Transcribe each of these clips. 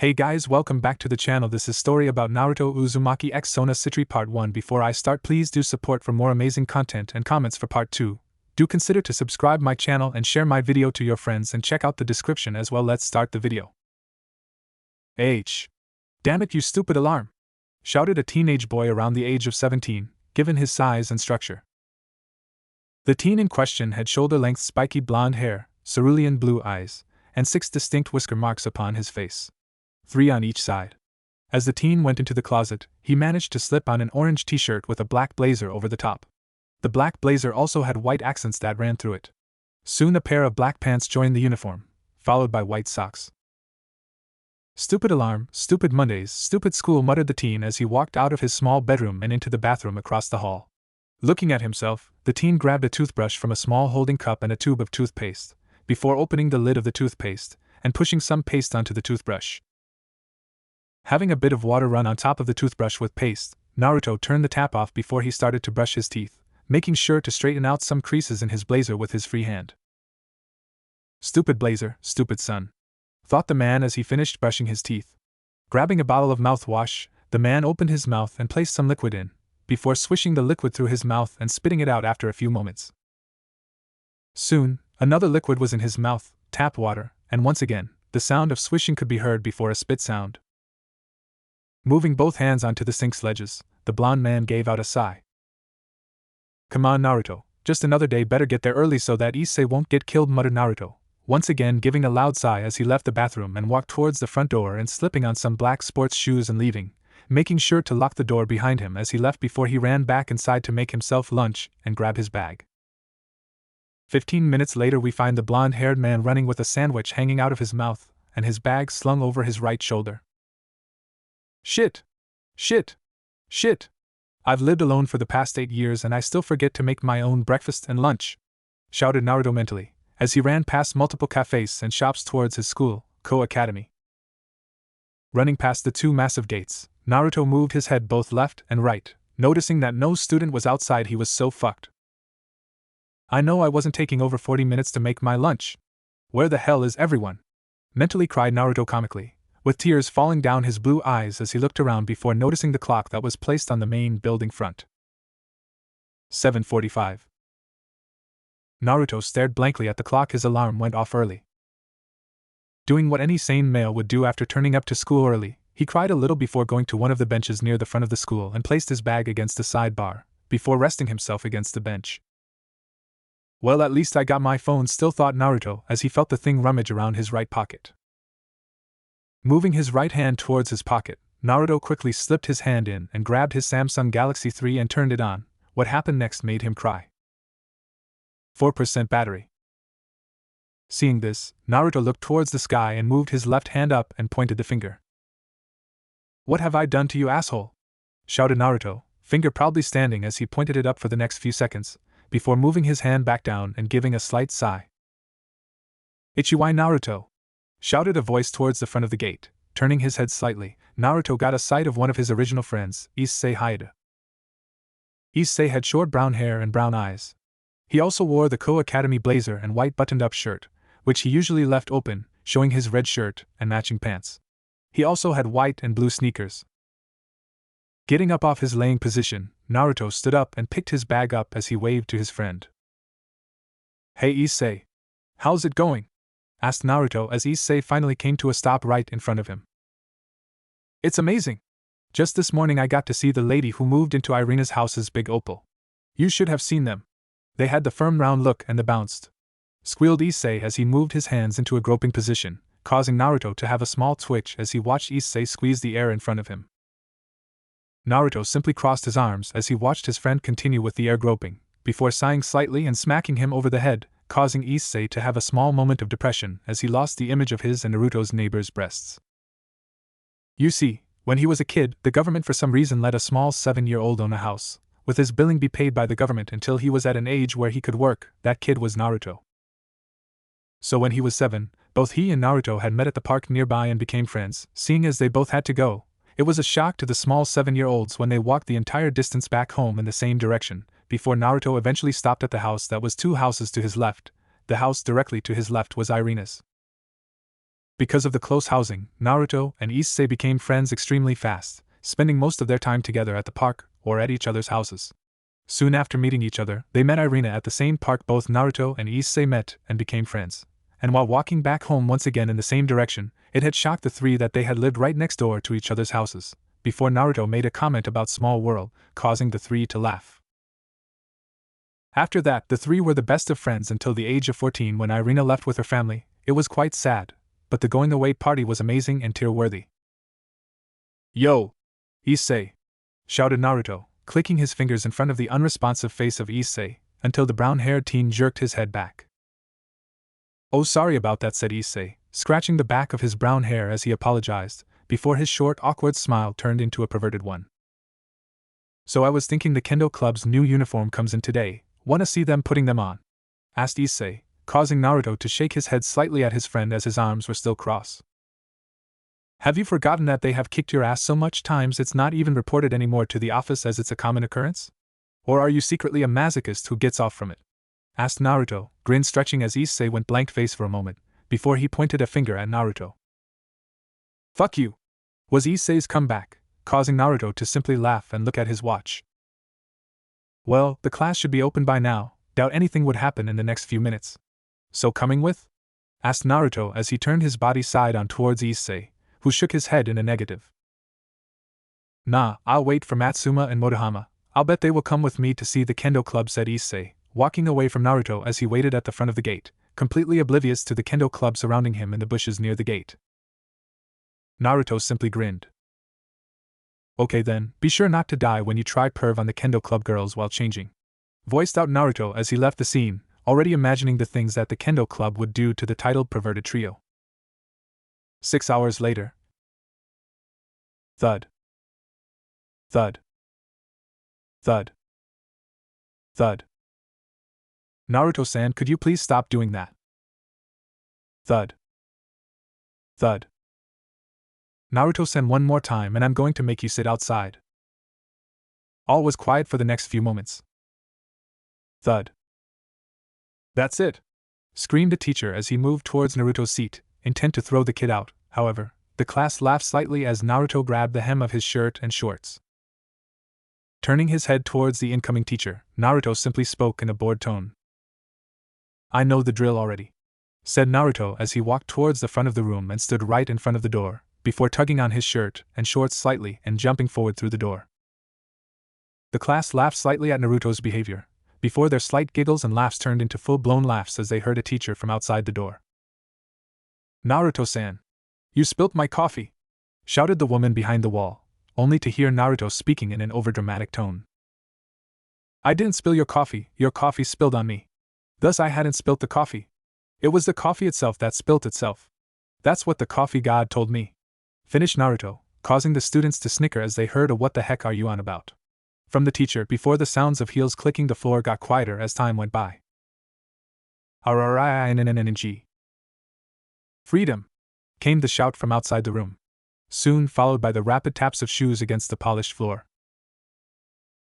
Hey guys, welcome back to the channel. This is story about Naruto Uzumaki x Sona Citri Part 1. Before I start, please do support for more amazing content and comments for Part 2. Do consider to subscribe my channel and share my video to your friends and check out the description as well. Let's start the video. Damn it, you stupid alarm! Shouted a teenage boy around the age of 17, given his size and structure. The teen in question had shoulder-length spiky blonde hair, cerulean blue eyes, and 6 distinct whisker marks upon his face. 3 on each side. As the teen went into the closet, he managed to slip on an orange t-shirt with a black blazer over the top. The black blazer also had white accents that ran through it. Soon a pair of black pants joined the uniform, followed by white socks. Stupid alarm, stupid Mondays, stupid school, muttered the teen as he walked out of his small bedroom and into the bathroom across the hall. Looking at himself, the teen grabbed a toothbrush from a small holding cup and a tube of toothpaste, before opening the lid of the toothpaste and pushing some paste onto the toothbrush. Having a bit of water run on top of the toothbrush with paste, Naruto turned the tap off before he started to brush his teeth, making sure to straighten out some creases in his blazer with his free hand. Stupid blazer, stupid son, thought the man as he finished brushing his teeth. Grabbing a bottle of mouthwash, the man opened his mouth and placed some liquid in, before swishing the liquid through his mouth and spitting it out after a few moments. Soon, another liquid was in his mouth, tap water, and once again, the sound of swishing could be heard before a spit sound. Moving both hands onto the sink ledges, the blonde man gave out a sigh. Come on, Naruto, just another day, better get there early so that Issei won't get killed, muttered Naruto, once again giving a loud sigh as he left the bathroom and walked towards the front door and slipping on some black sports shoes and leaving, making sure to lock the door behind him as he left before he ran back inside to make himself lunch and grab his bag. 15 minutes later we find the blonde-haired man running with a sandwich hanging out of his mouth and his bag slung over his right shoulder. Shit! I've lived alone for the past 8 years and I still forget to make my own breakfast and lunch, shouted Naruto mentally, as he ran past multiple cafes and shops towards his school, Ko Academy. Running past the 2 massive gates, Naruto moved his head both left and right, noticing that no student was outside. He was so fucked. I know I wasn't taking over 40 minutes to make my lunch. Where the hell is everyone? Mentally cried Naruto comically, with tears falling down his blue eyes as he looked around before noticing the clock that was placed on the main building front. 7:45. Naruto stared blankly at the clock. His alarm went off early. Doing what any sane male would do after turning up to school early, he cried a little before going to one of the benches near the front of the school and placed his bag against the sidebar, before resting himself against the bench. Well, at least I got my phone still, thought Naruto as he felt the thing rummage around his right pocket. Moving his right hand towards his pocket, Naruto quickly slipped his hand in and grabbed his Samsung Galaxy 3 and turned it on. What happened next made him cry. 4% battery. Seeing this, Naruto looked towards the sky and moved his left hand up and pointed the finger. What have I done to you, asshole? Shouted Naruto, finger proudly standing as he pointed it up for the next few seconds, before moving his hand back down and giving a slight sigh. Ichiwai, Naruto! Shouted a voice towards the front of the gate. Turning his head slightly, Naruto got a sight of one of his original friends, Issei Haida. Issei had short brown hair and brown eyes. He also wore the Ko Academy blazer and white buttoned-up shirt, which he usually left open, showing his red shirt and matching pants. He also had white and blue sneakers. Getting up off his laying position, Naruto stood up and picked his bag up as he waved to his friend. Hey Issei! How's it going? Asked Naruto as Issei finally came to a stop right in front of him. It's amazing! Just this morning I got to see the lady who moved into Irina's house's big opal. You should have seen them. They had the firm round look and the bounced. Squealed Issei as he moved his hands into a groping position, causing Naruto to have a small twitch as he watched Issei squeeze the air in front of him. Naruto simply crossed his arms as he watched his friend continue with the air groping, before sighing slightly and smacking him over the head, causing Issei to have a small moment of depression as he lost the image of his and Naruto's neighbor's breasts. You see, when he was a kid, the government for some reason let a small 7-year-old own a house, with his billing be paid by the government until he was at an age where he could work. That kid was Naruto. So when he was 7, both he and Naruto had met at the park nearby and became friends. Seeing as they both had to go, it was a shock to the small 7-year-olds when they walked the entire distance back home in the same direction, before Naruto eventually stopped at the house that was 2 houses to his left. The house directly to his left was Irina's. Because of the close housing, Naruto and Issei became friends extremely fast, spending most of their time together at the park or at each other's houses. Soon after meeting each other, they met Irina at the same park. Both Naruto and Issei met and became friends. And while walking back home once again in the same direction, it had shocked the three that they had lived right next door to each other's houses, before Naruto made a comment about small world, causing the three to laugh. After that, the three were the best of friends until the age of 14 when Irina left with her family. It was quite sad, but the going away party was amazing and tear-worthy. "Yo! Issei!" shouted Naruto, clicking his fingers in front of the unresponsive face of Issei, until the brown-haired teen jerked his head back. "Oh, sorry about that," said Issei, scratching the back of his brown hair as he apologized, before his short, awkward smile turned into a perverted one. "So I was thinking the Kendo Club's new uniform comes in today. Wanna see them putting them on?" asked Issei, causing Naruto to shake his head slightly at his friend as his arms were still crossed. "Have you forgotten that they have kicked your ass so much times it's not even reported anymore to the office as it's a common occurrence? Or are you secretly a masochist who gets off from it?" asked Naruto, grin stretching as Issei went blank-faced for a moment, before he pointed a finger at Naruto. "Fuck you!" was Issei's comeback, causing Naruto to simply laugh and look at his watch. "Well, the class should be open by now, doubt anything would happen in the next few minutes. So coming with?" asked Naruto as he turned his body side on towards Issei, who shook his head in a negative. "Nah, I'll wait for Matsuma and Motohama. I'll bet they will come with me to see the Kendo Club," said Issei, walking away from Naruto as he waited at the front of the gate, completely oblivious to the Kendo Club surrounding him in the bushes near the gate. Naruto simply grinned. "Okay then, be sure not to die when you try perv on the Kendo Club girls while changing," voiced out Naruto as he left the scene, already imagining the things that the Kendo Club would do to the titled perverted trio. 6 hours later. Thud. Thud. Thud. Thud. "Naruto-san, could you please stop doing that?" Thud. Thud. "Naruto-san, one more time and I'm going to make you sit outside." All was quiet for the next few moments. Thud. "That's it!" screamed the teacher as he moved towards Naruto's seat, intent to throw the kid out. However, the class laughed slightly as Naruto grabbed the hem of his shirt and shorts. Turning his head towards the incoming teacher, Naruto simply spoke in a bored tone. "I know the drill already," said Naruto as he walked towards the front of the room and stood right in front of the door, before tugging on his shirt and shorts slightly and jumping forward through the door. The class laughed slightly at Naruto's behavior, before their slight giggles and laughs turned into full-blown laughs as they heard a teacher from outside the door. "Naruto-san! You spilt my coffee!" shouted the woman behind the wall, only to hear Naruto speaking in an overdramatic tone. "I didn't spill your coffee spilled on me. Thus I hadn't spilt the coffee. It was the coffee itself that spilt itself. That's what the coffee god told me," finished Naruto, causing the students to snicker as they heard a "what the heck are you on about?" from the teacher before the sounds of heels clicking the floor got quieter as time went by. "RRINNNNG. Freedom!" came the shout from outside the room, soon followed by the rapid taps of shoes against the polished floor.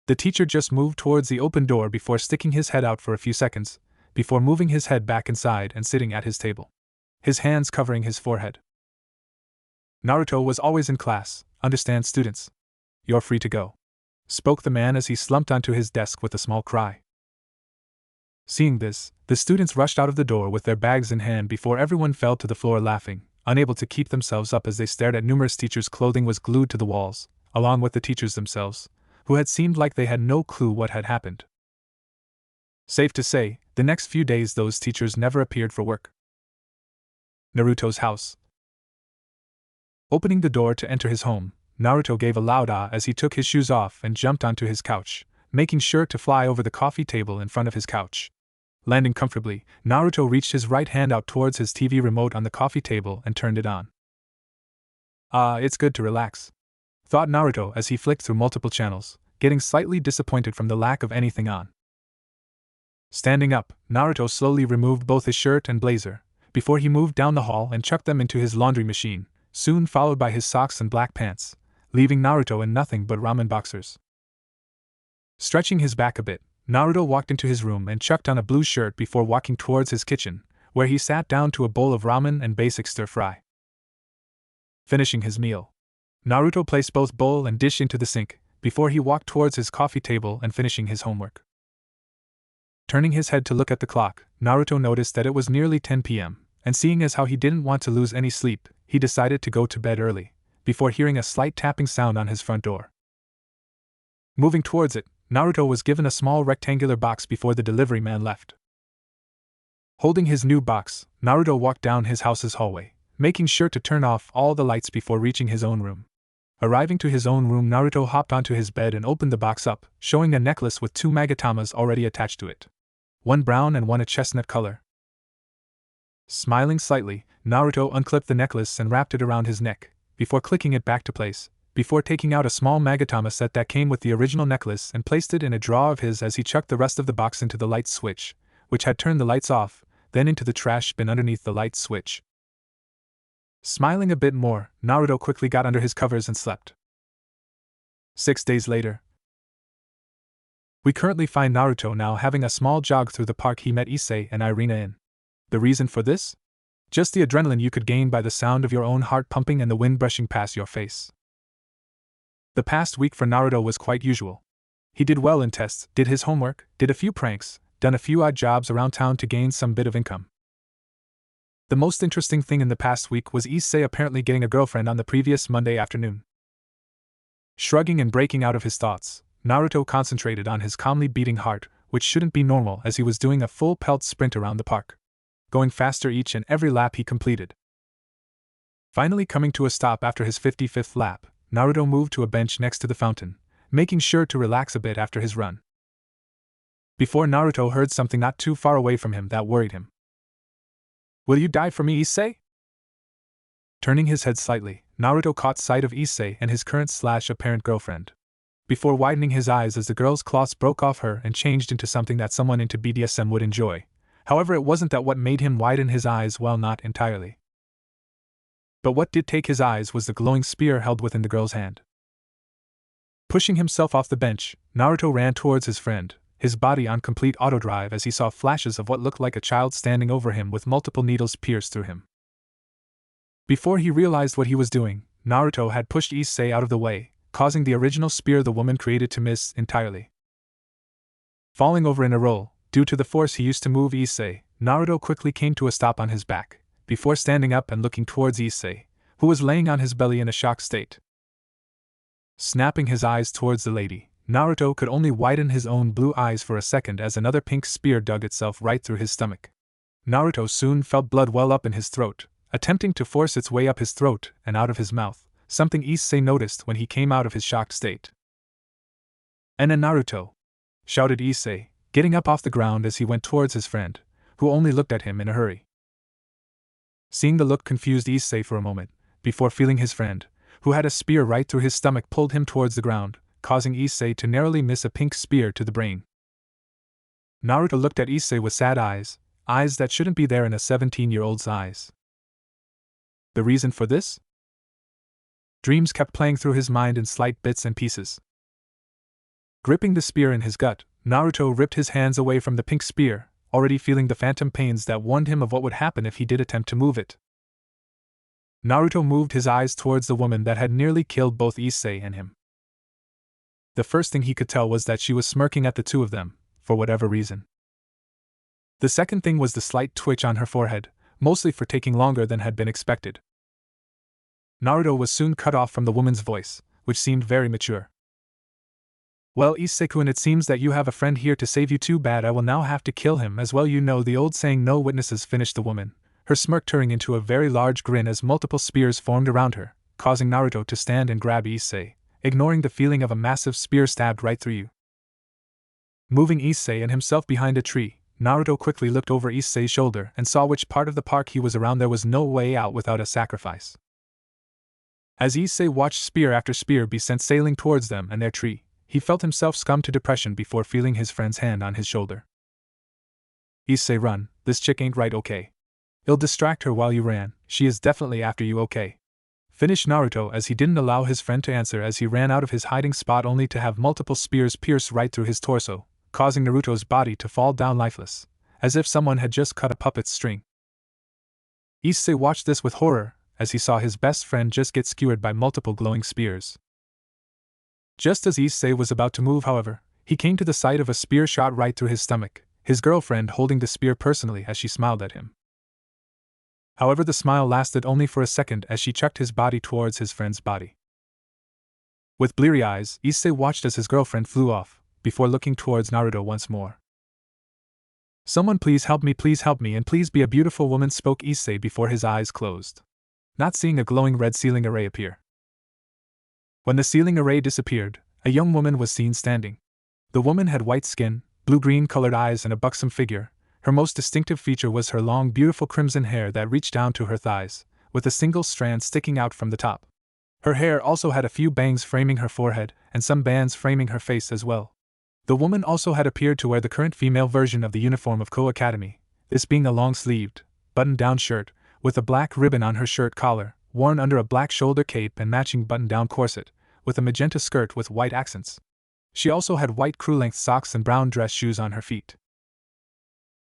The teacher just moved towards the open door before sticking his head out for a few seconds, before moving his head back inside and sitting at his table, his hands covering his forehead. "Naruto was always in class, understand, students? You're free to go," spoke the man as he slumped onto his desk with a small cry. Seeing this, the students rushed out of the door with their bags in hand before everyone fell to the floor laughing, unable to keep themselves up as they stared at numerous teachers' clothing was glued to the walls, along with the teachers themselves, who had seemed like they had no clue what had happened. Safe to say, the next few days those teachers never appeared for work. Naruto's house. Opening the door to enter his home, Naruto gave a loud ah as he took his shoes off and jumped onto his couch, making sure to fly over the coffee table in front of his couch. Landing comfortably, Naruto reached his right hand out towards his TV remote on the coffee table and turned it on. "Ah, it's good to relax," thought Naruto as he flicked through multiple channels, getting slightly disappointed from the lack of anything on. Standing up, Naruto slowly removed both his shirt and blazer, before he moved down the hall and chucked them into his laundry machine, soon followed by his socks and black pants, leaving Naruto in nothing but ramen boxers. Stretching his back a bit, Naruto walked into his room and chucked on a blue shirt before walking towards his kitchen, where he sat down to a bowl of ramen and basic stir-fry. Finishing his meal, Naruto placed both bowl and dish into the sink, before he walked towards his coffee table and finishing his homework. Turning his head to look at the clock, Naruto noticed that it was nearly 10 p.m., and seeing as how he didn't want to lose any sleep, he decided to go to bed early, before hearing a slight tapping sound on his front door. Moving towards it, Naruto was given a small rectangular box before the delivery man left. Holding his new box, Naruto walked down his house's hallway, making sure to turn off all the lights before reaching his own room. Arriving to his own room, Naruto hopped onto his bed and opened the box up, showing a necklace with 2 magatamas already attached to it. One brown and one a chestnut color. Smiling slightly, Naruto unclipped the necklace and wrapped it around his neck, before clicking it back to place, before taking out a small magatama set that came with the original necklace and placed it in a drawer of his as he chucked the rest of the box into the light switch, which had turned the lights off, then into the trash bin underneath the light switch. Smiling a bit more, Naruto quickly got under his covers and slept. 6 days later. We currently find Naruto now having a small jog through the park he met Issei and Irina in. The reason for this? Just the adrenaline you could gain by the sound of your own heart pumping and the wind brushing past your face. The past week for Naruto was quite usual. He did well in tests, did his homework, did a few pranks, done a few odd jobs around town to gain some bit of income. The most interesting thing in the past week was Issei apparently getting a girlfriend on the previous Monday afternoon. Shrugging and breaking out of his thoughts, Naruto concentrated on his calmly beating heart, which shouldn't be normal as he was doing a full pelt sprint around the park, going faster each and every lap he completed. Finally coming to a stop after his 55th lap, Naruto moved to a bench next to the fountain, making sure to relax a bit after his run. Before Naruto heard something not too far away from him that worried him. "Will you die for me, Issei?" Turning his head slightly, Naruto caught sight of Issei and his current/apparent girlfriend. Before widening his eyes as the girl's cloths broke off her and changed into something that someone into BDSM would enjoy. However, it wasn't that what made him widen his eyes, well, not entirely. But what did take his eyes was the glowing spear held within the girl's hand. Pushing himself off the bench, Naruto ran towards his friend, his body on complete autodrive as he saw flashes of what looked like a child standing over him with multiple needles pierced through him. Before he realized what he was doing, Naruto had pushed Issei out of the way, causing the original spear the woman created to miss entirely. Falling over in a roll, due to the force he used to move Issei, Naruto quickly came to a stop on his back, before standing up and looking towards Issei, who was laying on his belly in a shocked state. Snapping his eyes towards the lady, Naruto could only widen his own blue eyes for a second as another pink spear dug itself right through his stomach. Naruto soon felt blood well up in his throat, attempting to force its way up his throat and out of his mouth, something Issei noticed when he came out of his shocked state. "Ena Naruto!" shouted Issei, getting up off the ground as he went towards his friend, who only looked at him in a hurry. Seeing the look confused Issei for a moment, before feeling his friend, who had a spear right through his stomach, pulled him towards the ground, causing Issei to narrowly miss a pink spear to the brain. Naruto looked at Issei with sad eyes, eyes that shouldn't be there in a 17-year-old's eyes. The reason for this? Dreams kept playing through his mind in slight bits and pieces. Gripping the spear in his gut, Naruto ripped his hands away from the pink spear, already feeling the phantom pains that warned him of what would happen if he did attempt to move it. Naruto moved his eyes towards the woman that had nearly killed both Issei and him. The first thing he could tell was that she was smirking at the two of them, for whatever reason. The second thing was the slight twitch on her forehead, mostly for taking longer than had been expected. Naruto was soon cut off from the woman's voice, which seemed very mature. "Well, Issei-kun, it seems that you have a friend here to save you. Too bad, I will now have to kill him as well. You know the old saying, no witnesses," finished the woman, her smirk turning into a very large grin as multiple spears formed around her, causing Naruto to stand and grab Issei, ignoring the feeling of a massive spear stabbed right through you. Moving Issei and himself behind a tree, Naruto quickly looked over Issei's shoulder and saw which part of the park he was around. There was no way out without a sacrifice. As Issei watched spear after spear be sent sailing towards them and their tree, he felt himself succumb to depression before feeling his friend's hand on his shoulder. "Issei, run, this chick ain't right, okay? It'll distract her while you ran, she is definitely after you, okay?" Finished Naruto as he didn't allow his friend to answer as he ran out of his hiding spot only to have multiple spears pierce right through his torso, causing Naruto's body to fall down lifeless, as if someone had just cut a puppet's string. Issei watched this with horror, as he saw his best friend just get skewered by multiple glowing spears. Just as Issei was about to move, however, he came to the sight of a spear shot right through his stomach, his girlfriend holding the spear personally as she smiled at him. However, the smile lasted only for a second as she chucked his body towards his friend's body. With bleary eyes, Issei watched as his girlfriend flew off, before looking towards Naruto once more. "Someone please help me, and please be a beautiful woman," spoke Issei before his eyes closed, not seeing a glowing red ceiling array appear. When the ceiling array disappeared, a young woman was seen standing. The woman had white skin, blue-green colored eyes, and a buxom figure. Her most distinctive feature was her long, beautiful crimson hair that reached down to her thighs, with a single strand sticking out from the top. Her hair also had a few bangs framing her forehead, and some bands framing her face as well. The woman also had appeared to wear the current female version of the uniform of Ko Academy, this being a long-sleeved, button-down shirt, with a black ribbon on her shirt collar, worn under a black shoulder cape and matching button-down corset, with a magenta skirt with white accents. She also had white crew-length socks and brown dress shoes on her feet.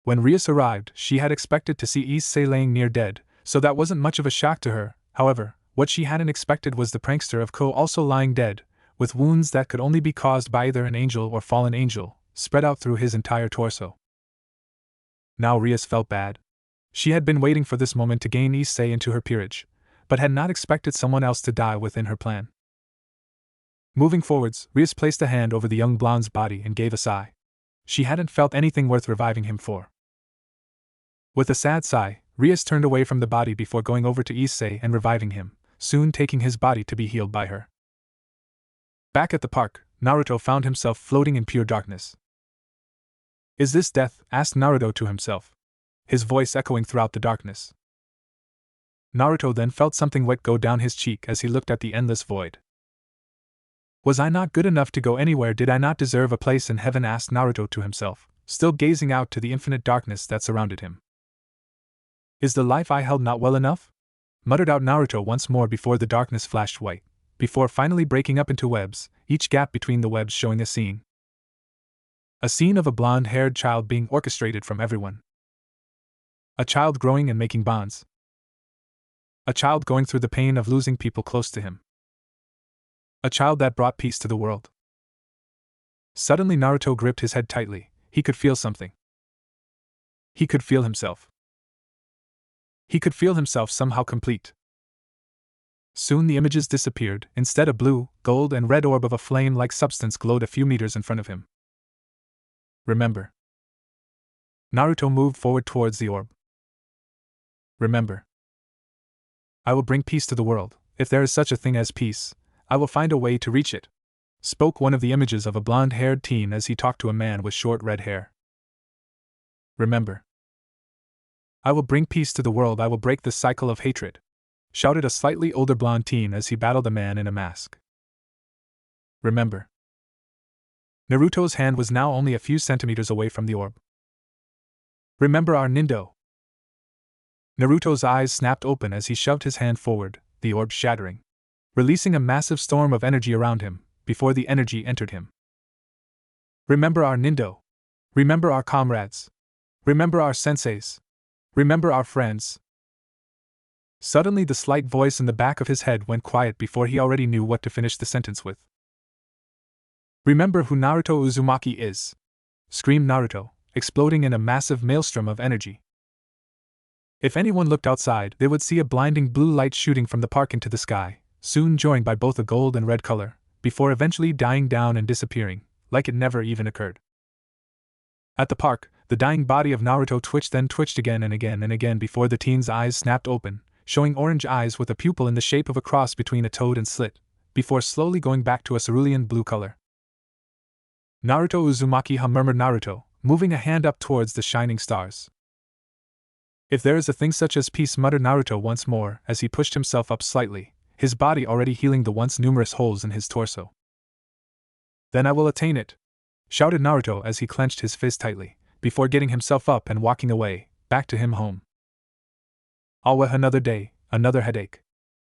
When Rias arrived, she had expected to see Issei laying near dead, so that wasn't much of a shock to her. However, what she hadn't expected was the prankster of Ko also lying dead, with wounds that could only be caused by either an angel or fallen angel, spread out through his entire torso. Now Rias felt bad. She had been waiting for this moment to gain Issei into her peerage, but had not expected someone else to die within her plan. Moving forwards, Rias placed a hand over the young blonde's body and gave a sigh. She hadn't felt anything worth reviving him for. With a sad sigh, Rias turned away from the body before going over to Issei and reviving him, soon taking his body to be healed by her. Back at the park, Naruto found himself floating in pure darkness. "Is this death?" asked Naruto to himself, his voice echoing throughout the darkness. Naruto then felt something wet go down his cheek as he looked at the endless void. "Was I not good enough to go anywhere? Did I not deserve a place in heaven?" asked Naruto to himself, still gazing out to the infinite darkness that surrounded him. "Is the life I held not well enough?" muttered out Naruto once more before the darkness flashed white, before finally breaking up into webs, each gap between the webs showing a scene. A scene of a blonde-haired child being orchestrated from everyone. A child growing and making bonds. A child going through the pain of losing people close to him. A child that brought peace to the world. Suddenly Naruto gripped his head tightly. He could feel something. He could feel himself. He could feel himself somehow complete. Soon the images disappeared. Instead, a blue, gold, and red orb of a flame-like substance glowed a few meters in front of him. "Remember." Naruto moved forward towards the orb. "Remember. I will bring peace to the world. If there is such a thing as peace, I will find a way to reach it," spoke one of the images of a blonde-haired teen as he talked to a man with short red hair. "Remember. I will bring peace to the world. I will break the cycle of hatred," shouted a slightly older blonde teen as he battled a man in a mask. "Remember." Naruto's hand was now only a few centimeters away from the orb. "Remember our Nindo." Naruto's eyes snapped open as he shoved his hand forward, the orb shattering, releasing a massive storm of energy around him, before the energy entered him. "Remember our Nindo. Remember our comrades. Remember our senseis. Remember our friends." Suddenly the slight voice in the back of his head went quiet before he already knew what to finish the sentence with. "Remember who Naruto Uzumaki is!" screamed Naruto, exploding in a massive maelstrom of energy. If anyone looked outside, they would see a blinding blue light shooting from the park into the sky, soon joined by both a gold and red color, before eventually dying down and disappearing, like it never even occurred. At the park, the dying body of Naruto twitched, then twitched again and again and again before the teen's eyes snapped open, showing orange eyes with a pupil in the shape of a cross between a toad and slit, before slowly going back to a cerulean blue color. "Naruto Uzumaki," murmured Naruto, moving a hand up towards the shining stars. "If there is a thing such as peace," muttered Naruto once more as he pushed himself up slightly, his body already healing the once numerous holes in his torso. "Then I will attain it," shouted Naruto as he clenched his fist tightly, before getting himself up and walking away, back to him home. "Always another day, another headache,"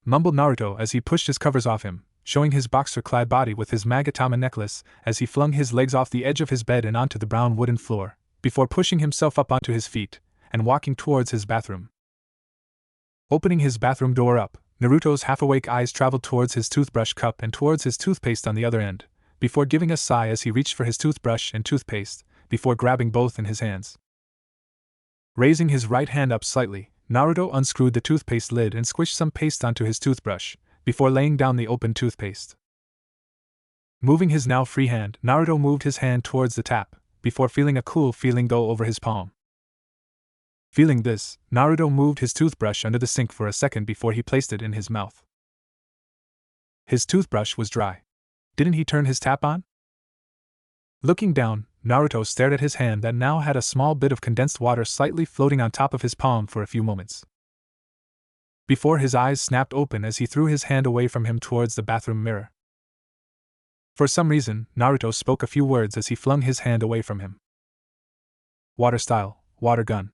mumbled Naruto as he pushed his covers off him, showing his boxer-clad body with his Magatama necklace as he flung his legs off the edge of his bed and onto the brown wooden floor, before pushing himself up onto his feet and walking towards his bathroom. Opening his bathroom door up, Naruto's half-awake eyes traveled towards his toothbrush cup and towards his toothpaste on the other end, before giving a sigh as he reached for his toothbrush and toothpaste, before grabbing both in his hands. Raising his right hand up slightly, Naruto unscrewed the toothpaste lid and squished some paste onto his toothbrush, before laying down the open toothpaste. Moving his now free hand, Naruto moved his hand towards the tap, before feeling a cool feeling go over his palm. Feeling this, Naruto moved his toothbrush under the sink for a second before he placed it in his mouth. His toothbrush was dry. Didn't he turn his tap on? Looking down, Naruto stared at his hand that now had a small bit of condensed water slightly floating on top of his palm for a few moments, before his eyes snapped open as he threw his hand away from him towards the bathroom mirror. For some reason, Naruto spoke a few words as he flung his hand away from him. Water style, water gun.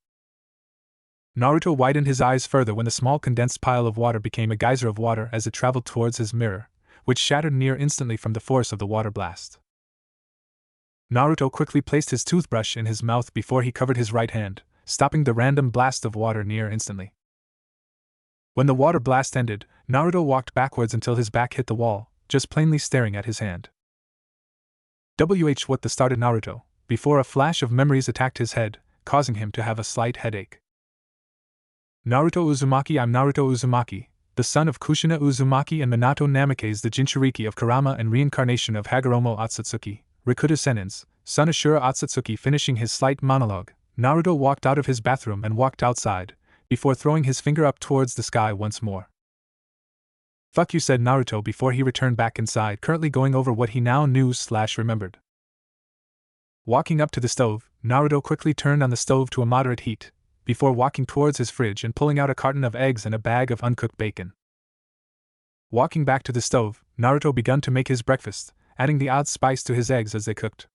Naruto widened his eyes further when the small condensed pile of water became a geyser of water as it traveled towards his mirror, which shattered near instantly from the force of the water blast. Naruto quickly placed his toothbrush in his mouth before he covered his right hand, stopping the random blast of water near instantly. When the water blast ended, Naruto walked backwards until his back hit the wall, just plainly staring at his hand. What the started Naruto, before a flash of memories attacked his head, causing him to have a slight headache. Naruto Uzumaki. I'm Naruto Uzumaki, the son of Kushina Uzumaki and Minato Namikaze, the Jinchuriki of Kurama and reincarnation of Hagoromo Otsutsuki, Rikuta Sennin's son Ashura Otsutsuki. Finishing his slight monologue, Naruto walked out of his bathroom and walked outside, before throwing his finger up towards the sky once more. Fuck you, said Naruto before he returned back inside, currently going over what he now knew/remembered. Walking up to the stove, Naruto quickly turned on the stove to a moderate heat, before walking towards his fridge and pulling out a carton of eggs and a bag of uncooked bacon. Walking back to the stove, Naruto began to make his breakfast, adding the odd spice to his eggs as they cooked.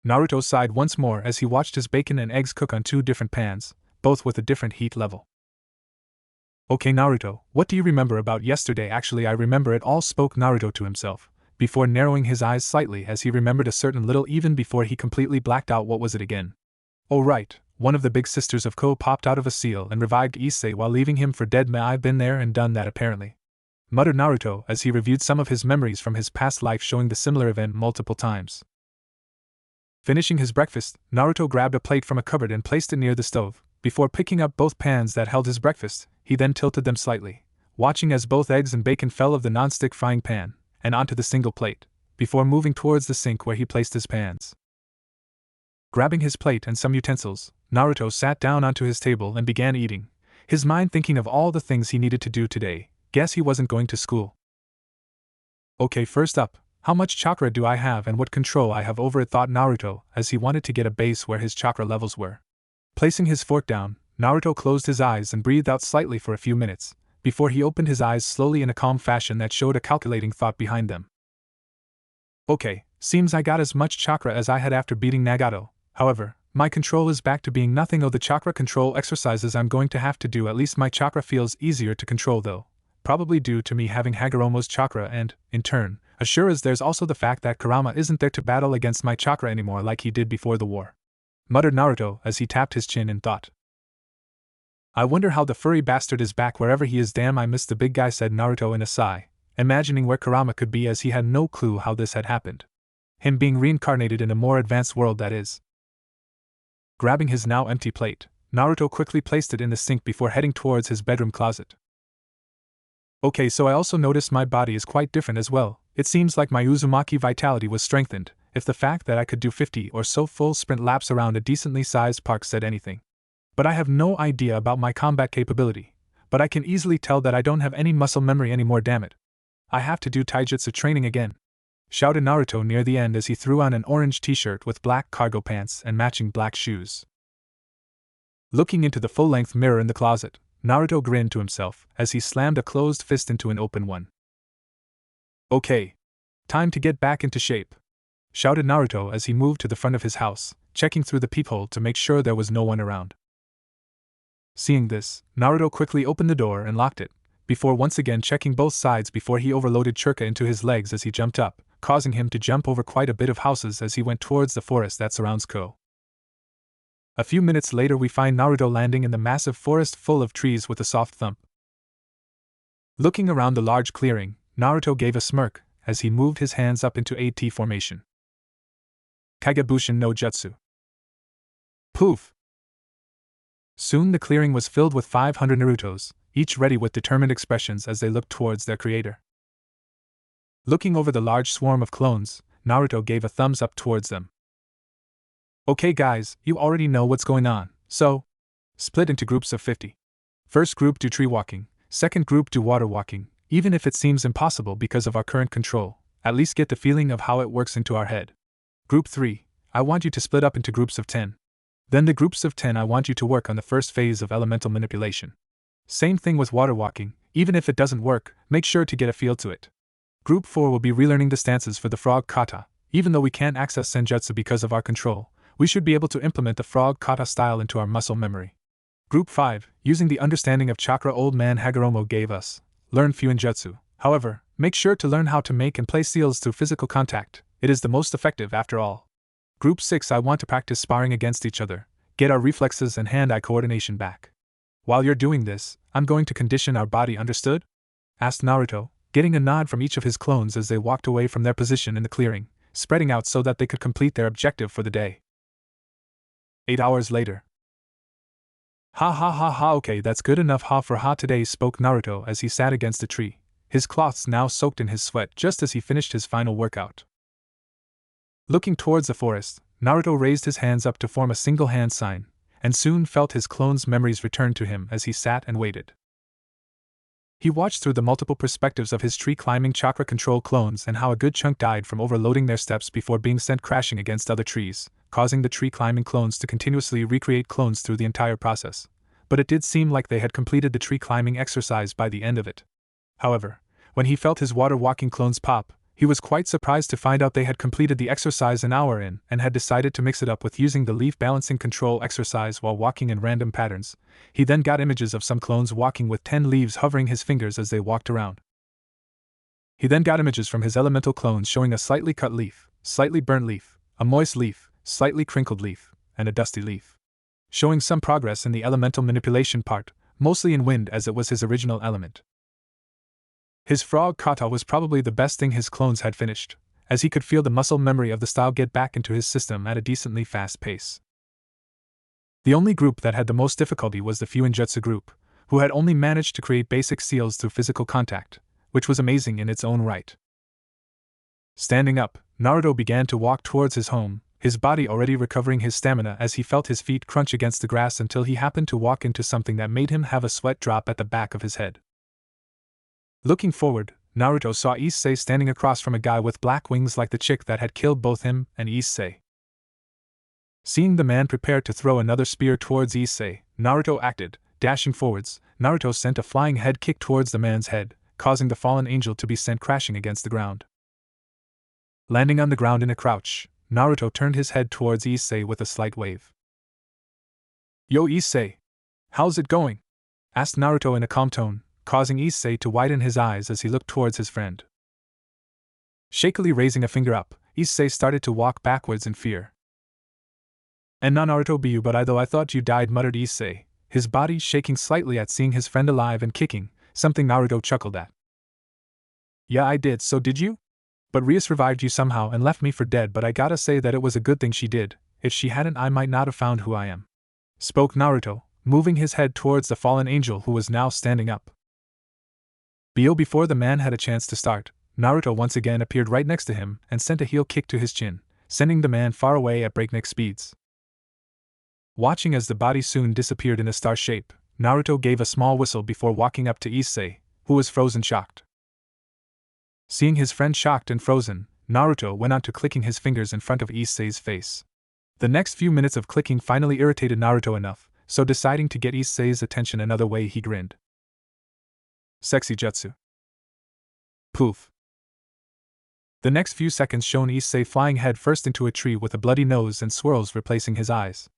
Naruto sighed once more as he watched his bacon and eggs cook on 2 different pans, both with a different heat level. Okay Naruto, what do you remember about yesterday? Actually I remember it all, spoke Naruto to himself, before narrowing his eyes slightly as he remembered a certain little even before he completely blacked out. What was it again? Oh right, one of the big sisters of Ko popped out of a seal and revived Issei while leaving him for dead. I've been there and done that apparently, muttered Naruto as he reviewed some of his memories from his past life showing the similar event multiple times. Finishing his breakfast, Naruto grabbed a plate from a cupboard and placed it near the stove. Before picking up both pans that held his breakfast, he then tilted them slightly, watching as both eggs and bacon fell of the non-stick frying pan and onto the single plate, before moving towards the sink where he placed his pans. Grabbing his plate and some utensils, Naruto sat down onto his table and began eating, his mind thinking of all the things he needed to do today. Guess he wasn't going to school. Okay, first up, how much chakra do I have and what control I have over it, thought Naruto as he wanted to get a base where his chakra levels were. Placing his fork down, Naruto closed his eyes and breathed out slightly for a few minutes, before he opened his eyes slowly in a calm fashion that showed a calculating thought behind them. Okay, seems I got as much chakra as I had after beating Nagato. However, my control is back to being nothing. The chakra control exercises I'm going to have to do, at least my chakra feels easier to control though, probably due to me having Hagoromo's chakra and, in turn, Ashura's. There's also the fact that Kurama isn't there to battle against my chakra anymore like he did before the war, muttered Naruto as he tapped his chin in thought. I wonder how the furry bastard is back wherever he is. Damn, I miss the big guy, said Naruto in a sigh, imagining where Kurama could be as he had no clue how this had happened. Him being reincarnated in a more advanced world, that is. Grabbing his now empty plate, Naruto quickly placed it in the sink before heading towards his bedroom closet. Okay, so I also noticed my body is quite different as well. It seems like my Uzumaki vitality was strengthened, if the fact that I could do 50 or so full sprint laps around a decently sized park said anything. But I have no idea about my combat capability, but I can easily tell that I don't have any muscle memory anymore. Damn it. I have to do taijutsu training again, shouted Naruto near the end as he threw on an orange t-shirt with black cargo pants and matching black shoes. Looking into the full-length mirror in the closet, Naruto grinned to himself as he slammed a closed fist into an open one. Okay. Time to get back into shape, shouted Naruto as he moved to the front of his house, checking through the peephole to make sure there was no one around. Seeing this, Naruto quickly opened the door and locked it, before once again checking both sides before he overloaded Churka into his legs as he jumped up, causing him to jump over quite a bit of houses as he went towards the forest that surrounds Ko. A few minutes later we find Naruto landing in the massive forest full of trees with a soft thump. Looking around the large clearing, Naruto gave a smirk as he moved his hands up into AT formation. Kagebushin no Jutsu. Poof! Soon the clearing was filled with 500 Narutos, each ready with determined expressions as they looked towards their creator. Looking over the large swarm of clones, Naruto gave a thumbs up towards them. Okay guys, you already know what's going on, so split into groups of 50. First group do tree walking, second group do water walking. Even if it seems impossible because of our current control, at least get the feeling of how it works into our head. Group 3, I want you to split up into groups of 10. Then the groups of 10 I want you to work on the first phase of elemental manipulation. Same thing with water walking, even if it doesn't work, make sure to get a feel to it. Group 4 will be relearning the stances for the frog kata. Even though we can't access senjutsu because of our control, we should be able to implement the frog kata style into our muscle memory. Group 5, using the understanding of chakra old man Hagoromo gave us, learn Fuinjutsu. However, make sure to learn how to make and play seals through physical contact, it is the most effective after all. Group 6, I want to practice sparring against each other, get our reflexes and hand-eye coordination back. While you're doing this, I'm going to condition our body, understood? Asked Naruto, getting a nod from each of his clones as they walked away from their position in the clearing, spreading out so that they could complete their objective for the day. 8 hours later. Ha ha ha ha, okay, that's good enough ha for ha today, spoke Naruto as he sat against a tree, his cloths now soaked in his sweat just as he finished his final workout. Looking towards the forest, Naruto raised his hands up to form a single hand sign, and soon felt his clones' memories return to him as he sat and waited. He watched through the multiple perspectives of his tree-climbing chakra control clones and how a good chunk died from overloading their steps before being sent crashing against other trees, causing the tree-climbing clones to continuously recreate clones through the entire process. But it did seem like they had completed the tree-climbing exercise by the end of it. However, when he felt his water-walking clones pop, he was quite surprised to find out they had completed the exercise an hour in and had decided to mix it up with using the leaf balancing control exercise while walking in random patterns. He then got images of some clones walking with 10 leaves hovering his fingers as they walked around. He then got images from his elemental clones showing a slightly cut leaf, slightly burnt leaf, a moist leaf, slightly crinkled leaf, and a dusty leaf. Showing some progress in the elemental manipulation part, mostly in wind as it was his original element. His frog kata was probably the best thing his clones had finished, as he could feel the muscle memory of the style get back into his system at a decently fast pace. The only group that had the most difficulty was the Fuinjutsu group, who had only managed to create basic seals through physical contact, which was amazing in its own right. Standing up, Naruto began to walk towards his home, his body already recovering his stamina as he felt his feet crunch against the grass until he happened to walk into something that made him have a sweat drop at the back of his head. Looking forward, Naruto saw Issei standing across from a guy with black wings like the chick that had killed both him and Issei. Seeing the man prepare to throw another spear towards Issei, Naruto acted, dashing forwards. Naruto sent a flying head kick towards the man's head, causing the fallen angel to be sent crashing against the ground. Landing on the ground in a crouch, Naruto turned his head towards Issei with a slight wave. Yo Issei! How's it going? Asked Naruto in a calm tone, causing Issei to widen his eyes as he looked towards his friend. Shakily raising a finger up, Issei started to walk backwards in fear. And na Naruto bu but I thought you died, muttered Issei, his body shaking slightly at seeing his friend alive and kicking, something Naruto chuckled at. Yeah, I did, so did you? But Rias revived you somehow and left me for dead, but I gotta say that it was a good thing she did. If she hadn't, I might not have found who I am, spoke Naruto, moving his head towards the fallen angel who was now standing up. Before the man had a chance to start, Naruto once again appeared right next to him and sent a heel kick to his chin, sending the man far away at breakneck speeds. Watching as the body soon disappeared in a star shape, Naruto gave a small whistle before walking up to Issei, who was frozen shocked. Seeing his friend shocked and frozen, Naruto went on to clicking his fingers in front of Issei's face. The next few minutes of clicking finally irritated Naruto enough, so deciding to get Issei's attention another way, he grinned. Sexy jutsu. Poof. The next few seconds shown Issei flying head first into a tree with a bloody nose and swirls replacing his eyes.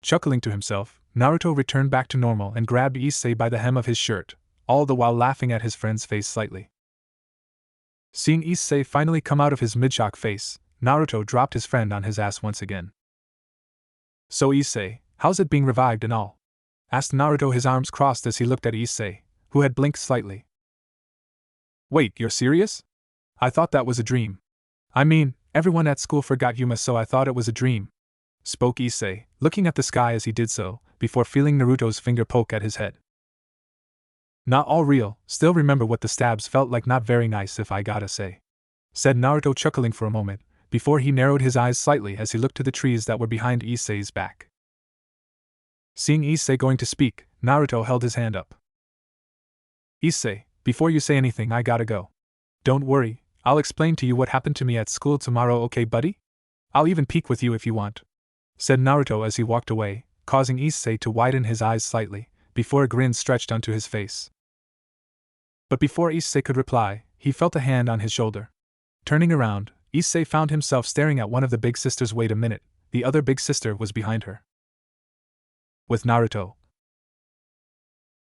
Chuckling to himself, Naruto returned back to normal and grabbed Issei by the hem of his shirt, all the while laughing at his friend's face slightly. Seeing Issei finally come out of his mid-shock face, Naruto dropped his friend on his ass once again. So Issei, how's it being revived and all? Asked Naruto, his arms crossed as he looked at Issei, who had blinked slightly. Wait, you're serious? I thought that was a dream. I mean, everyone at school forgot Yuma, so I thought it was a dream, spoke Issei, looking at the sky as he did so, before feeling Naruto's finger poke at his head. Not all real, still remember what the stabs felt like, not very nice if I gotta say, said Naruto, chuckling for a moment, before he narrowed his eyes slightly as he looked to the trees that were behind Issei's back. Seeing Issei going to speak, Naruto held his hand up. Issei, before you say anything, I gotta go. Don't worry, I'll explain to you what happened to me at school tomorrow, okay, buddy? I'll even peek with you if you want, said Naruto as he walked away, causing Issei to widen his eyes slightly, before a grin stretched onto his face. But before Issei could reply, he felt a hand on his shoulder. Turning around, Issei found himself staring at one of the big sisters. Wait a minute, the other big sister was behind her. With Naruto.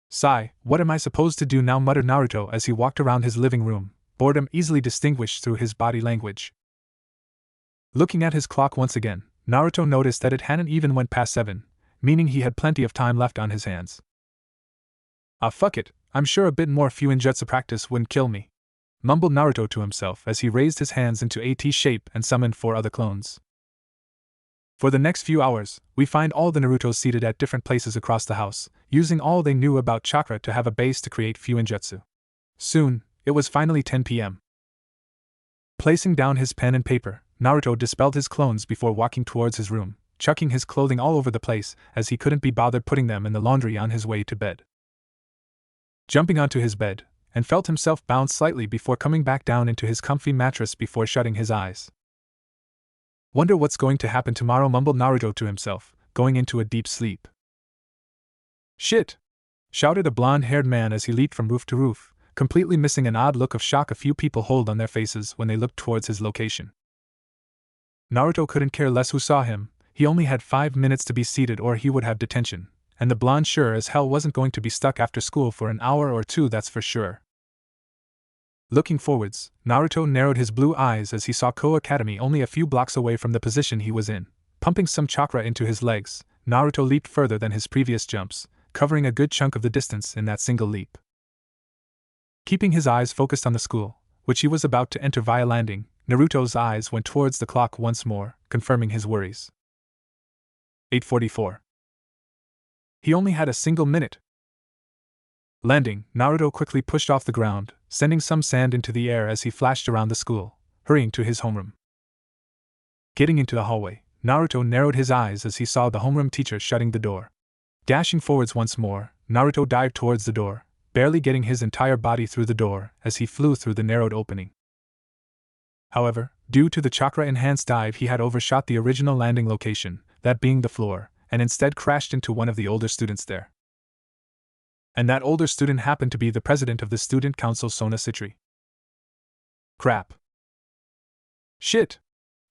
Sigh, what am I supposed to do now, muttered Naruto as he walked around his living room, boredom easily distinguished through his body language. Looking at his clock once again, Naruto noticed that it hadn't even went past 7, meaning he had plenty of time left on his hands. Ah, fuck it, I'm sure a bit more Fuinjutsu practice wouldn't kill me, mumbled Naruto to himself as he raised his hands into a T shape and summoned 4 other clones. For the next few hours, we find all the Narutos seated at different places across the house, using all they knew about chakra to have a base to create Fuinjutsu. Soon, it was finally 10 p.m. Placing down his pen and paper, Naruto dispelled his clones before walking towards his room, chucking his clothing all over the place as he couldn't be bothered putting them in the laundry on his way to bed. Jumping onto his bed, and felt himself bounce slightly before coming back down into his comfy mattress before shutting his eyes. Wonder what's going to happen tomorrow, mumbled Naruto to himself, going into a deep sleep. Shit! Shouted a blonde-haired man as he leaped from roof to roof, completely missing an odd look of shock a few people hold on their faces when they looked towards his location. Naruto couldn't care less who saw him, he only had 5 minutes to be seated or he would have detention, and the blonde sure as hell wasn't going to be stuck after school for an hour or two, that's for sure. Looking forwards, Naruto narrowed his blue eyes as he saw Koa Academy only a few blocks away from the position he was in. Pumping some chakra into his legs, Naruto leaped further than his previous jumps, covering a good chunk of the distance in that single leap. Keeping his eyes focused on the school, which he was about to enter via landing, Naruto's eyes went towards the clock once more, confirming his worries. 8:44. He only had a single minute. Landing, Naruto quickly pushed off the ground, sending some sand into the air as he flashed around the school, hurrying to his homeroom. Getting into the hallway, Naruto narrowed his eyes as he saw the homeroom teacher shutting the door. Dashing forwards once more, Naruto dived towards the door, barely getting his entire body through the door as he flew through the narrowed opening. However, due to the chakra-enhanced dive, he had overshot the original landing location, that being the floor, and instead crashed into one of the older students there. And that older student happened to be the president of the student council, Sona Citri. Crap. Shit!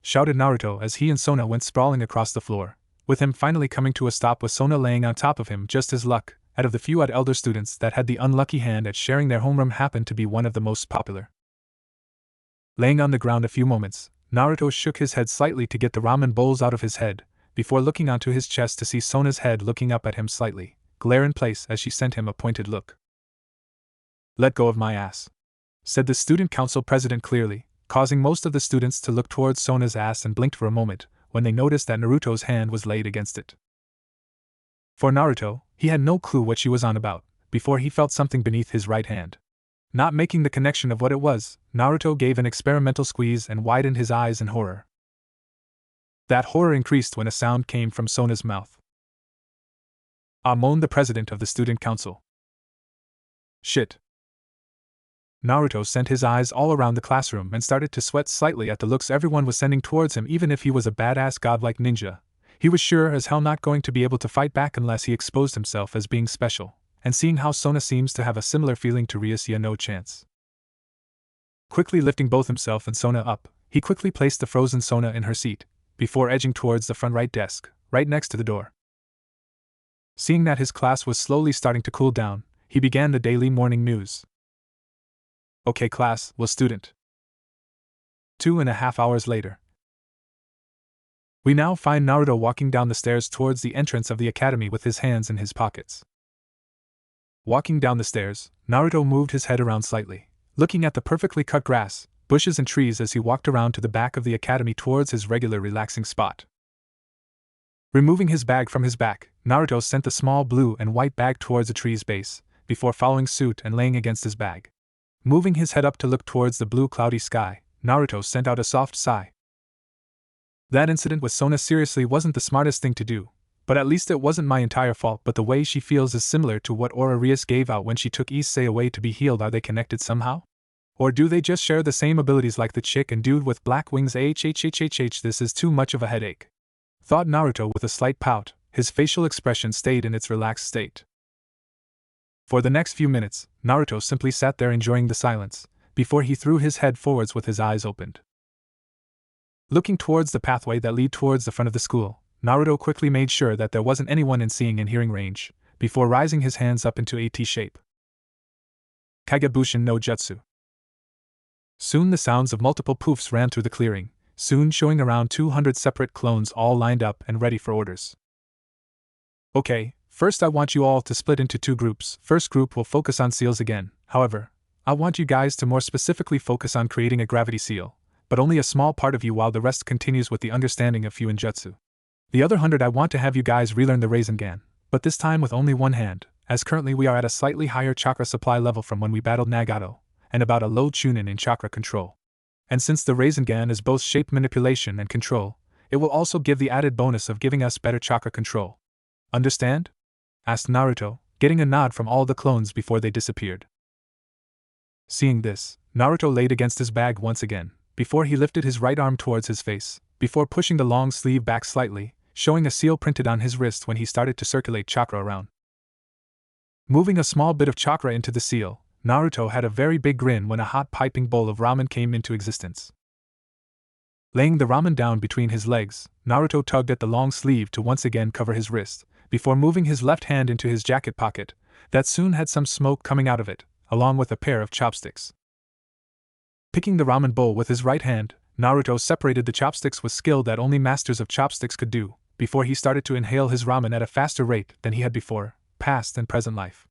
Shouted Naruto as he and Sona went sprawling across the floor, with him finally coming to a stop with Sona laying on top of him. Just his luck, out of the few odd elder students that had the unlucky hand at sharing their homeroom, happened to be one of the most popular. Laying on the ground a few moments, Naruto shook his head slightly to get the ramen bowls out of his head, before looking onto his chest to see Sona's head looking up at him slightly, glare in place as she sent him a pointed look. Let go of my ass, said the student council president clearly, causing most of the students to look towards Sona's ass and blinked for a moment when they noticed that Naruto's hand was laid against it. For Naruto, he had no clue what she was on about, before he felt something beneath his right hand. Not making the connection of what it was, Naruto gave an experimental squeeze and widened his eyes in horror. That horror increased when a sound came from Sona's mouth. Ah, moaned the president of the student council. Shit. Naruto sent his eyes all around the classroom and started to sweat slightly at the looks everyone was sending towards him. Even if he was a badass godlike ninja, he was sure as hell not going to be able to fight back unless he exposed himself as being special, and seeing how Sona seems to have a similar feeling to Rias, yeah, no chance. Quickly lifting both himself and Sona up, he quickly placed the frozen Sona in her seat, before edging towards the front right desk, right next to the door. Seeing that his class was slowly starting to cool down, he began the daily morning news. Okay class, well student. 2.5 hours later. We now find Naruto walking down the stairs towards the entrance of the academy with his hands in his pockets. Walking down the stairs, Naruto moved his head around slightly, looking at the perfectly cut grass, bushes and trees as he walked around to the back of the academy towards his regular relaxing spot. Removing his bag from his back, Naruto sent the small blue and white bag towards the tree's base, before following suit and laying against his bag. Moving his head up to look towards the blue cloudy sky, Naruto sent out a soft sigh. That incident with Sona seriously wasn't the smartest thing to do, but at least it wasn't my entire fault. But the way she feels is similar to what aura Rias gave out when she took Issei away to be healed. Are they connected somehow? Or do they just share the same abilities like the chick and dude with black wings? This is too much of a headache, thought Naruto with a slight pout. His facial expression stayed in its relaxed state. For the next few minutes, Naruto simply sat there enjoying the silence, before he threw his head forwards with his eyes opened. Looking towards the pathway that led towards the front of the school, Naruto quickly made sure that there wasn't anyone in seeing and hearing range, before rising his hands up into a T shape. Kagebushin no Jutsu. Soon the sounds of multiple poofs ran through the clearing, soon showing around 200 separate clones all lined up and ready for orders. Okay, first I want you all to split into two groups. First group will focus on seals again. However, I want you guys to more specifically focus on creating a gravity seal, but only a small part of you, while the rest continues with the understanding of Fuinjutsu. The other 100 I want to have you guys relearn the Rasengan, but this time with only one hand, as currently we are at a slightly higher chakra supply level from when we battled Nagato, and about a low chunin in chakra control. And since the Rasengan is both shape manipulation and control, it will also give the added bonus of giving us better chakra control. Understand? Asked Naruto, getting a nod from all the clones before they disappeared. Seeing this, Naruto laid against his bag once again, before he lifted his right arm towards his face, before pushing the long sleeve back slightly, showing a seal printed on his wrist when he started to circulate chakra around. Moving a small bit of chakra into the seal, Naruto had a very big grin when a hot piping bowl of ramen came into existence. Laying the ramen down between his legs, Naruto tugged at the long sleeve to once again cover his wrist, before moving his left hand into his jacket pocket, that soon had some smoke coming out of it, along with a pair of chopsticks. Picking the ramen bowl with his right hand, Naruto separated the chopsticks with skill that only masters of chopsticks could do, before he started to inhale his ramen at a faster rate than he had before, past and present life.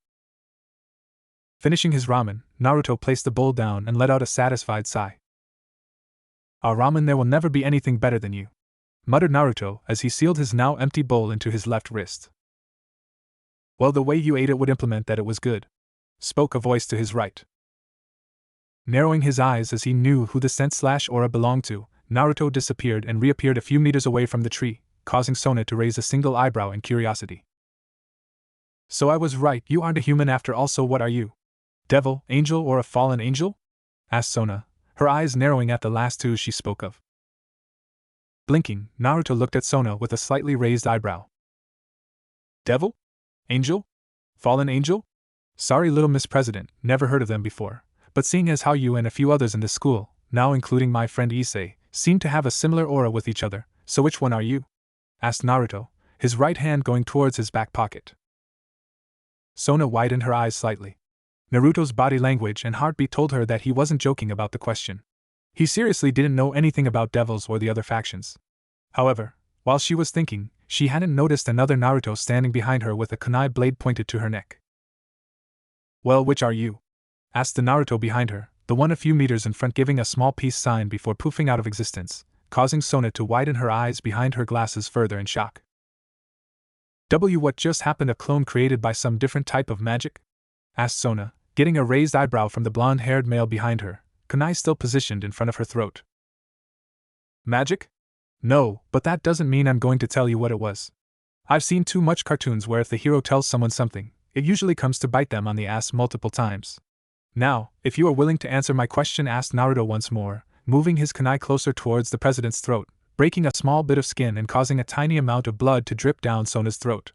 Finishing his ramen, Naruto placed the bowl down and let out a satisfied sigh. "Our ramen, there will never be anything better than you," muttered Naruto as he sealed his now empty bowl into his left wrist. "Well, the way you ate it would implement that it was good," spoke a voice to his right. Narrowing his eyes as he knew who the scent/aura belonged to, Naruto disappeared and reappeared a few meters away from the tree, causing Sona to raise a single eyebrow in curiosity. "So I was right, you aren't a human after all. So what are you? Devil, angel, or a fallen angel?" asked Sona, her eyes narrowing at the last two she spoke of. Blinking, Naruto looked at Sona with a slightly raised eyebrow. "Devil? Angel? Fallen angel? Sorry, little Miss President, never heard of them before, but seeing as how you and a few others in this school, now including my friend Issei, seem to have a similar aura with each other, so which one are you?" asked Naruto, his right hand going towards his back pocket. Sona widened her eyes slightly. Naruto's body language and heartbeat told her that he wasn't joking about the question. He seriously didn't know anything about devils or the other factions. However, while she was thinking, she hadn't noticed another Naruto standing behind her with a kunai blade pointed to her neck. "Well, which are you?" asked the Naruto behind her, the one a few meters in front giving a small peace sign before poofing out of existence, causing Sona to widen her eyes behind her glasses further in shock. What just happened? A clone created by some different type of magic?" asked Sona, getting a raised eyebrow from the blonde-haired male behind her, kunai still positioned in front of her throat. "Magic? No, but that doesn't mean I'm going to tell you what it was. I've seen too much cartoons where if the hero tells someone something, it usually comes to bite them on the ass multiple times. Now, if you are willing to answer my question," asked Naruto once more, moving his kunai closer towards the president's throat, breaking a small bit of skin and causing a tiny amount of blood to drip down Sona's throat.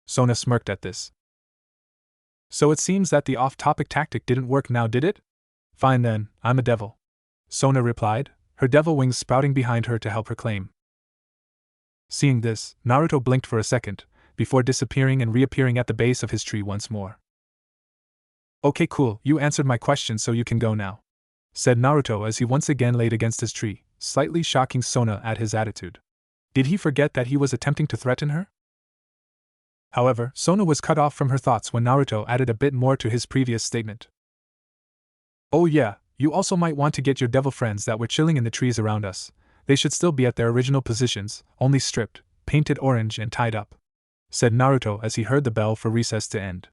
Sona smirked at this. "So it seems that the off-topic tactic didn't work now, did it? Fine then, I'm a devil," Sona replied, her devil wings sprouting behind her to help her claim. Seeing this, Naruto blinked for a second, before disappearing and reappearing at the base of his tree once more. "Okay, cool, you answered my question, so you can go now," said Naruto as he once again laid against his tree, slightly shocking Sona at his attitude. Did he forget that he was attempting to threaten her? However, Sona was cut off from her thoughts when Naruto added a bit more to his previous statement. Oh yeah, you also might want to get your devil friends that were chilling in the trees around us. They should still be at their original positions, only stripped, painted orange and tied up, said Naruto as he heard the bell for recess to end.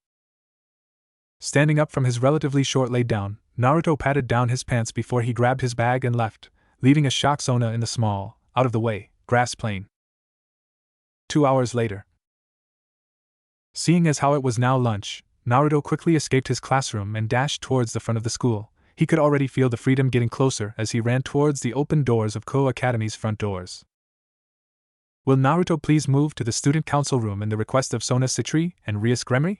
Standing up from his relatively short lay down, Naruto patted down his pants before he grabbed his bag and left, leaving a shocked Sona in the small, out-of-the-way, grass plain. 2 hours later. Seeing as how it was now lunch, Naruto quickly escaped his classroom and dashed towards the front of the school. He could already feel the freedom getting closer as he ran towards the open doors of Koa Academy's front doors. Will Naruto please move to the student council room in the request of Sona Citri and Rias Gremory?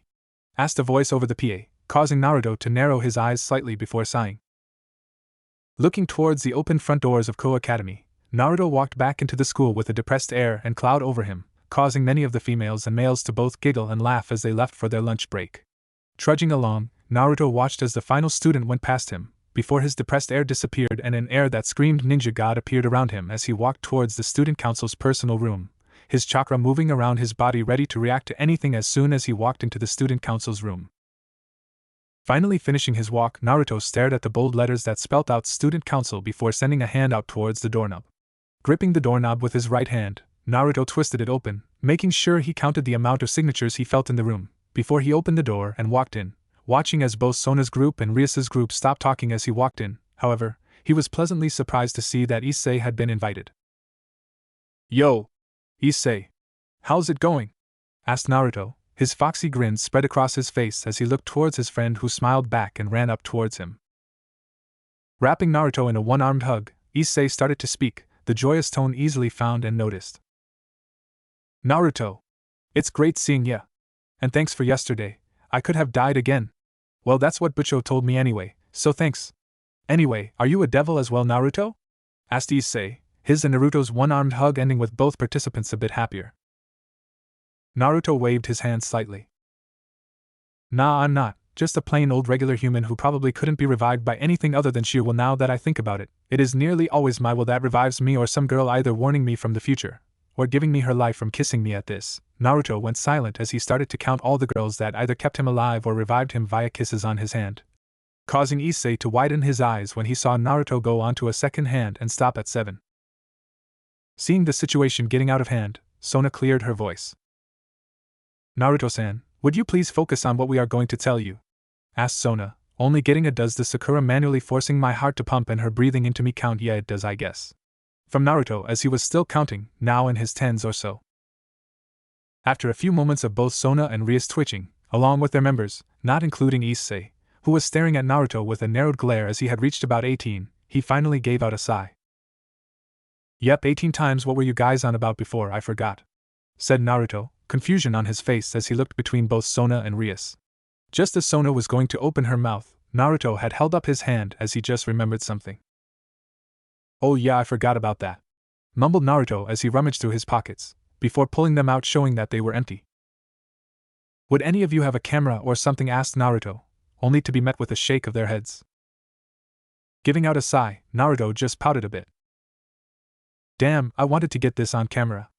Asked a voice over the PA, causing Naruto to narrow his eyes slightly before sighing. Looking towards the open front doors of Koa Academy, Naruto walked back into the school with a depressed air and cloud over him, causing many of the females and males to both giggle and laugh as they left for their lunch break. Trudging along, Naruto watched as the final student went past him, before his depressed air disappeared and an air that screamed ninja god appeared around him as he walked towards the student council's personal room, his chakra moving around his body ready to react to anything as soon as he walked into the student council's room. Finally finishing his walk, Naruto stared at the bold letters that spelt out student council before sending a hand out towards the doorknob. Gripping the doorknob with his right hand, Naruto twisted it open, making sure he counted the amount of signatures he felt in the room, before he opened the door and walked in, watching as both Sona's group and Rias's group stopped talking as he walked in. However, he was pleasantly surprised to see that Issei had been invited. Yo! Issei! How's it going? Asked Naruto, his foxy grin spread across his face as he looked towards his friend who smiled back and ran up towards him. Wrapping Naruto in a one-armed hug, Issei started to speak, the joyous tone easily found and noticed. Naruto! It's great seeing ya. And thanks for yesterday, I could have died again. Well, that's what Bucho told me anyway, so thanks. Anyway, are you a devil as well, Naruto? Asked Issei, his and Naruto's one-armed hug ending with both participants a bit happier. Naruto waved his hand slightly. Nah, I'm not, just a plain old regular human who probably couldn't be revived by anything other than sheer will. Now that I think about it, it is nearly always my will that revives me or some girl either warning me from the future, or giving me her life from kissing me. At this, Naruto went silent as he started to count all the girls that either kept him alive or revived him via kisses on his hand, causing Issei to widen his eyes when he saw Naruto go on to a second hand and stop at 7. Seeing the situation getting out of hand, Sona cleared her voice. Naruto-san, would you please focus on what we are going to tell you? Asked Sona, only getting a does the Sakura manually forcing my heart to pump and her breathing into me count. Yeah, it does, I guess. From Naruto as he was still counting, now in his 10s or so. After a few moments of both Sona and Rias twitching, along with their members, not including Issei, who was staring at Naruto with a narrowed glare as he had reached about 18, he finally gave out a sigh. Yep, 18 times. What were you guys on about before? I forgot, said Naruto, confusion on his face as he looked between both Sona and Rias. Just as Sona was going to open her mouth, Naruto had held up his hand as he just remembered something. Oh yeah, I forgot about that, mumbled Naruto as he rummaged through his pockets, before pulling them out showing that they were empty. Would any of you have a camera or something? Asked Naruto, only to be met with a shake of their heads. Giving out a sigh, Naruto just pouted a bit. Damn, I wanted to get this on camera,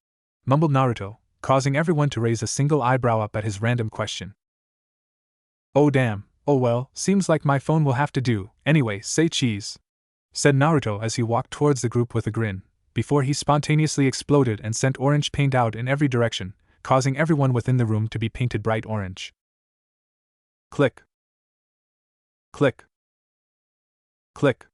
mumbled Naruto, causing everyone to raise a single eyebrow up at his random question. Oh damn, oh well, seems like my phone will have to do, anyway, say cheese, said Naruto as he walked towards the group with a grin, before he spontaneously exploded and sent orange paint out in every direction, causing everyone within the room to be painted bright orange. Click. Click. Click.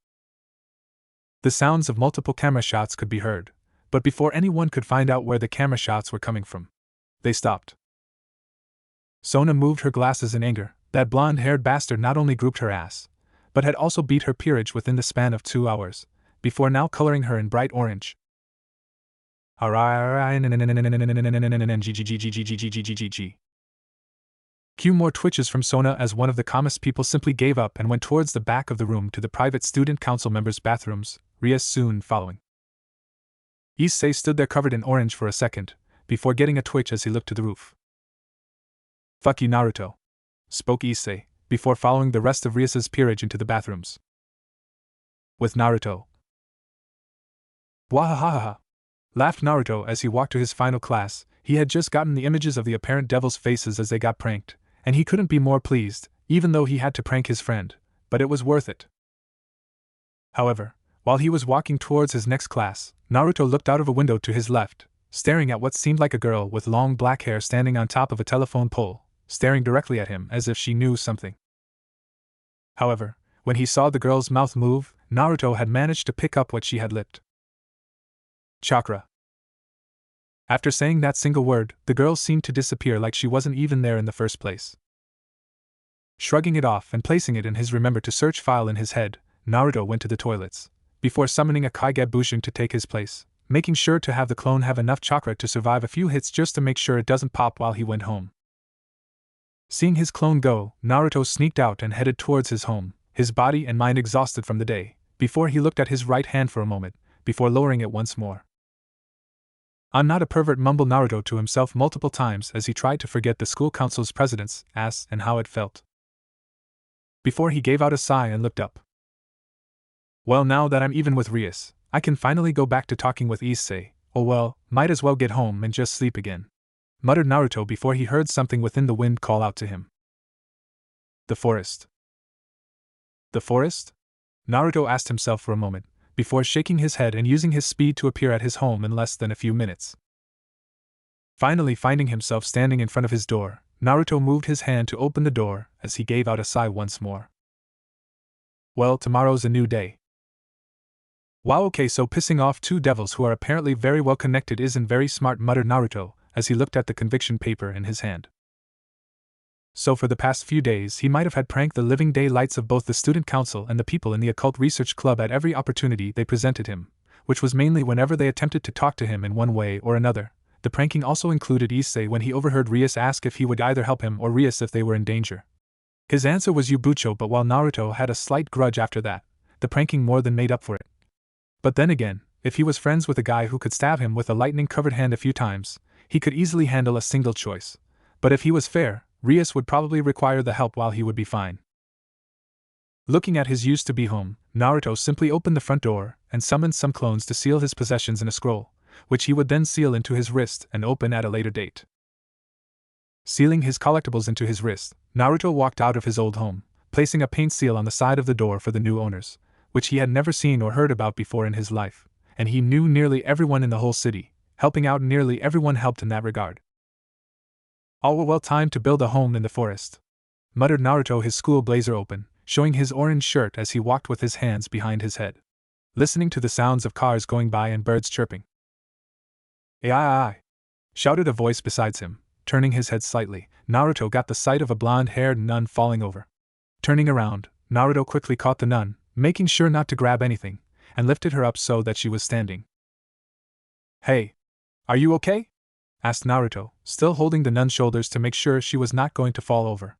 The sounds of multiple camera shots could be heard, but before anyone could find out where the camera shots were coming from, they stopped. Sona moved her glasses in anger. That blonde-haired bastard not only grouped her ass, but had also beat her peerage within the span of 2 hours, before now coloring her in bright orange. Cue more twitches from Sona as one of the calmest people simply gave up and went towards the back of the room to the private student council members' bathrooms, Rias soon following. Issei stood there covered in orange for a second, before getting a twitch as he looked to the roof. Fuck you, Naruto, spoke Issei, before following the rest of Rias's peerage into the bathrooms. With Naruto Wahahaha! Laughed Naruto as he walked to his final class. He had just gotten the images of the apparent devil's faces as they got pranked, and he couldn't be more pleased, even though he had to prank his friend, but it was worth it. However, while he was walking towards his next class, Naruto looked out of a window to his left, staring at what seemed like a girl with long black hair standing on top of a telephone pole, staring directly at him as if she knew something. However, when he saw the girl's mouth move, Naruto had managed to pick up what she had lipped. Chakra. After saying that single word, the girl seemed to disappear like she wasn't even there in the first place. Shrugging it off and placing it in his remember to search file in his head, Naruto went to the toilets, before summoning a Kage Bushin to take his place, making sure to have the clone have enough chakra to survive a few hits just to make sure it doesn't pop while he went home. Seeing his clone go, Naruto sneaked out and headed towards his home, his body and mind exhausted from the day, before he looked at his right hand for a moment, before lowering it once more. "I'm not a pervert," mumbled Naruto to himself multiple times as he tried to forget the school council's president's ass and how it felt. Before he gave out a sigh and looked up. Well, now that I'm even with Rias, I can finally go back to talking with Issei. Oh well, might as well get home and just sleep again, muttered Naruto before he heard something within the wind call out to him. The forest. The forest? Naruto asked himself for a moment, before shaking his head and using his speed to appear at his home in less than a few minutes. Finally finding himself standing in front of his door, Naruto moved his hand to open the door as he gave out a sigh once more. Well, tomorrow's a new day. Wow, okay, so pissing off two devils who are apparently very well connected isn't very smart, muttered Naruto as he looked at the conviction paper in his hand. So for the past few days he might have had pranked the living daylights of both the student council and the people in the occult research club at every opportunity they presented him, which was mainly whenever they attempted to talk to him in one way or another. The pranking also included Issei when he overheard Rias ask if he would either help him or Rias if they were in danger. His answer was Yubucho, but while Naruto had a slight grudge after that, the pranking more than made up for it. But then again, if he was friends with a guy who could stab him with a lightning-covered hand a few times, he could easily handle a single choice. But if he was fair, Rias would probably require the help while he would be fine. Looking at his used-to-be home, Naruto simply opened the front door and summoned some clones to seal his possessions in a scroll, which he would then seal into his wrist and open at a later date. Sealing his collectibles into his wrist, Naruto walked out of his old home, placing a paint seal on the side of the door for the new owners, which he had never seen or heard about before in his life, and he knew nearly everyone in the whole city, helping out nearly everyone helped in that regard. All were well timed to build a home in the forest, muttered Naruto, his school blazer open, showing his orange shirt as he walked with his hands behind his head, listening to the sounds of cars going by and birds chirping. Ai! Shouted a voice beside him. Turning his head slightly, Naruto got the sight of a blonde-haired nun falling over. Turning around, Naruto quickly caught the nun, making sure not to grab anything, and lifted her up so that she was standing. Hey! Are you okay? Asked Naruto, still holding the nun's shoulders to make sure she was not going to fall over.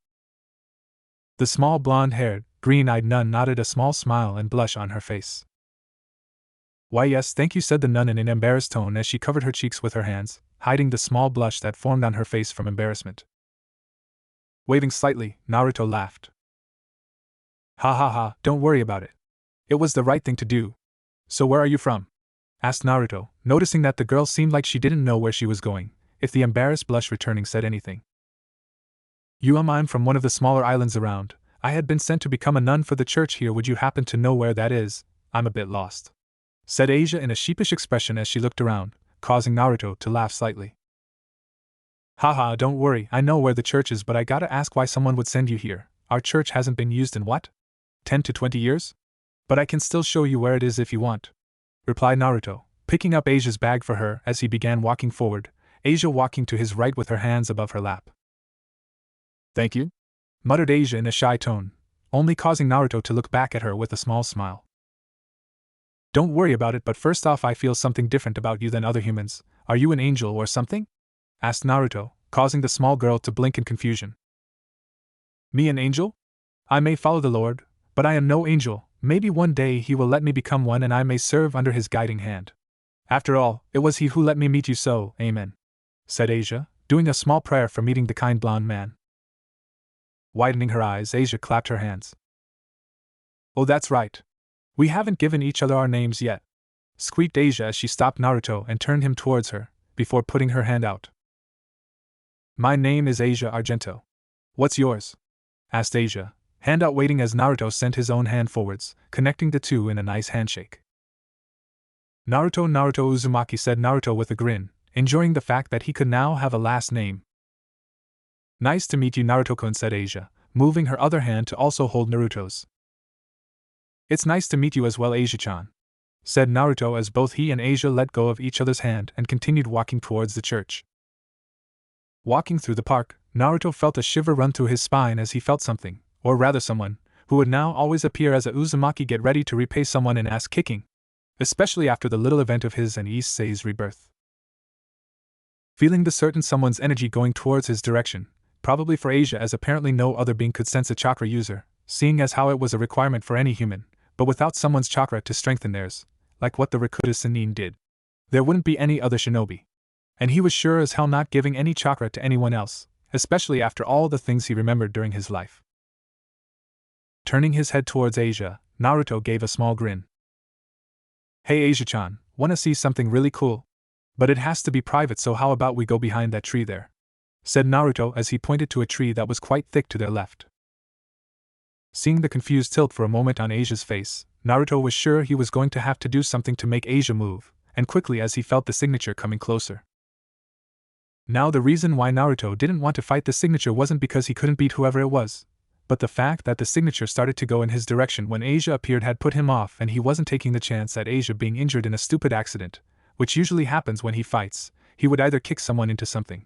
The small blonde-haired, green-eyed nun nodded, a small smile and blush on her face. Why yes, thank you, said the nun in an embarrassed tone as she covered her cheeks with her hands, hiding the small blush that formed on her face from embarrassment. Waving slightly, Naruto laughed. Ha ha ha, don't worry about it. It was the right thing to do. So where are you from? Asked Naruto, noticing that the girl seemed like she didn't know where she was going, if the embarrassed blush returning said anything. I'm from one of the smaller islands around. I had been sent to become a nun for the church here. Would you happen to know where that is? I'm a bit lost, said Asia in a sheepish expression as she looked around, causing Naruto to laugh slightly. Haha, don't worry, I know where the church is, but I gotta ask why someone would send you here. Our church hasn't been used in what? 10 to 20 years? But I can still show you where it is if you want, replied Naruto, picking up Asia's bag for her as he began walking forward, Asia walking to his right with her hands above her lap. Thank you, muttered Asia in a shy tone, only causing Naruto to look back at her with a small smile. Don't worry about it, but first off, I feel something different about you than other humans. Are you an angel or something? Asked Naruto, causing the small girl to blink in confusion. Me, an angel? I may follow the Lord, but I am no angel. Maybe one day he will let me become one and I may serve under his guiding hand. After all, it was he who let me meet you, so, amen, said Asia, doing a small prayer for meeting the kind blonde man. Widening her eyes, Asia clapped her hands. Oh, that's right. We haven't given each other our names yet. squeaked Asia as she stopped Naruto and turned him towards her, before putting her hand out. My name is Asia Argento. What's yours? Asked Asia, hand out waiting as Naruto sent his own hand forwards, connecting the two in a nice handshake. Naruto Uzumaki, said Naruto with a grin, enjoying the fact that he could now have a last name. Nice to meet you, Naruto-kun, said Asia, moving her other hand to also hold Naruto's. It's nice to meet you as well, Asia-chan, said Naruto as both he and Asia let go of each other's hand and continued walking towards the church. Walking through the park, Naruto felt a shiver run through his spine as he felt something, or rather someone, who would now always appear as a Uzumaki get ready to repay someone in ass-kicking, especially after the little event of his and Issei's rebirth. Feeling the certain someone's energy going towards his direction, probably for Asia as apparently no other being could sense a chakra user, seeing as how it was a requirement for any human, but without someone's chakra to strengthen theirs, like what the Rakuta Sannin did, there wouldn't be any other shinobi. And he was sure as hell not giving any chakra to anyone else, especially after all the things he remembered during his life. Turning his head towards Asia, Naruto gave a small grin. Hey Asia-chan, wanna see something really cool? But it has to be private, so how about we go behind that tree there? Said Naruto as he pointed to a tree that was quite thick to their left. Seeing the confused tilt for a moment on Asia's face, Naruto was sure he was going to have to do something to make Asia move, and quickly as he felt the signature coming closer. Now the reason why Naruto didn't want to fight the signature wasn't because he couldn't beat whoever it was, but the fact that the signature started to go in his direction when Asia appeared had put him off, and he wasn't taking the chance at Asia being injured in a stupid accident, which usually happens when he fights. He would either kick someone into something,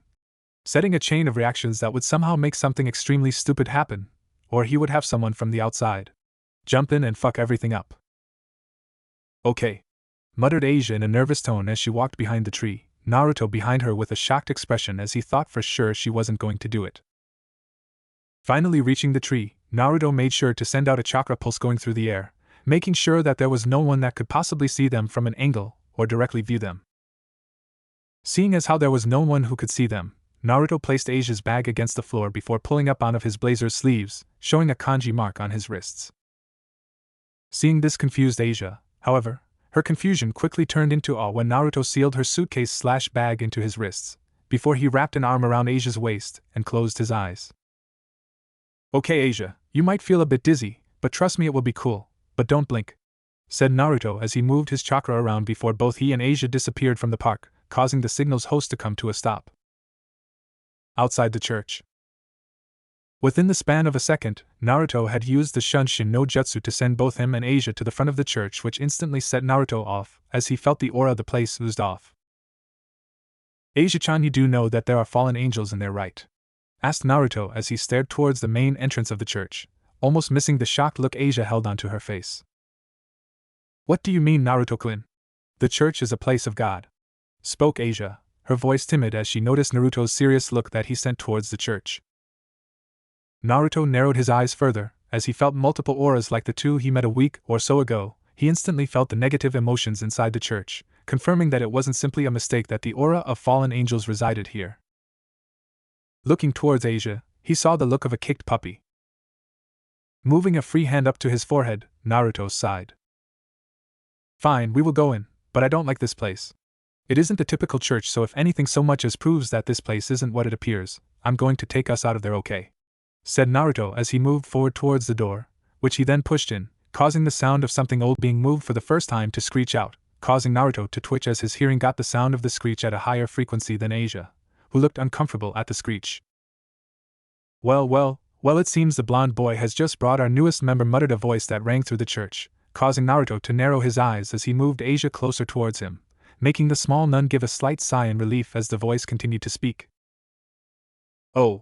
setting a chain of reactions that would somehow make something extremely stupid happen, or he would have someone from the outside jump in and fuck everything up. Okay, muttered Asia in a nervous tone as she walked behind the tree, Naruto behind her with a shocked expression as he thought for sure she wasn't going to do it. Finally reaching the tree, Naruto made sure to send out a chakra pulse going through the air, making sure that there was no one that could possibly see them from an angle or directly view them. Seeing as how there was no one who could see them, Naruto placed Asia's bag against the floor before pulling up one of his blazer's sleeves, showing a kanji mark on his wrists. Seeing this confused Asia, however, her confusion quickly turned into awe when Naruto sealed her suitcase/bag into his wrists, before he wrapped an arm around Asia's waist and closed his eyes. Okay Asia, you might feel a bit dizzy, but trust me it will be cool, but don't blink, said Naruto as he moved his chakra around before both he and Asia disappeared from the park, causing the signal's host to come to a stop. Outside the church. Within the span of a second, Naruto had used the Shunshin no Jutsu to send both him and Asia to the front of the church, which instantly set Naruto off, as he felt the aura of the place oozed off. Asia-chan, you do know that there are fallen angels in there, right? Asked Naruto as he stared towards the main entrance of the church, almost missing the shocked look Asia held onto her face. What do you mean, Naruto-kun? The church is a place of God, spoke Asia, her voice timid as she noticed Naruto's serious look that he sent towards the church. Naruto narrowed his eyes further, as he felt multiple auras like the two he met a week or so ago. He instantly felt the negative emotions inside the church, confirming that it wasn't simply a mistake that the aura of fallen angels resided here. Looking towards Asia, he saw the look of a kicked puppy. Moving a free hand up to his forehead, Naruto sighed. Fine, we will go in, but I don't like this place. It isn't the typical church, so if anything so much as proves that this place isn't what it appears, I'm going to take us out of there, okay? Said Naruto as he moved forward towards the door, which he then pushed in, causing the sound of something old being moved for the first time to screech out, causing Naruto to twitch as his hearing got the sound of the screech at a higher frequency than Asia, who looked uncomfortable at the screech. Well, it seems the blonde boy has just brought our newest member, muttered a voice that rang through the church, causing Naruto to narrow his eyes as he moved Asia closer towards him, making the small nun give a slight sigh in relief as the voice continued to speak. Oh,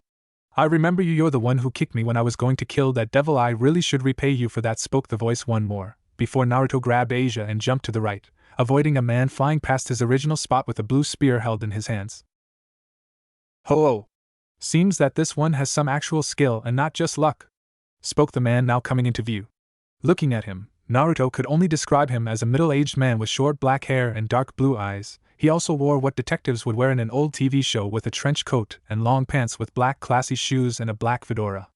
I remember you, you're the one who kicked me when I was going to kill that devil. I really should repay you for that, spoke the voice one more, before Naruto grabbed Asia and jumped to the right, avoiding a man flying past his original spot with a blue spear held in his hands. Ho! Seems that this one has some actual skill and not just luck, spoke the man now coming into view. Looking at him, Naruto could only describe him as a middle-aged man with short black hair and dark blue eyes. He also wore what detectives would wear in an old TV show, with a trench coat and long pants with black classy shoes and a black fedora.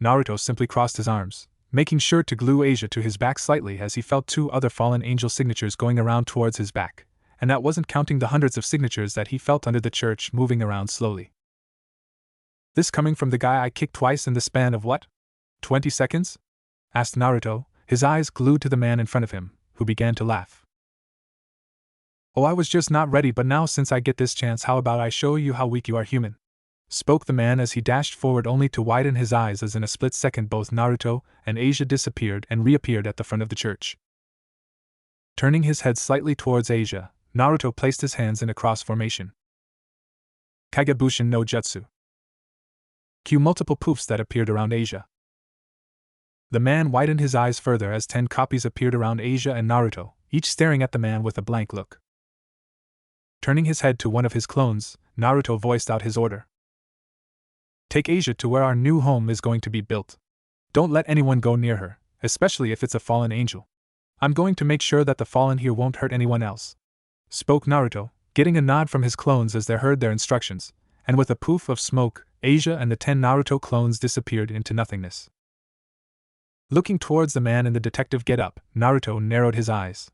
Naruto simply crossed his arms, making sure to glue Asia to his back slightly as he felt 2 other fallen angel signatures going around towards his back, and that wasn't counting the hundreds of signatures that he felt under the church moving around slowly. This coming from the guy I kicked twice in the span of what? 20 seconds? Asked Naruto, his eyes glued to the man in front of him, who began to laugh. Oh, I was just not ready, but now since I get this chance, how about I show you how weak you are, human? Spoke the man as he dashed forward only to widen his eyes as in a split second both Naruto and Asia disappeared and reappeared at the front of the church. Turning his head slightly towards Asia, Naruto placed his hands in a cross formation. Kagebushin no Jutsu. Cue multiple poofs that appeared around Asia. The man widened his eyes further as 10 copies appeared around Asia and Naruto, each staring at the man with a blank look. Turning his head to one of his clones, Naruto voiced out his order. Take Asia to where our new home is going to be built. Don't let anyone go near her, especially if it's a fallen angel. I'm going to make sure that the fallen here won't hurt anyone else. Spoke Naruto, getting a nod from his clones as they heard their instructions, and with a poof of smoke, Asia and the 10 Naruto clones disappeared into nothingness. Looking towards the man in the detective getup, Naruto narrowed his eyes.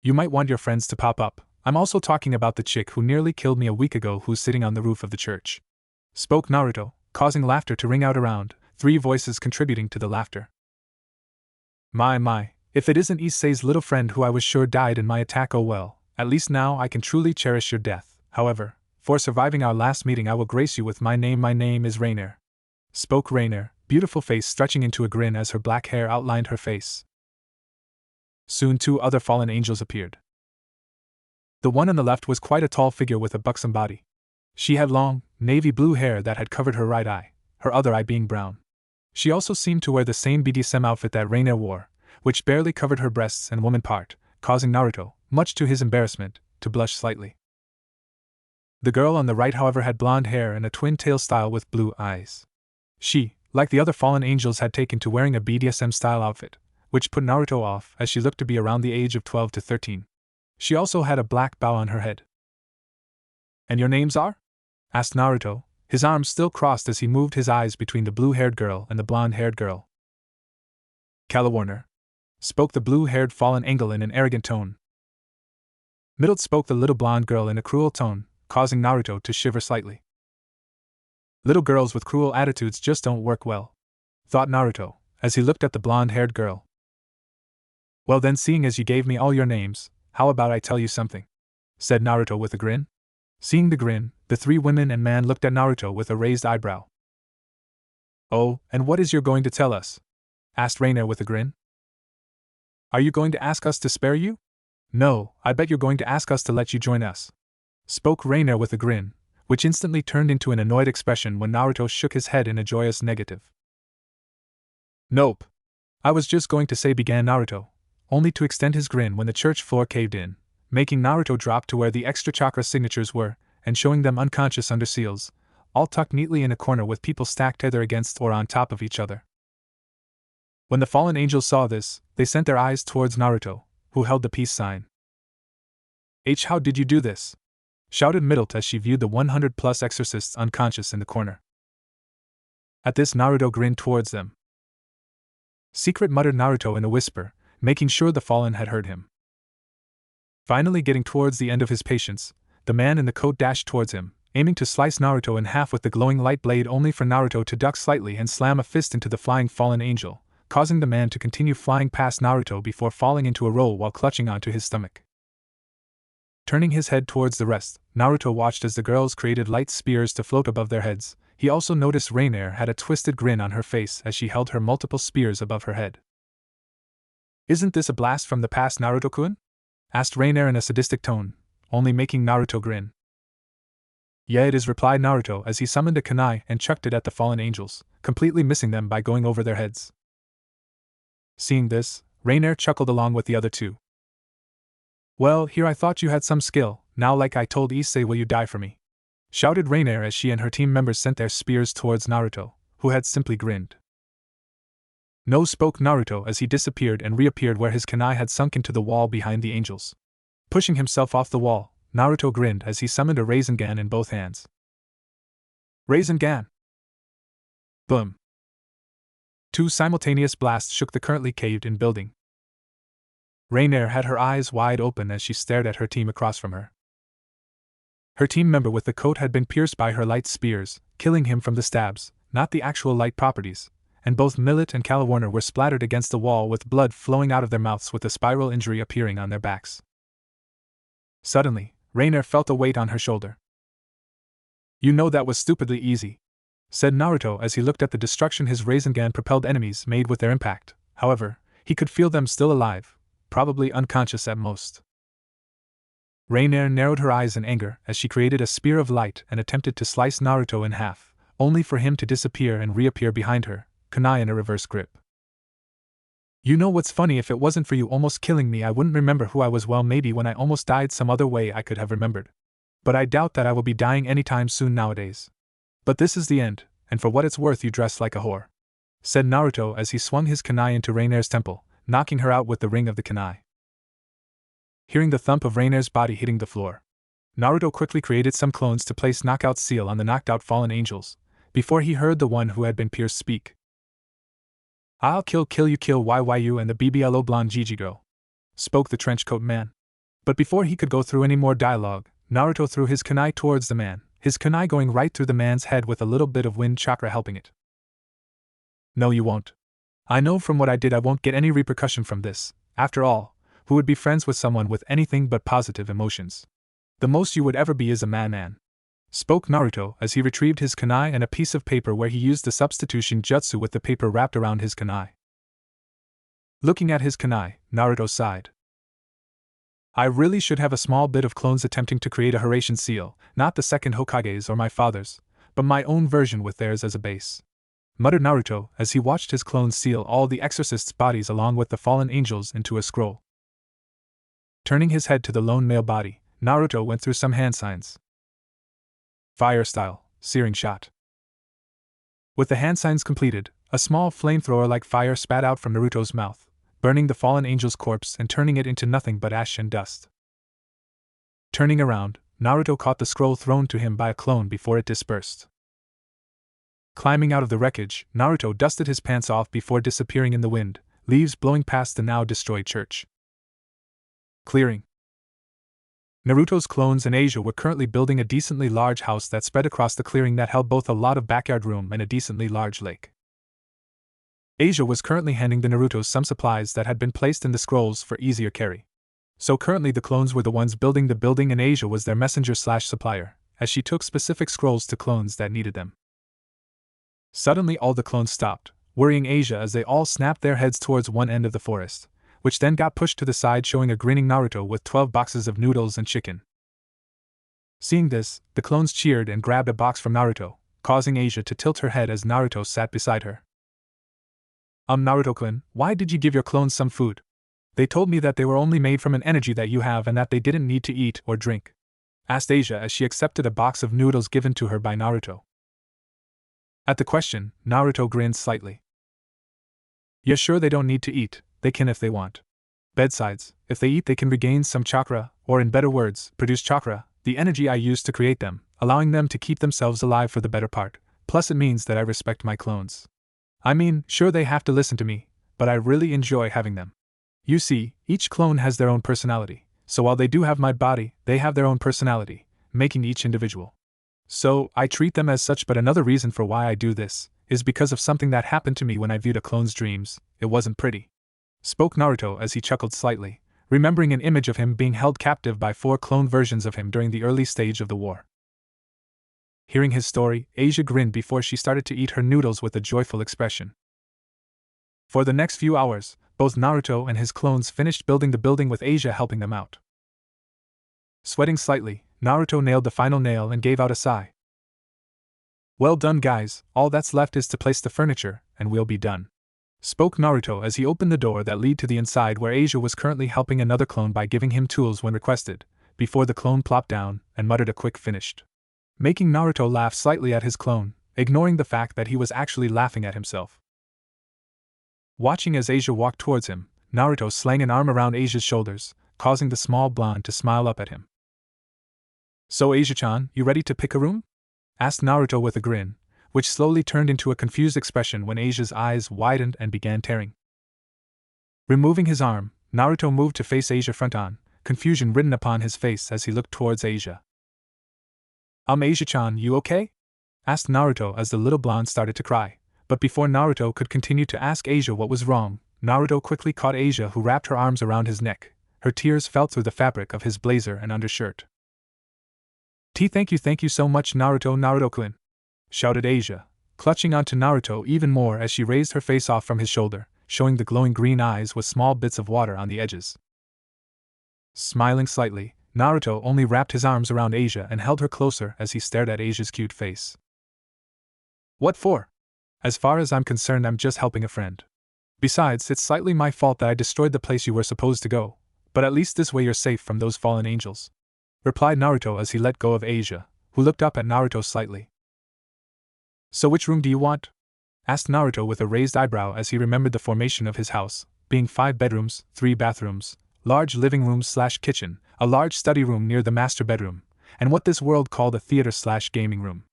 You might want your friends to pop up. I'm also talking about the chick who nearly killed me a week ago who's sitting on the roof of the church. Spoke Naruto, causing laughter to ring out around, 3 voices contributing to the laughter. My, if it isn't Issei's little friend who I was sure died in my attack, oh well, at least now I can truly cherish your death. However, for surviving our last meeting I will grace you with my name is Rainier. Spoke Rainier, beautiful face stretching into a grin as her black hair outlined her face. Soon 2 other fallen angels appeared. The one on the left was quite a tall figure with a buxom body. She had long, navy blue hair that had covered her right eye, her other eye being brown. She also seemed to wear the same BDSM outfit that Rainier wore, which barely covered her breasts and woman part, causing Naruto, much to his embarrassment, to blush slightly. The girl on the right, however, had blonde hair and a twin-tail style with blue eyes. She, like the other fallen angels, had taken to wearing a BDSM-style outfit, which put Naruto off as she looked to be around the age of 12 to 13. She also had a black bow on her head. And your names are? Asked Naruto, his arms still crossed as he moved his eyes between the blue-haired girl and the blonde-haired girl. Calawarner. Spoke the blue-haired fallen angel in an arrogant tone. Middled spoke the little blonde girl in a cruel tone, causing Naruto to shiver slightly. Little girls with cruel attitudes just don't work well, thought Naruto, as he looked at the blonde-haired girl. Well then, seeing as you gave me all your names, how about I tell you something? Said Naruto with a grin. Seeing the grin, the 3 women and man looked at Naruto with a raised eyebrow. Oh, and what is you going to tell us? Asked Rainier with a grin. Are you going to ask us to spare you? No, I bet you're going to ask us to let you join us. Spoke Rainier with a grin, which instantly turned into an annoyed expression when Naruto shook his head in a joyous negative. Nope. I was just going to say, began Naruto, only to extend his grin when the church floor caved in, making Naruto drop to where the extra chakra signatures were, and showing them unconscious under seals, all tucked neatly in a corner with people stacked either against or on top of each other. When the fallen angels saw this, they sent their eyes towards Naruto, who held the peace sign. How did you do this? Shouted Middlet as she viewed the 100+ exorcists unconscious in the corner. At this, Naruto grinned towards them. Secret, muttered Naruto in a whisper, making sure the fallen had heard him. Finally getting towards the end of his patience, the man in the coat dashed towards him, aiming to slice Naruto in half with the glowing light blade, only for Naruto to duck slightly and slam a fist into the flying fallen angel, causing the man to continue flying past Naruto before falling into a roll while clutching onto his stomach. Turning his head towards the rest, Naruto watched as the girls created light spears to float above their heads. He also noticed Rainier had a twisted grin on her face as she held her multiple spears above her head. Isn't this a blast from the past, Naruto-kun? Asked Rainier in a sadistic tone, only making Naruto grin. Yeah, it is, replied Naruto as he summoned a kunai and chucked it at the fallen angels, completely missing them by going over their heads. Seeing this, Rainier chuckled along with the other 2. Well, here I thought you had some skill, now like I told Issei, will you die for me? Shouted Rainier as she and her team members sent their spears towards Naruto, who had simply grinned. No, spoke Naruto as he disappeared and reappeared where his kunai had sunk into the wall behind the angels. Pushing himself off the wall, Naruto grinned as he summoned a Rasengan in both hands. Rasengan! Boom! Two simultaneous blasts shook the currently caved-in building. Rainier had her eyes wide open as she stared at her team across from her. Her team member with the coat had been pierced by her light spears, killing him from the stabs, not the actual light properties, and both Millet and Calawarner were splattered against the wall with blood flowing out of their mouths with a spiral injury appearing on their backs. Suddenly, Rainier felt a weight on her shoulder. "You know that was stupidly easy," said Naruto as he looked at the destruction his Rasengan-propelled enemies made with their impact. However, he could feel them still alive, probably unconscious at most. Rainier narrowed her eyes in anger as she created a spear of light and attempted to slice Naruto in half, only for him to disappear and reappear behind her, kunai in a reverse grip. "You know what's funny, if it wasn't for you almost killing me I wouldn't remember who I was. Well, maybe when I almost died some other way I could have remembered. But I doubt that I will be dying anytime soon nowadays. But this is the end, and for what it's worth you dress like a whore," said Naruto as he swung his kunai into Rainier's temple, knocking her out with the ring of the kunai. Hearing the thump of Rainier's body hitting the floor, Naruto quickly created some clones to place knockout seal on the knocked out fallen angels, before he heard the one who had been pierced speak. "I'll kill you YYU and the BBLO blonde Gigi girl," spoke the trenchcoat man. But before he could go through any more dialogue, Naruto threw his kunai towards the man, his kunai going right through the man's head with a little bit of wind chakra helping it. "No, you won't. I know from what I did I won't get any repercussion from this. After all, who would be friends with someone with anything but positive emotions? The most you would ever be is a man," spoke Naruto as he retrieved his kunai and a piece of paper where he used the substitution jutsu with the paper wrapped around his kunai. Looking at his kunai, Naruto sighed. "I really should have a small bit of clones attempting to create a Horatian seal, not the second Hokage's or my father's, but my own version with theirs as a base," muttered Naruto as he watched his clones seal all the exorcists' bodies along with the fallen angels into a scroll. Turning his head to the lone male body, Naruto went through some hand signs. Fire style, searing shot. With the hand signs completed, a small flamethrower-like fire spat out from Naruto's mouth, burning the fallen angel's corpse and turning it into nothing but ash and dust. Turning around, Naruto caught the scroll thrown to him by a clone before it dispersed. Climbing out of the wreckage, Naruto dusted his pants off before disappearing in the wind, leaves blowing past the now destroyed church. Clearing. Naruto's clones in Asia were currently building a decently large house that spread across the clearing that held both a lot of backyard room and a decently large lake. Asia was currently handing the Narutos some supplies that had been placed in the scrolls for easier carry. So currently the clones were the ones building the building and Asia was their messenger/supplier, as she took specific scrolls to clones that needed them. Suddenly all the clones stopped, worrying Asia as they all snapped their heads towards one end of the forest, which then got pushed to the side showing a grinning Naruto with 12 boxes of noodles and chicken. Seeing this, the clones cheered and grabbed a box from Naruto, causing Asia to tilt her head as Naruto sat beside her. Naruto-kun, why did you give your clones some food? They told me that they were only made from an energy that you have and that they didn't need to eat or drink," asked Asia as she accepted a box of noodles given to her by Naruto. At the question, Naruto grinned slightly. "You're sure they don't need to eat? They can if they want. Besides, if they eat they can regain some chakra, or in better words, produce chakra, the energy I used to create them, allowing them to keep themselves alive for the better part, plus it means that I respect my clones. I mean, sure they have to listen to me, but I really enjoy having them. You see, each clone has their own personality, so while they do have my body, they have their own personality, making each individual. So, I treat them as such. But another reason for why I do this is because of something that happened to me when I viewed a clone's dreams. It wasn't pretty," spoke Naruto as he chuckled slightly, remembering an image of him being held captive by 4 clone versions of him during the early stage of the war. Hearing his story, Asia grinned before she started to eat her noodles with a joyful expression. For the next few hours, both Naruto and his clones finished building the building with Asia helping them out. Sweating slightly, Naruto nailed the final nail and gave out a sigh. "Well done, guys, all that's left is to place the furniture, and we'll be done," spoke Naruto as he opened the door that led to the inside where Asia was currently helping another clone by giving him tools when requested, before the clone plopped down and muttered a quick finished, making Naruto laugh slightly at his clone, ignoring the fact that he was actually laughing at himself. Watching as Asia walked towards him, Naruto slang an arm around Asia's shoulders, causing the small blonde to smile up at him. "So Asia-chan, you ready to pick a room?" asked Naruto with a grin, which slowly turned into a confused expression when Asia's eyes widened and began tearing. Removing his arm, Naruto moved to face Asia front on, confusion written upon his face as he looked towards Asia. Asia-chan, you okay? Asked Naruto as the little blonde started to cry, but before Naruto could continue to ask Asia what was wrong, Naruto quickly caught Asia, who wrapped her arms around his neck. Her tears fell through the fabric of his blazer and undershirt. Thank you so much, Naruto-kun, shouted Asia, clutching onto Naruto even more as she raised her face off from his shoulder, showing the glowing green eyes with small bits of water on the edges. Smiling slightly, Naruto only wrapped his arms around Asia and held her closer as he stared at Asia's cute face. What for? As far as I'm concerned, I'm just helping a friend. Besides, it's slightly my fault that I destroyed the place you were supposed to go, but at least this way you're safe from those fallen angels, replied Naruto as he let go of Asia, who looked up at Naruto slightly. So which room do you want? Asked Naruto with a raised eyebrow as he remembered the formation of his house, being 5 bedrooms, 3 bathrooms, large living room/kitchen, a large study room near the master bedroom, and what this world called a theater/gaming room.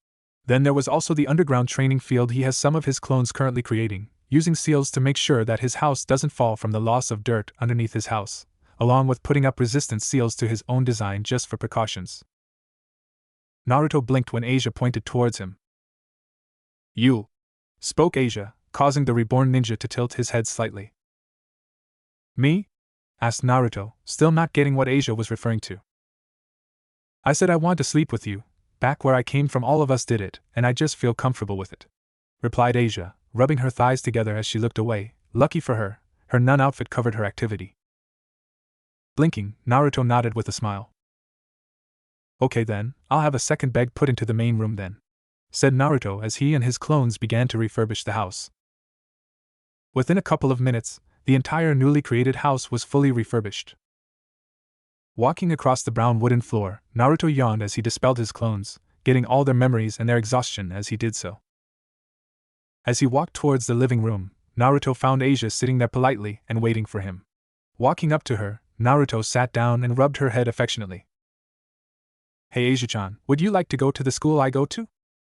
Then there was also the underground training field he has some of his clones currently creating, using seals to make sure that his house doesn't fall from the loss of dirt underneath his house, along with putting up resistance seals to his own design just for precautions. Naruto blinked when Asia pointed towards him. You, spoke Asia, causing the reborn ninja to tilt his head slightly. Me? Asked Naruto, still not getting what Asia was referring to. I said I want to sleep with you. Back where I came from, all of us did it, and I just feel comfortable with it, replied Asia, rubbing her thighs together as she looked away. Lucky for her, her nun outfit covered her activity. Blinking, Naruto nodded with a smile. Okay then, I'll have a second bed put into the main room then, said Naruto as he and his clones began to refurbish the house. Within a couple of minutes, the entire newly created house was fully refurbished. Walking across the brown wooden floor, Naruto yawned as he dispelled his clones, getting all their memories and their exhaustion as he did so. As he walked towards the living room, Naruto found Asia sitting there politely and waiting for him. Walking up to her, Naruto sat down and rubbed her head affectionately. Hey Asia-chan, would you like to go to the school I go to?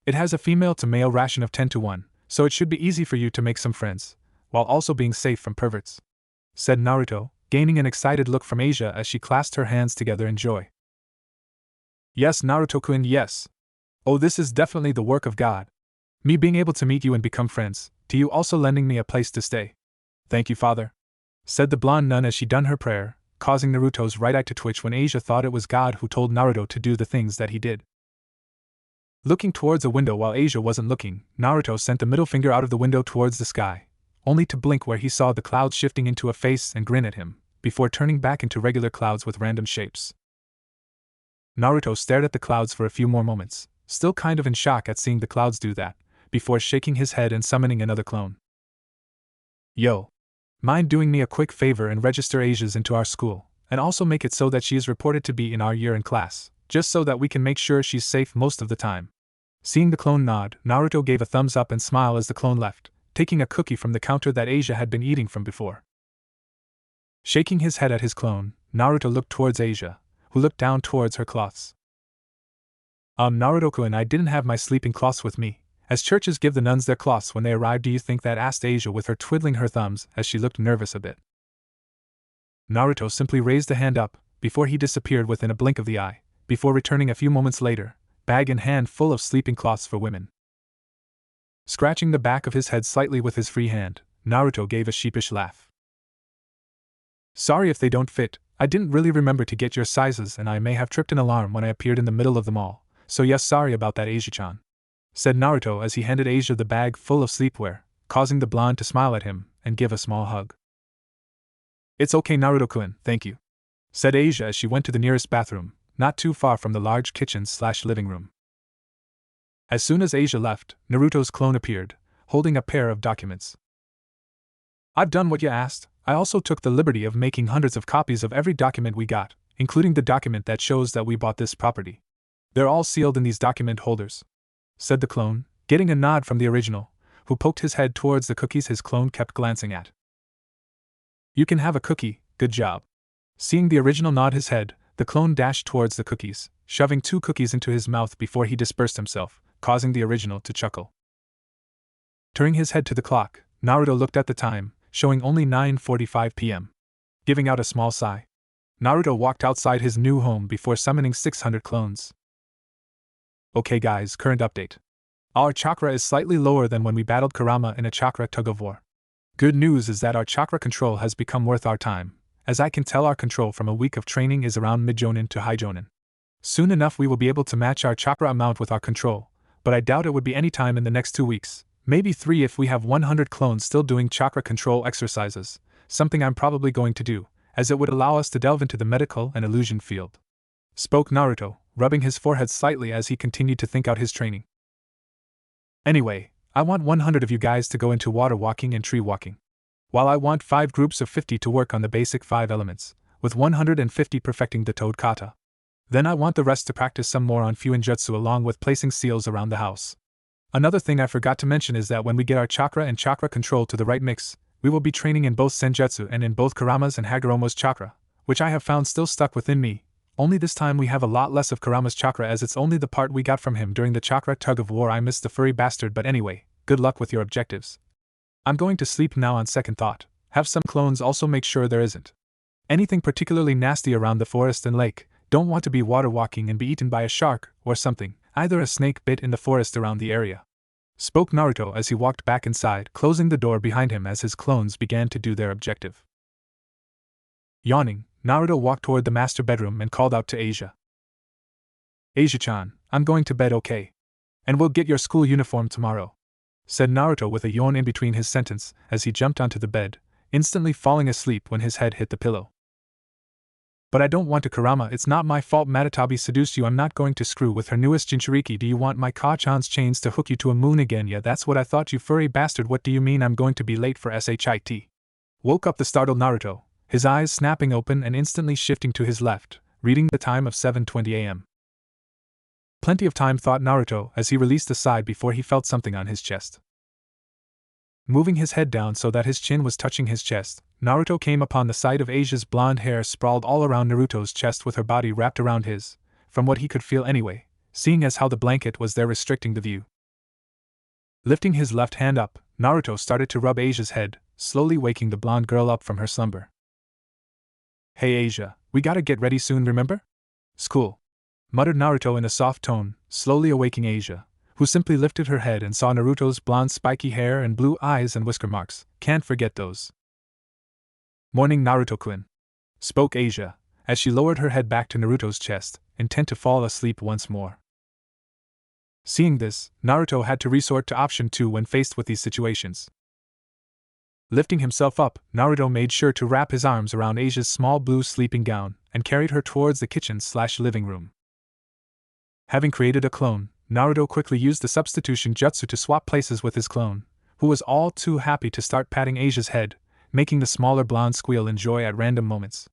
It has a female-to-male ration of 10-1, so it should be easy for you to make some friends, while also being safe from perverts, said Naruto, gaining an excited look from Asia as she clasped her hands together in joy. Yes, Naruto-kun, yes. Oh, this is definitely the work of God. Me being able to meet you and become friends, to you also lending me a place to stay. Thank you, father, said the blonde nun as she done her prayer, causing Naruto's right eye to twitch when Asia thought it was God who told Naruto to do the things that he did. Looking towards a window while Asia wasn't looking, Naruto sent the middle finger out of the window towards the sky, only to blink where he saw the clouds shifting into a face and grin at him, before turning back into regular clouds with random shapes. Naruto stared at the clouds for a few more moments, still kind of in shock at seeing the clouds do that, before shaking his head and summoning another clone. Yo! Mind doing me a quick favor and register Asia's into our school, and also make it so that she is reported to be in our year in class, just so that we can make sure she's safe most of the time. Seeing the clone nod, Naruto gave a thumbs up and smile as the clone left, taking a cookie from the counter that Asia had been eating from before. Shaking his head at his clone, Naruto looked towards Asia, who looked down towards her cloths. Naruto-kun, I didn't have my sleeping cloths with me, as churches give the nuns their cloths when they arrive. Do you think that? Asked Asia with her twiddling her thumbs as she looked nervous a bit. Naruto simply raised a hand up, before he disappeared within a blink of the eye, before returning a few moments later, bag in hand full of sleeping cloths for women. Scratching the back of his head slightly with his free hand, Naruto gave a sheepish laugh. Sorry if they don't fit, I didn't really remember to get your sizes and I may have tripped an alarm when I appeared in the middle of them all, so yes, sorry about that, Asia-chan, said Naruto as he handed Asia the bag full of sleepwear, causing the blonde to smile at him and give a small hug. It's okay, Naruto-kun, thank you, said Asia as she went to the nearest bathroom, not too far from the large kitchen/living room. As soon as Asia left, Naruto's clone appeared, holding a pair of documents. I've done what you asked. I also took the liberty of making hundreds of copies of every document we got, including the document that shows that we bought this property. They're all sealed in these document holders, said the clone, getting a nod from the original, who poked his head towards the cookies his clone kept glancing at. You can have a cookie, good job. Seeing the original nod his head, the clone dashed towards the cookies, shoving 2 cookies into his mouth before he dispersed himself, causing the original to chuckle. Turning his head to the clock, Naruto looked at the time, showing only 9:45 p.m. Giving out a small sigh, Naruto walked outside his new home before summoning 600 clones. Okay guys, current update. Our chakra is slightly lower than when we battled Kurama in a chakra tug-of-war. Good news is that our chakra control has become worth our time, as I can tell our control from a week of training is around mid-jonin to high-jonin. Soon enough we will be able to match our chakra amount with our control, but I doubt it would be any time in the next 2 weeks, maybe 3 if we have 100 clones still doing chakra control exercises, something I'm probably going to do, as it would allow us to delve into the medical and illusion field. Spoke Naruto, rubbing his forehead slightly as he continued to think out his training. Anyway, I want 100 of you guys to go into water walking and tree walking, while I want 5 groups of 50 to work on the basic 5 elements, with 150 perfecting the Toad Kata. Then I want the rest to practice some more on Fuinjutsu along with placing seals around the house. Another thing I forgot to mention is that when we get our chakra and chakra control to the right mix, we will be training in both Senjutsu and in both Kurama's and Hagoromo's chakra, which I have found still stuck within me, only this time we have a lot less of Kurama's chakra as it's only the part we got from him during the chakra tug-of-war. I missed the furry bastard, but anyway, good luck with your objectives. I'm going to sleep now on second thought. Have some clones also make sure there isn't anything particularly nasty around the forest and lake. Don't want to be water walking and be eaten by a shark or something, either a snake bit in the forest around the area. Spoke Naruto as he walked back inside, closing the door behind him as his clones began to do their objective. Yawning, Naruto walked toward the master bedroom and called out to Asia. Asia-chan, I'm going to bed, okay? And we'll get your school uniform tomorrow, said Naruto with a yawn in between his sentence as he jumped onto the bed, instantly falling asleep when his head hit the pillow. But I don't want to Kurama, it's not my fault Matatabi seduced you, I'm not going to screw with her newest Jinchuriki. Do you want my Ka-chan's chains to hook you to a moon again? Yeah, that's what I thought, you furry bastard. What do you mean I'm going to be late for SHIT? Woke up the startled Naruto, his eyes snapping open and instantly shifting to his left, reading the time of 7:20 a.m. Plenty of time, thought Naruto as he released a sigh before he felt something on his chest. Moving his head down so that his chin was touching his chest, Naruto came upon the sight of Asia's blonde hair sprawled all around Naruto's chest with her body wrapped around his, from what he could feel anyway, seeing as how the blanket was there restricting the view. Lifting his left hand up, Naruto started to rub Asia's head, slowly waking the blonde girl up from her slumber. Hey Asia, we gotta get ready soon, remember? School, muttered Naruto in a soft tone, slowly awaking Asia, who simply lifted her head and saw Naruto's blonde spiky hair and blue eyes and whisker marks. Can't forget those. Morning, Naruto-kun, spoke Asia, as she lowered her head back to Naruto's chest, intent to fall asleep once more. Seeing this, Naruto had to resort to option 2 when faced with these situations. Lifting himself up, Naruto made sure to wrap his arms around Asia's small blue sleeping gown and carried her towards the kitchen/living room. Having created a clone, Naruto quickly used the substitution jutsu to swap places with his clone, who was all too happy to start patting Asia's head, making the smaller blonde squeal in joy at random moments.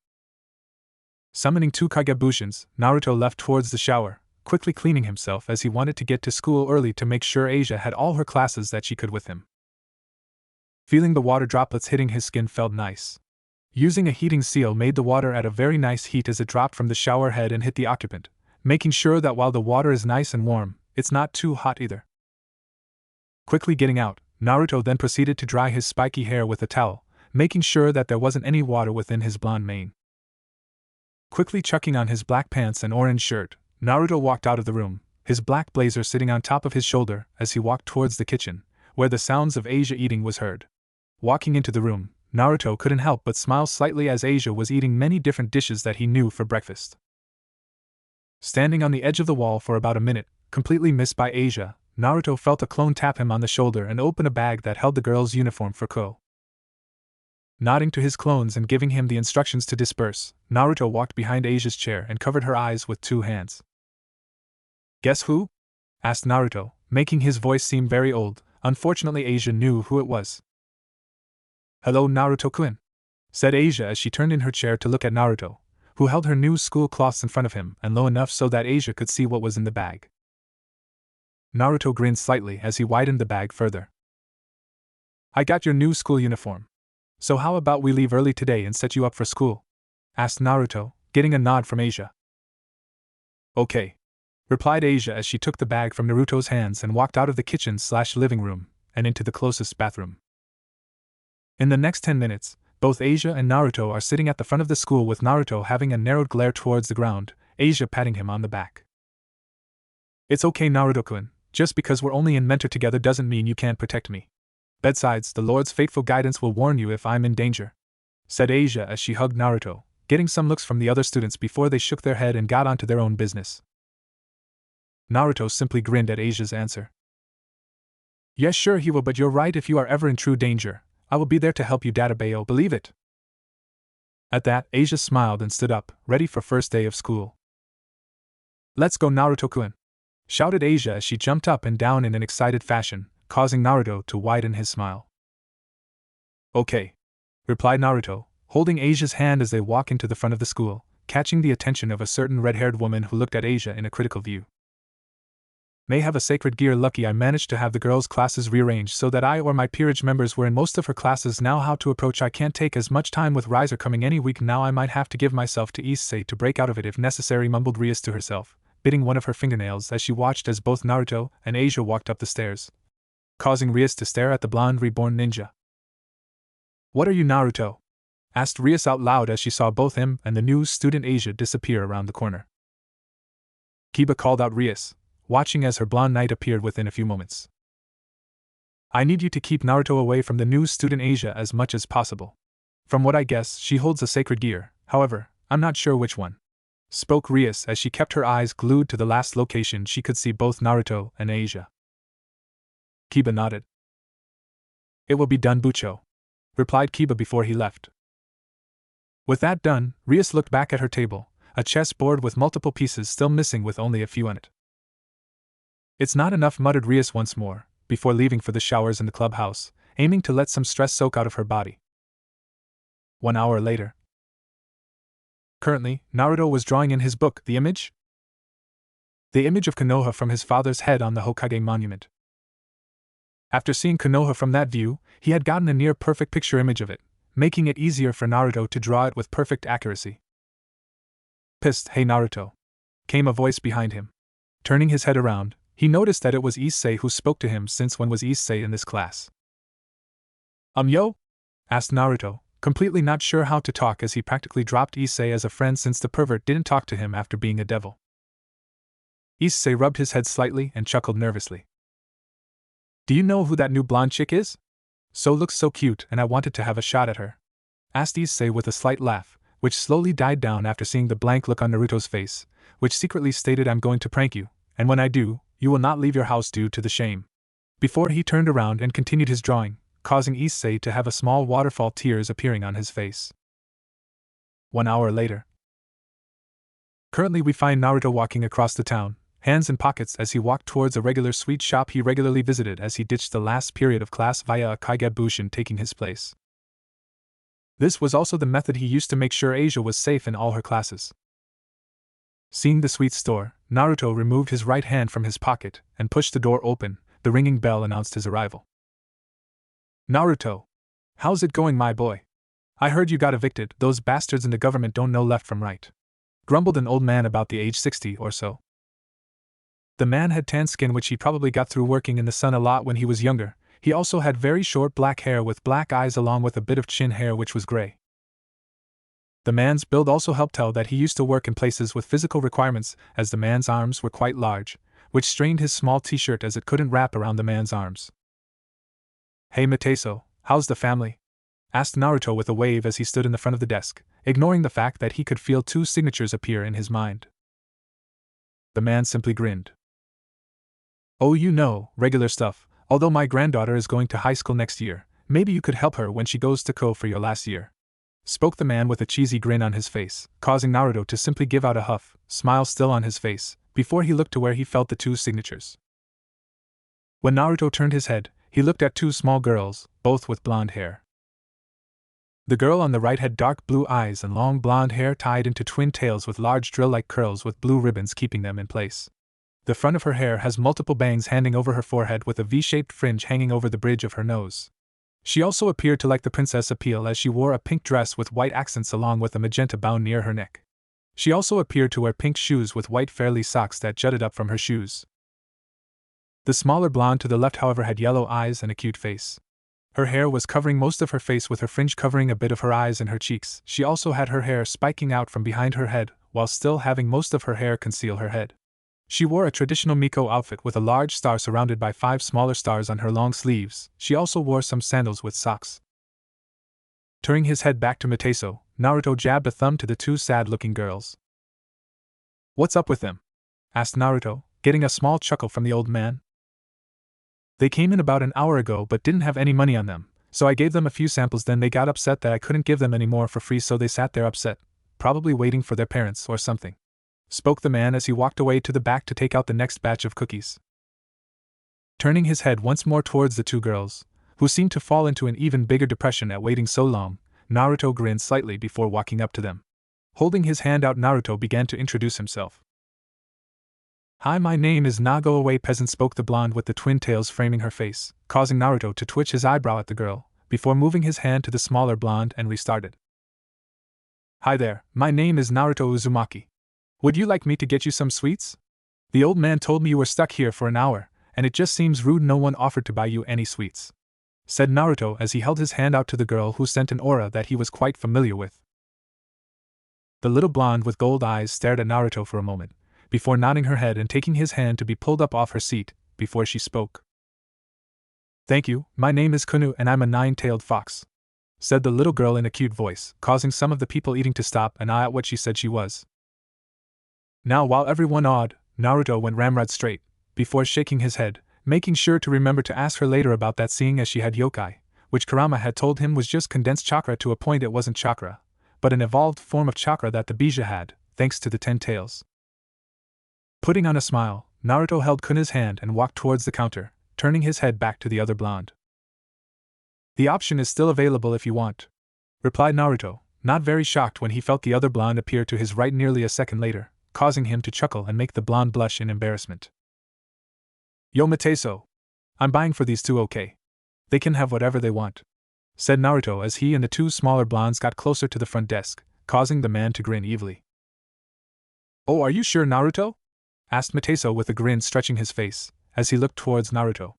Summoning 2 Kagebushins, Naruto left towards the shower, quickly cleaning himself as he wanted to get to school early to make sure Asia had all her classes that she could with him. Feeling the water droplets hitting his skin felt nice. Using a heating seal made the water at a very nice heat as it dropped from the shower head and hit the occupant, making sure that while the water is nice and warm, it's not too hot either. Quickly getting out, Naruto then proceeded to dry his spiky hair with a towel, making sure that there wasn't any water within his blonde mane. Quickly chucking on his black pants and orange shirt, Naruto walked out of the room, his black blazer sitting on top of his shoulder as he walked towards the kitchen, where the sounds of Asia eating was heard. Walking into the room, Naruto couldn't help but smile slightly as Asia was eating many different dishes that he knew for breakfast. Standing on the edge of the wall for about a minute, completely missed by Asia, Naruto felt a clone tap him on the shoulder and open a bag that held the girl's uniform for Ko. Nodding to his clones and giving him the instructions to disperse, Naruto walked behind Asia's chair and covered her eyes with 2 hands. Guess who? Asked Naruto, making his voice seem very old. Unfortunately, Asia knew who it was. Hello, Naruto-kun, said Asia as she turned in her chair to look at Naruto, who held her new school cloths in front of him and low enough so that Asia could see what was in the bag. Naruto grinned slightly as he widened the bag further. I got your new school uniform. So how about we leave early today and set you up for school? Asked Naruto, getting a nod from Asia. Okay, replied Asia as she took the bag from Naruto's hands and walked out of the kitchen/living room, and into the closest bathroom. In the next 10 minutes, both Asia and Naruto are sitting at the front of the school with Naruto having a narrowed glare towards the ground, Asia patting him on the back. "It's okay, Naruto-kun, just because we're only in mentor together doesn't mean you can't protect me. Besides, the Lord's faithful guidance will warn you if I'm in danger," said Asia as she hugged Naruto, getting some looks from the other students before they shook their head and got on to their own business. Naruto simply grinned at Asia's answer. "Yes, sure he will, but you're right, if you are ever in true danger, I will be there to help you, Dodgeball, believe it." At that, Asia smiled and stood up, ready for first day of school. "Let's go, Naruto-kun," shouted Asia as she jumped up and down in an excited fashion, causing Naruto to widen his smile. "Okay," replied Naruto, holding Asia's hand as they walk into the front of the school, catching the attention of a certain red-haired woman who looked at Asia in a critical view. "May have a sacred gear, lucky I managed to have the girls' classes rearranged so that I or my peerage members were in most of her classes. Now how to approach, I can't take as much time with Riser coming any week now, I might have to give myself to Issei to break out of it if necessary," mumbled Rias to herself, biting one of her fingernails as she watched as both Naruto and Asia walked up the stairs, causing Rias to stare at the blonde reborn ninja. "What are you, Naruto?" asked Rias out loud as she saw both him and the new student Asia disappear around the corner. Kiba called out Rias, watching as her blonde knight appeared within a few moments. "I need you to keep Naruto away from the new student Asia as much as possible. From what I guess, she holds a sacred gear, however, I'm not sure which one," spoke Rias as she kept her eyes glued to the last location she could see both Naruto and Asia. Kiba nodded. "It will be done, Bucho," replied Kiba before he left. With that done, Rias looked back at her table, a chess board with multiple pieces still missing with only a few on it. "It's not enough," muttered Rias once more, before leaving for the showers in the clubhouse, aiming to let some stress soak out of her body. 1 hour later. Currently, Naruto was drawing in his book, The Image of Konoha from his father's head on the Hokage monument. After seeing Konoha from that view, he had gotten a near-perfect picture image of it, making it easier for Naruto to draw it with perfect accuracy. "Psst, hey Naruto," came a voice behind him. Turning his head around, he noticed that it was Issei who spoke to him. Since when was Issei in this class? Yo?" asked Naruto, completely not sure how to talk as he practically dropped Issei as a friend since the pervert didn't talk to him after being a devil. Issei rubbed his head slightly and chuckled nervously. "Do you know who that new blonde chick is? Looks so cute and I wanted to have a shot at her," asked Issei with a slight laugh, which slowly died down after seeing the blank look on Naruto's face, which secretly stated, "I'm going to prank you, and when I do, you will not leave your house due to the shame." Before he turned around and continued his drawing, causing Issei to have a small waterfall tears appearing on his face. 1 hour later. Currently we find Naruto walking across the town, hands in pockets as he walked towards a regular sweet shop he regularly visited as he ditched the last period of class via a Kagebushin taking his place. This was also the method he used to make sure Asia was safe in all her classes. Seeing the sweet store, Naruto removed his right hand from his pocket and pushed the door open. The ringing bell announced his arrival. "Naruto! How's it going, my boy? I heard you got evicted. Those bastards in the government don't know left from right," grumbled an old man about the age 60 or so. The man had tan skin, which he probably got through working in the sun a lot when he was younger. He also had very short black hair with black eyes along with a bit of chin hair which was gray. The man's build also helped tell that he used to work in places with physical requirements, as the man's arms were quite large, which strained his small t-shirt as it couldn't wrap around the man's arms. "Hey Mateso, how's the family?" asked Naruto with a wave as he stood in the front of the desk, ignoring the fact that he could feel 2 signatures appear in his mind. The man simply grinned. "Oh, you know, regular stuff, although my granddaughter is going to high school next year, maybe you could help her when she goes to Ko for your last year," spoke the man with a cheesy grin on his face, causing Naruto to simply give out a huff, smile still on his face, before he looked to where he felt the 2 signatures. When Naruto turned his head, he looked at 2 small girls, both with blonde hair. The girl on the right had dark blue eyes and long blonde hair tied into twin tails with large drill-like curls with blue ribbons keeping them in place. The front of her hair has multiple bangs hanging over her forehead with a V-shaped fringe hanging over the bridge of her nose. She also appeared to like the princess appeal as she wore a pink dress with white accents along with a magenta bow near her neck. She also appeared to wear pink shoes with white fairly socks that jutted up from her shoes. The smaller blonde to the left, however, had yellow eyes and a cute face. Her hair was covering most of her face, with her fringe covering a bit of her eyes and her cheeks. She also had her hair spiking out from behind her head, while still having most of her hair conceal her head. She wore a traditional Miko outfit with a large star surrounded by 5 smaller stars on her long sleeves. She also wore some sandals with socks. Turning his head back to Mateso, Naruto jabbed a thumb to the 2 sad-looking girls. "What's up with them?" asked Naruto, getting a small chuckle from the old man. "They came in about an hour ago but didn't have any money on them, so I gave them a few samples, then they got upset that I couldn't give them any more for free, so they sat there upset, probably waiting for their parents or something," spoke the man as he walked away to the back to take out the next batch of cookies. Turning his head once more towards the 2 girls, who seemed to fall into an even bigger depression at waiting so long, Naruto grinned slightly before walking up to them. Holding his hand out, Naruto began to introduce himself. "Hi, my name is Na. Go away, peasant," spoke the blonde with the twin tails framing her face, causing Naruto to twitch his eyebrow at the girl, before moving his hand to the smaller blonde and restarted. "Hi there, my name is Naruto Uzumaki. Would you like me to get you some sweets? The old man told me you were stuck here for an hour, and it just seems rude no one offered to buy you any sweets," said Naruto as he held his hand out to the girl who sent an aura that he was quite familiar with. The little blonde with gold eyes stared at Naruto for a moment, before nodding her head and taking his hand to be pulled up off her seat, before she spoke. "Thank you, my name is Kunu and I'm a 9-tailed fox," said the little girl in a cute voice, causing some of the people eating to stop and eye at what she said she was. Now, while everyone awed, Naruto went ramrod straight, before shaking his head, making sure to remember to ask her later about that, seeing as she had yokai, which Kurama had told him was just condensed chakra. To a point, it wasn't chakra, but an evolved form of chakra that the Bija had, thanks to the 10 tails. Putting on a smile, Naruto held Kuna's hand and walked towards the counter, turning his head back to the other blonde. "The option is still available if you want," replied Naruto, not very shocked when he felt the other blonde appear to his right nearly a second later, causing him to chuckle and make the blonde blush in embarrassment. "Yo, Mateso, I'm buying for these 2, okay? They can have whatever they want," said Naruto as he and the 2 smaller blondes got closer to the front desk, causing the man to grin evilly. "Oh, are you sure, Naruto?" asked Mateso with a grin stretching his face, as he looked towards Naruto.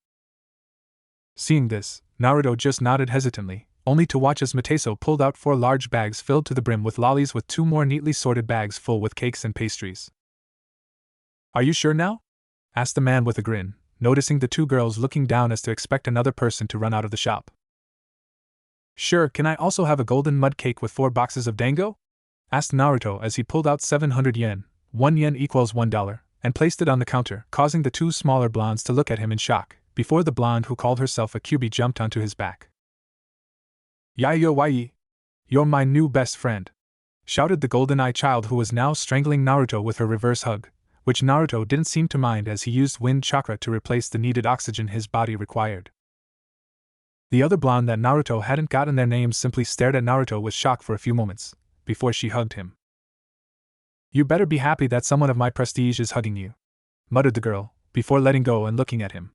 Seeing this, Naruto just nodded hesitantly, only to watch as Mateso pulled out 4 large bags filled to the brim with lollies, with 2 more neatly sorted bags full with cakes and pastries. "Are you sure now?" asked the man with a grin, noticing the 2 girls looking down as to expect another person to run out of the shop. "Sure, can I also have a golden mud cake with 4 boxes of dango?" asked Naruto as he pulled out 700 yen, 1 yen equals $1, and placed it on the counter, causing the 2 smaller blondes to look at him in shock, before the blonde who called herself a Kyubi jumped onto his back. "Yayo wai! You're my new best friend!" shouted the golden-eye child, who was now strangling Naruto with her reverse hug, which Naruto didn't seem to mind as he used wind chakra to replace the needed oxygen his body required. The other blonde that Naruto hadn't gotten their names simply stared at Naruto with shock for a few moments, before she hugged him. "You better be happy that someone of my prestige is hugging you," muttered the girl, before letting go and looking at him.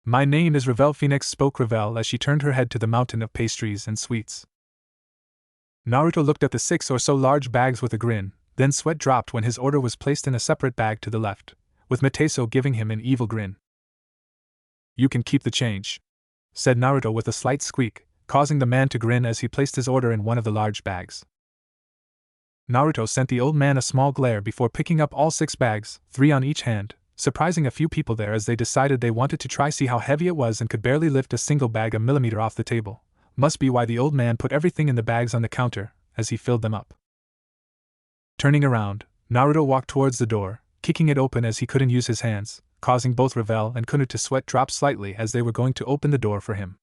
"My name is Ravel Phoenix," spoke Ravel as she turned her head to the mountain of pastries and sweets. Naruto looked at the 6 or so large bags with a grin, then sweat dropped when his order was placed in a separate bag to the left, with Mateso giving him an evil grin. "You can keep the change," said Naruto with a slight squeak, causing the man to grin as he placed his order in one of the large bags. Naruto sent the old man a small glare before picking up all 6 bags, 3 on each hand, surprising a few people there as they decided they wanted to try see how heavy it was and could barely lift a single bag a millimeter off the table. Must be why the old man put everything in the bags on the counter, as he filled them up. Turning around, Naruto walked towards the door, kicking it open as he couldn't use his hands, causing both Ravel and Kunu to sweat drop slightly as they were going to open the door for him.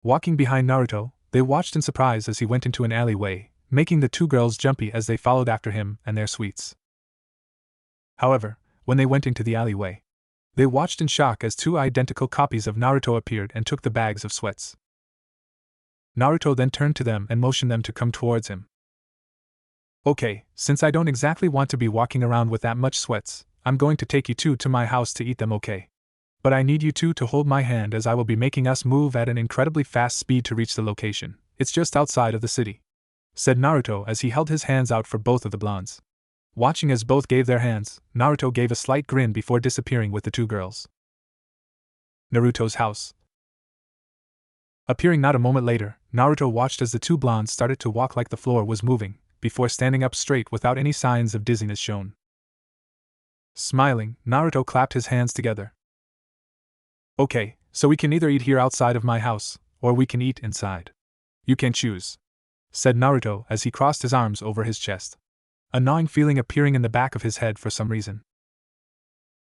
Walking behind Naruto, they watched in surprise as he went into an alleyway, making the 2 girls jumpy as they followed after him and their sweets. However, when they went into the alleyway, they watched in shock as 2 identical copies of Naruto appeared and took the bags of sweats. Naruto then turned to them and motioned them to come towards him. "Okay, since I don't exactly want to be walking around with that much sweats, I'm going to take you 2 to my house to eat them, okay? But I need you 2 to hold my hand as I will be making us move at an incredibly fast speed to reach the location. It's just outside of the city," said Naruto as he held his hands out for both of the blondes. Watching as both gave their hands, Naruto gave a slight grin before disappearing with the two girls. Naruto's house. Appearing not a moment later, Naruto watched as the two blondes started to walk like the floor was moving, before standing up straight without any signs of dizziness shown. Smiling, Naruto clapped his hands together. Okay, so we can either eat here outside of my house, or we can eat inside. You can choose, said Naruto as he crossed his arms over his chest, a gnawing feeling appearing in the back of his head for some reason.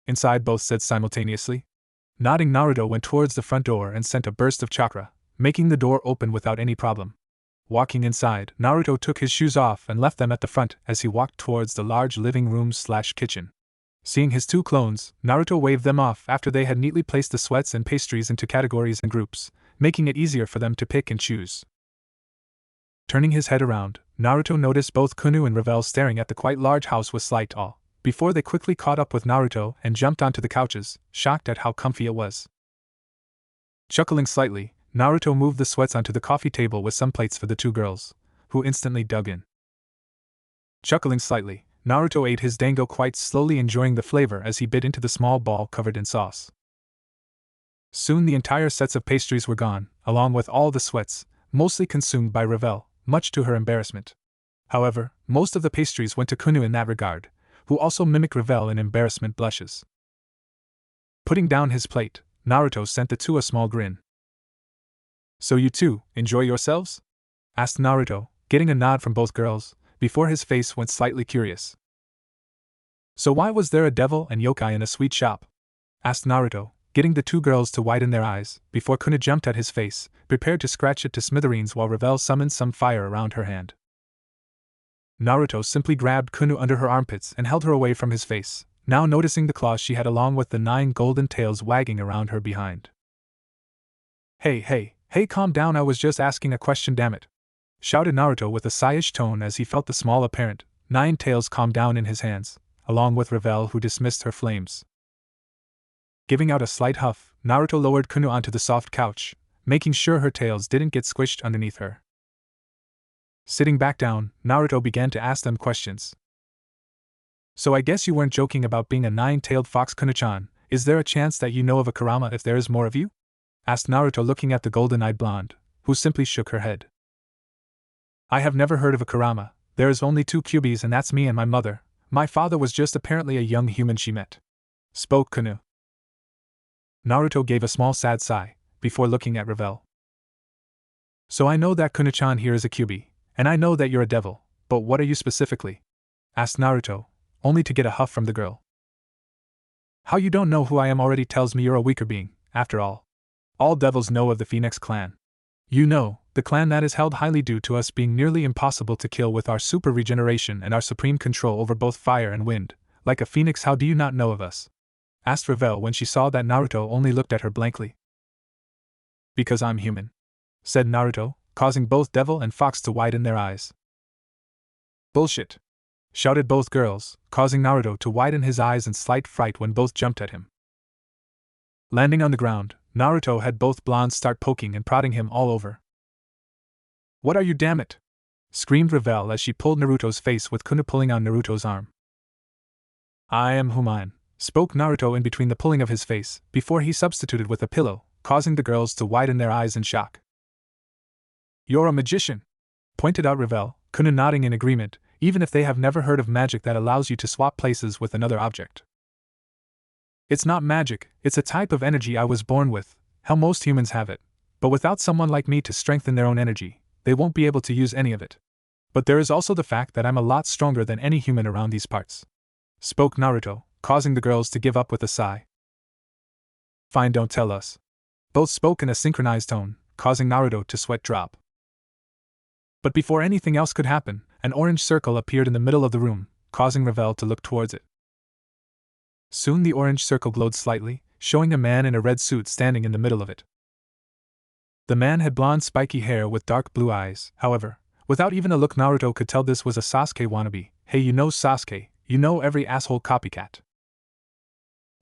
Inside, both said simultaneously. Nodding, Naruto went towards the front door and sent a burst of chakra, making the door open without any problem. Walking inside, Naruto took his shoes off and left them at the front as he walked towards the large living room/kitchen. Seeing his two clones, Naruto waved them off after they had neatly placed the sweats and pastries into categories and groups, making it easier for them to pick and choose. Turning his head around, Naruto noticed both Kunu and Revel staring at the quite large house with slight awe, before they quickly caught up with Naruto and jumped onto the couches, shocked at how comfy it was. Chuckling slightly, Naruto moved the sweats onto the coffee table with some plates for the two girls, who instantly dug in. Chuckling slightly, Naruto ate his dango quite slowly, enjoying the flavor as he bit into the small ball covered in sauce. Soon the entire sets of pastries were gone, along with all the sweats, mostly consumed by Revel, much to her embarrassment. However, most of the pastries went to Kunu in that regard, who also mimicked Revel in embarrassment blushes. Putting down his plate, Naruto sent the two a small grin. So you two, enjoy yourselves? Asked Naruto, getting a nod from both girls, before his face went slightly curious. So why was there a devil and yokai in a sweet shop? Asked Naruto, getting the two girls to widen their eyes, before Kunu jumped at his face, prepared to scratch it to smithereens while Revel summoned some fire around her hand. Naruto simply grabbed Kunu under her armpits and held her away from his face, now noticing the claws she had along with the 9 golden tails wagging around her behind. Hey, calm down, I was just asking a question, damn it! Shouted Naruto with a sighish tone as he felt the small apparent 9 tails calm down in his hands, along with Revel, who dismissed her flames. Giving out a slight huff, Naruto lowered Kunu onto the soft couch, making sure her tails didn't get squished underneath her. Sitting back down, Naruto began to ask them questions. So I guess you weren't joking about being a 9-tailed fox, Kunu-chan. Is there a chance that you know of a Kurama if there is more of you? Asked Naruto, looking at the golden-eyed blonde, who simply shook her head. I have never heard of a Kurama. There is only 2 Kyubis, and that's me and my mother. My father was just apparently a young human she met, spoke Kunu. Naruto gave a small sad sigh, before looking at Revel. So I know that Kunu-chan here is a Kyubi, and I know that you're a devil, but what are you specifically? Asked Naruto, only to get a huff from the girl. How you don't know who I am already tells me you're a weaker being, after all. All devils know of the Phoenix clan. You know, the clan that is held highly due to us being nearly impossible to kill with our super regeneration and our supreme control over both fire and wind. Like a phoenix, how do you not know of us? Asked Revel when she saw that Naruto only looked at her blankly. Because I'm human, said Naruto, causing both devil and fox to widen their eyes. Bullshit! Shouted both girls, causing Naruto to widen his eyes in slight fright when both jumped at him. Landing on the ground, Naruto had both blondes start poking and prodding him all over. What are you, damn it? Screamed Revel as she pulled Naruto's face with Kunu pulling on Naruto's arm. I am human, spoke Naruto in between the pulling of his face, before he substituted with a pillow, causing the girls to widen their eyes in shock. You're a magician, pointed out Revel, Kunu nodding in agreement, even if they have never heard of magic that allows you to swap places with another object. It's not magic, it's a type of energy I was born with, how most humans have it, but without someone like me to strengthen their own energy, they won't be able to use any of it. But there is also the fact that I'm a lot stronger than any human around these parts, spoke Naruto, causing the girls to give up with a sigh. Fine, don't tell us. Both spoke in a synchronized tone, causing Naruto to sweat drop. But before anything else could happen, an orange circle appeared in the middle of the room, causing Revel to look towards it. Soon the orange circle glowed slightly, showing a man in a red suit standing in the middle of it. The man had blonde spiky hair with dark blue eyes, however, without even a look Naruto could tell this was a Sasuke wannabe. Hey, you know Sasuke, you know every asshole copycat.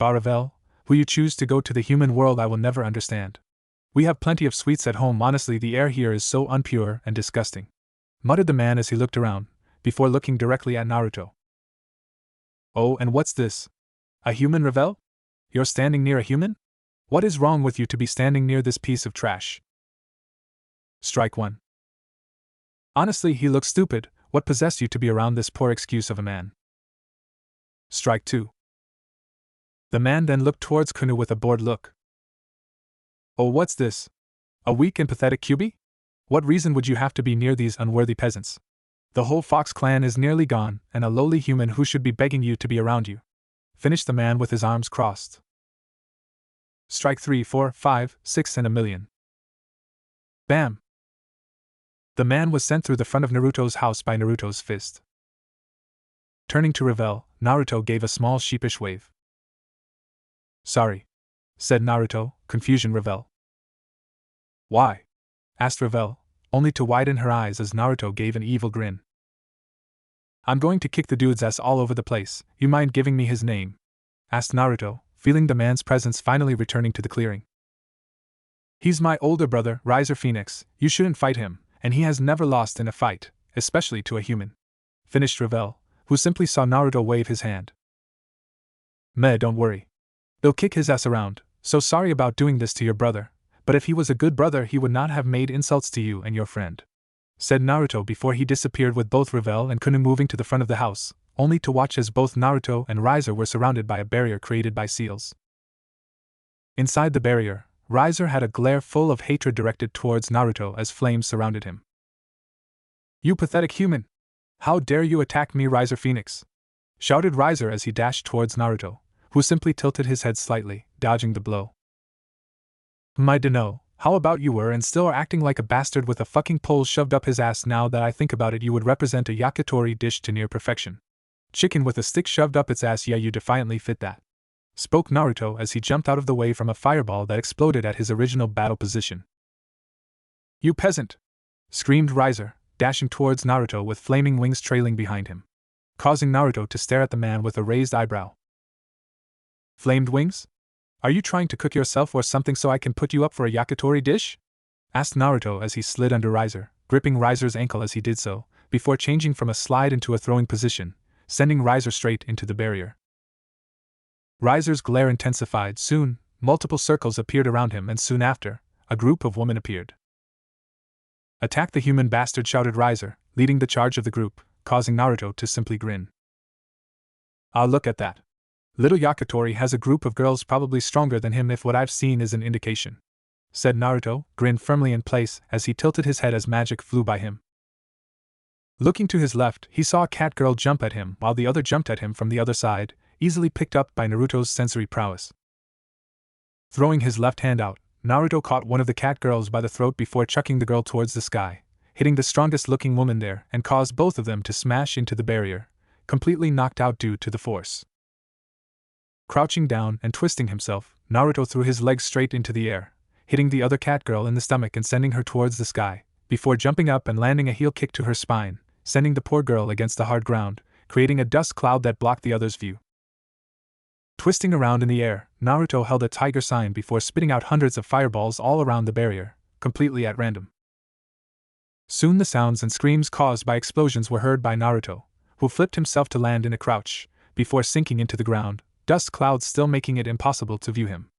Revel, who you choose to go to the human world I will never understand. We have plenty of sweets at home, honestly the air here is so unpure and disgusting, muttered the man as he looked around, before looking directly at Naruto. Oh, and what's this? A human revel? You're standing near a human? What is wrong with you to be standing near this piece of trash? Strike 1. Honestly, he looks stupid. What possessed you to be around this poor excuse of a man? Strike 2. The man then looked towards Kunu with a bored look. Oh, what's this? A weak and pathetic Kyubi? What reason would you have to be near these unworthy peasants? The whole Fox clan is nearly gone, and a lowly human who should be begging you to be around you. Finished the man with his arms crossed. Strike 3, 4, 5, 6 and a million. Bam! The man was sent through the front of Naruto's house by Naruto's fist. Turning to Revel, Naruto gave a small sheepish wave. Sorry, said Naruto, confusion Revel. Why? Asked Revel, only to widen her eyes as Naruto gave an evil grin. I'm going to kick the dude's ass all over the place. You mind giving me his name? Asked Naruto, feeling the man's presence finally returning to the clearing. He's my older brother, Riser Phoenix. You shouldn't fight him, and he has never lost in a fight, especially to a human. Finished Revel, who simply saw Naruto wave his hand. Meh, don't worry. They'll kick his ass around, so sorry about doing this to your brother, but if he was a good brother he would not have made insults to you and your friend. Said Naruto before he disappeared with both Revel and Kunu moving to the front of the house, only to watch as both Naruto and Riser were surrounded by a barrier created by seals. Inside the barrier, Riser had a glare full of hatred directed towards Naruto as flames surrounded him. You pathetic human! How dare you attack me, Riser Phoenix! Shouted Riser as he dashed towards Naruto, who simply tilted his head slightly, dodging the blow. I dunno, how about you were and still are acting like a bastard with a fucking pole shoved up his ass. Now that I think about it, you would represent a yakitori dish to near perfection. Chicken with a stick shoved up its ass, yeah, you defiantly fit that. Spoke Naruto as he jumped out of the way from a fireball that exploded at his original battle position. You peasant! Screamed Riser, dashing towards Naruto with flaming wings trailing behind him, causing Naruto to stare at the man with a raised eyebrow. Flamed wings? Are you trying to cook yourself or something so I can put you up for a yakitori dish? Asked Naruto as he slid under Riser, gripping Riser's ankle as he did so, before changing from a slide into a throwing position, sending Riser straight into the barrier. Riser's glare intensified. Soon, multiple circles appeared around him, and soon after, a group of women appeared. Attack the human bastard, shouted Riser, leading the charge of the group, causing Naruto to simply grin. Ah, look at that. Little Yakitori has a group of girls probably stronger than him if what I've seen is an indication. Said Naruto, grin firmly in place as he tilted his head as magic flew by him. Looking to his left, he saw a cat girl jump at him while the other jumped at him from the other side, easily picked up by Naruto's sensory prowess. Throwing his left hand out, Naruto caught one of the cat girls by the throat before chucking the girl towards the sky, hitting the strongest looking woman there and caused both of them to smash into the barrier, completely knocked out due to the force. Crouching down and twisting himself, Naruto threw his legs straight into the air, hitting the other cat girl in the stomach and sending her towards the sky, before jumping up and landing a heel kick to her spine, sending the poor girl against the hard ground, creating a dust cloud that blocked the other's view. Twisting around in the air, Naruto held a tiger sign before spitting out hundreds of fireballs all around the barrier, completely at random. Soon the sounds and screams caused by explosions were heard by Naruto, who flipped himself to land in a crouch, before sinking into the ground, dust clouds still making it impossible to view him.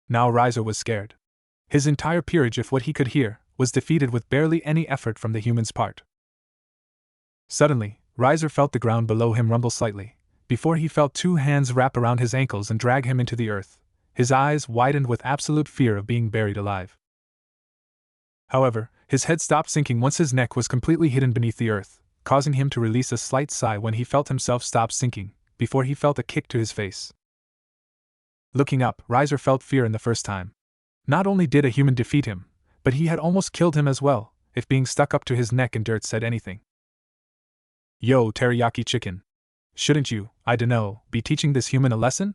Now Riser was scared. His entire peerage, if what he could hear, was defeated with barely any effort from the human's part. Suddenly, Riser felt the ground below him rumble slightly, before he felt two hands wrap around his ankles and drag him into the earth. His eyes widened with absolute fear of being buried alive. However, his head stopped sinking once his neck was completely hidden beneath the earth, causing him to release a slight sigh when he felt himself stop sinking, before he felt a kick to his face. Looking up, Riser felt fear in the first time. Not only did a human defeat him, but he had almost killed him as well, if being stuck up to his neck in dirt said anything. Yo, teriyaki chicken. Shouldn't you, I dunno, be teaching this human a lesson?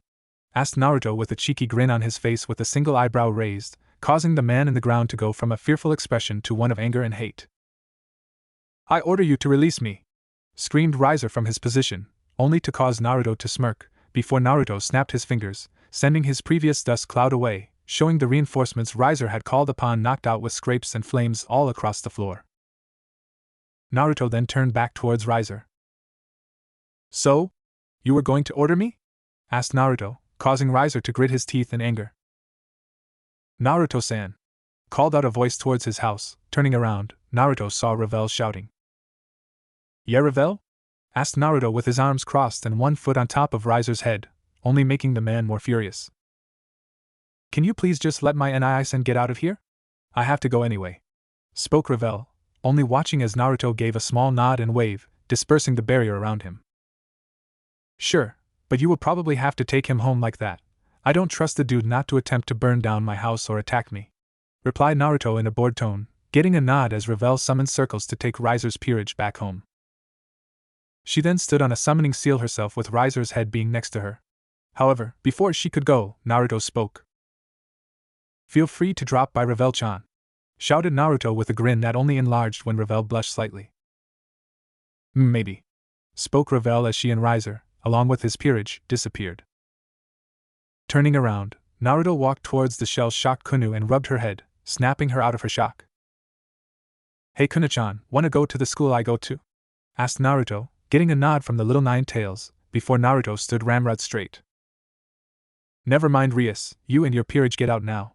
Asked Naruto with a cheeky grin on his face with a single eyebrow raised, causing the man in the ground to go from a fearful expression to one of anger and hate. I order you to release me! Screamed Riser from his position, only to cause Naruto to smirk, before Naruto snapped his fingers, sending his previous dust cloud away, showing the reinforcements Riser had called upon knocked out with scrapes and flames all across the floor. Naruto then turned back towards Riser. So? You were going to order me? Asked Naruto, causing Riser to grit his teeth in anger. Naruto-san, called out a voice towards his house. Turning around, Naruto saw Revel shouting. Yeah, Revel? Asked Naruto with his arms crossed and one foot on top of Riser's head, only making the man more furious. Can you please just let my Nai-san get out of here? I have to go anyway, spoke Revel, only watching as Naruto gave a small nod and wave, dispersing the barrier around him. Sure, but you will probably have to take him home like that. I don't trust the dude not to attempt to burn down my house or attack me, replied Naruto in a bored tone, getting a nod as Revel summoned circles to take Riser's peerage back home. She then stood on a summoning seal herself with Riser's head being next to her. However, before she could go, Naruto spoke. Feel free to drop by Revel-chan, shouted Naruto with a grin that only enlarged when Revel blushed slightly. Maybe, spoke Revel as she and Riser, along with his peerage, disappeared. Turning around, Naruto walked towards the shell-shocked Kunu and rubbed her head, snapping her out of her shock. Hey Kunu-chan, wanna go to the school I go to? Asked Naruto, getting a nod from the little Nine-Tails, before Naruto stood ramrod straight. Never mind Rias, you and your peerage get out now,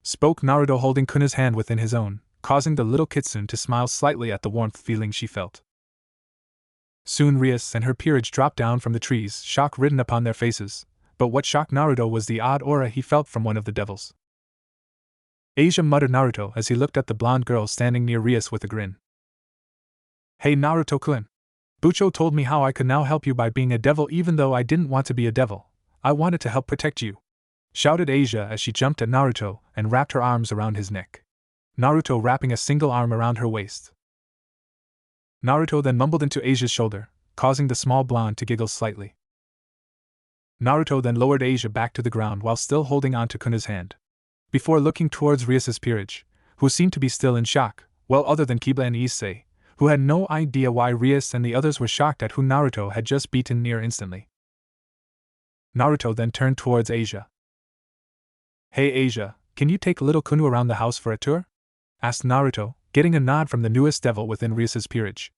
spoke Naruto holding Kuna's hand within his own, causing the little kitsune to smile slightly at the warmth feeling she felt. Soon Rias and her peerage dropped down from the trees, shock written upon their faces, but what shocked Naruto was the odd aura he felt from one of the devils. Asia, muttered Naruto as he looked at the blonde girl standing near Rias with a grin. Hey Naruto-kun, Bucho told me how I could now help you by being a devil even though I didn't want to be a devil. I wanted to help protect you, shouted Asia as she jumped at Naruto and wrapped her arms around his neck, Naruto wrapping a single arm around her waist. Naruto then mumbled into Asia's shoulder, causing the small blonde to giggle slightly. Naruto then lowered Asia back to the ground while still holding on to Kuna's hand, before looking towards Rias's peerage, who seemed to be still in shock, well other than Kiba and Issei, who had no idea why Rias and the others were shocked at who Naruto had just beaten near instantly. Naruto then turned towards Asia. Hey Asia, can you take little Kunu around the house for a tour? Asked Naruto, getting a nod from the newest devil within Rias's peerage.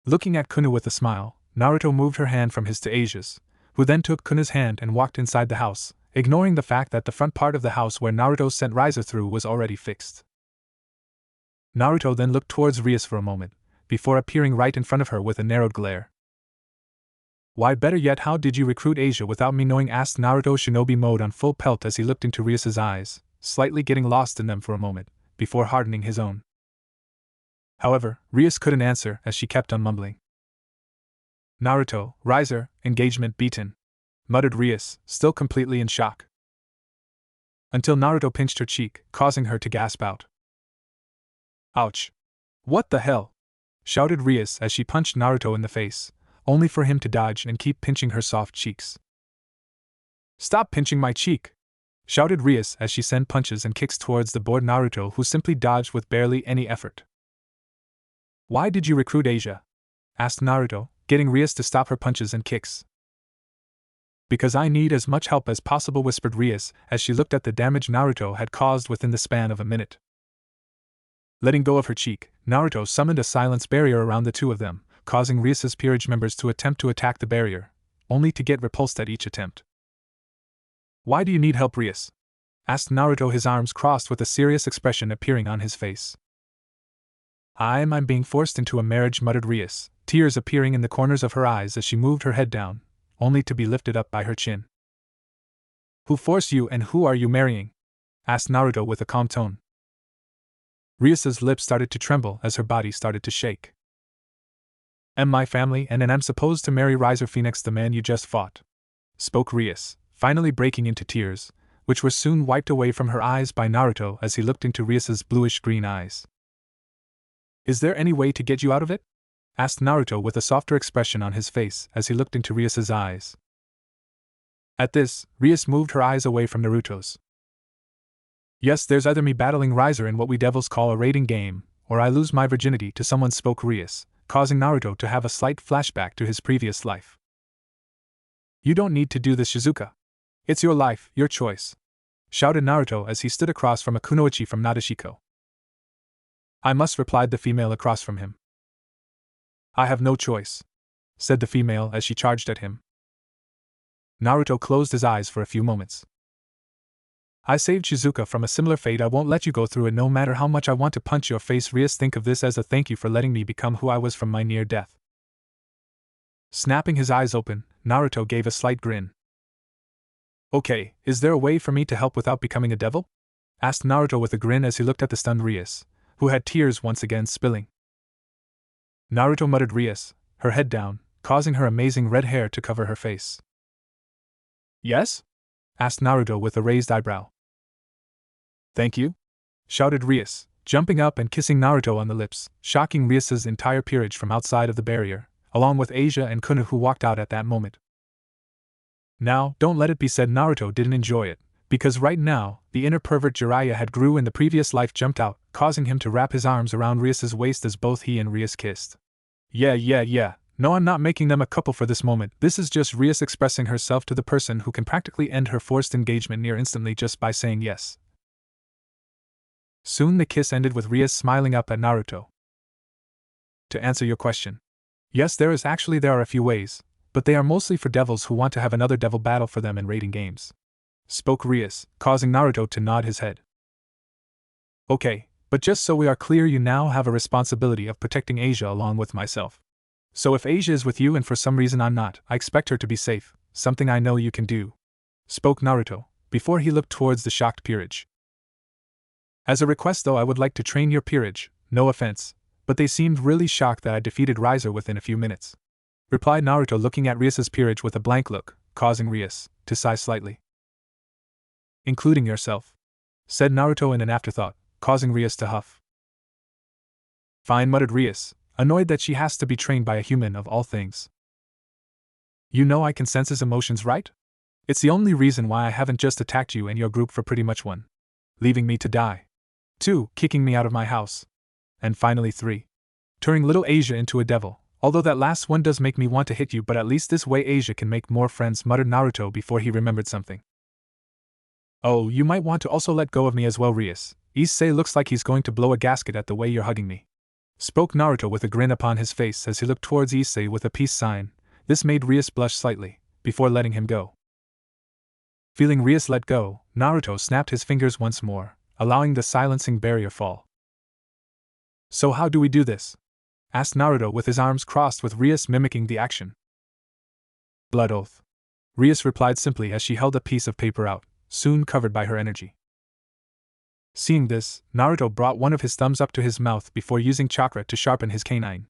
Looking at Kunu with a smile, Naruto moved her hand from his to Asia's, who then took Kuna's hand and walked inside the house, ignoring the fact that the front part of the house where Naruto sent Riser through was already fixed. Naruto then looked towards Rias for a moment, before appearing right in front of her with a narrowed glare. Why, better yet, how did you recruit Asia without me knowing? Asked Naruto shinobi mode on full pelt as he looked into Rias's eyes, slightly getting lost in them for a moment, before hardening his own. However, Rias couldn't answer as she kept on mumbling. Naruto, Riser, engagement beaten, muttered Rias, still completely in shock. Until Naruto pinched her cheek, causing her to gasp out. Ouch! What the hell? Shouted Rias as she punched Naruto in the face, only for him to dodge and keep pinching her soft cheeks. Stop pinching my cheek! Shouted Rias as she sent punches and kicks towards the bored Naruto, who simply dodged with barely any effort. Why did you recruit Asia? Asked Naruto, getting Rias to stop her punches and kicks. Because I need as much help as possible, whispered Rias as she looked at the damage Naruto had caused within the span of a minute. Letting go of her cheek, Naruto summoned a silence barrier around the two of them, causing Rias's peerage members to attempt to attack the barrier, only to get repulsed at each attempt. Why do you need help, Rias? Asked Naruto, his arms crossed with a serious expression appearing on his face. I'm being forced into a marriage, muttered Rias, tears appearing in the corners of her eyes as she moved her head down, only to be lifted up by her chin. Who forced you and who are you marrying? Asked Naruto with a calm tone. Rias's lips started to tremble as her body started to shake. My family, and I'm supposed to marry Riser Phoenix, the man you just fought, spoke Rias, finally breaking into tears, which were soon wiped away from her eyes by Naruto as he looked into Rias's bluish-green eyes. Is there any way to get you out of it? Asked Naruto with a softer expression on his face as he looked into Rias's eyes. At this, Rias moved her eyes away from Naruto's. Yes, there's either me battling Riser in what we devils call a rating game, or I lose my virginity to someone, spoke Rias, causing Naruto to have a slight flashback to his previous life. You don't need to do this, Shizuka. It's your life, your choice, shouted Naruto as he stood across from a kunoichi from Nadeshiko. I must, replied the female across from him. I have no choice, said the female as she charged at him. Naruto closed his eyes for a few moments. I saved Shizuka from a similar fate. I won't let you go through it no matter how much I want to punch your face. Rias, think of this as a thank you for letting me become who I was from my near death. Snapping his eyes open, Naruto gave a slight grin. Okay, is there a way for me to help without becoming a devil? Asked Naruto with a grin as he looked at the stunned Rias, who had tears once again spilling. Naruto muttered Rias, her head down, causing her amazing red hair to cover her face. Yes? Asked Naruto with a raised eyebrow. Thank you? Shouted Rias, jumping up and kissing Naruto on the lips, shocking Rias's entire peerage from outside of the barrier, along with Asia and Kuna, who walked out at that moment. Now, don't let it be said Naruto didn't enjoy it, because right now, the inner pervert Jiraiya had grew in the previous life jumped out, causing him to wrap his arms around Rias's waist as both he and Rias kissed. Yeah. No, I'm not making them a couple for this moment. This is just Rias expressing herself to the person who can practically end her forced engagement near instantly just by saying yes. Soon the kiss ended with Rias smiling up at Naruto. To answer your question. Yes, there are a few ways, but they are mostly for devils who want to have another devil battle for them in raiding games. Spoke Rias, causing Naruto to nod his head. Okay, but just so we are clear, you now have a responsibility of protecting Asia along with myself. So if Asia is with you and for some reason I'm not, I expect her to be safe, something I know you can do. Spoke Naruto, before he looked towards the shocked peerage. As a request though, I would like to train your peerage, no offense, but they seemed really shocked that I defeated Riser within a few minutes. Replied Naruto, looking at Rias's peerage with a blank look, causing Rias to sigh slightly. Including yourself, said Naruto in an afterthought, causing Rias to huff. Fine, muttered Rias, annoyed that she has to be trained by a human of all things. You know I can sense his emotions, right? It's the only reason why I haven't just attacked you and your group for pretty much 1. Leaving me to die. 2. Kicking me out of my house. And finally 3. Turning little Asia into a devil, although that last one does make me want to hit you, but at least this way Asia can make more friends, muttered Naruto before he remembered something. Oh, you might want to also let go of me as well, Rias. Issei looks like he's going to blow a gasket at the way you're hugging me. Spoke Naruto with a grin upon his face as he looked towards Issei with a peace sign. This made Rias blush slightly, before letting him go. Feeling Rias let go, Naruto snapped his fingers once more, allowing the silencing barrier fall. So how do we do this? Asked Naruto with his arms crossed with Rias mimicking the action. Blood oath. Rias replied simply as she held a piece of paper out, soon covered by her energy. Seeing this, Naruto brought one of his thumbs up to his mouth before using chakra to sharpen his canine.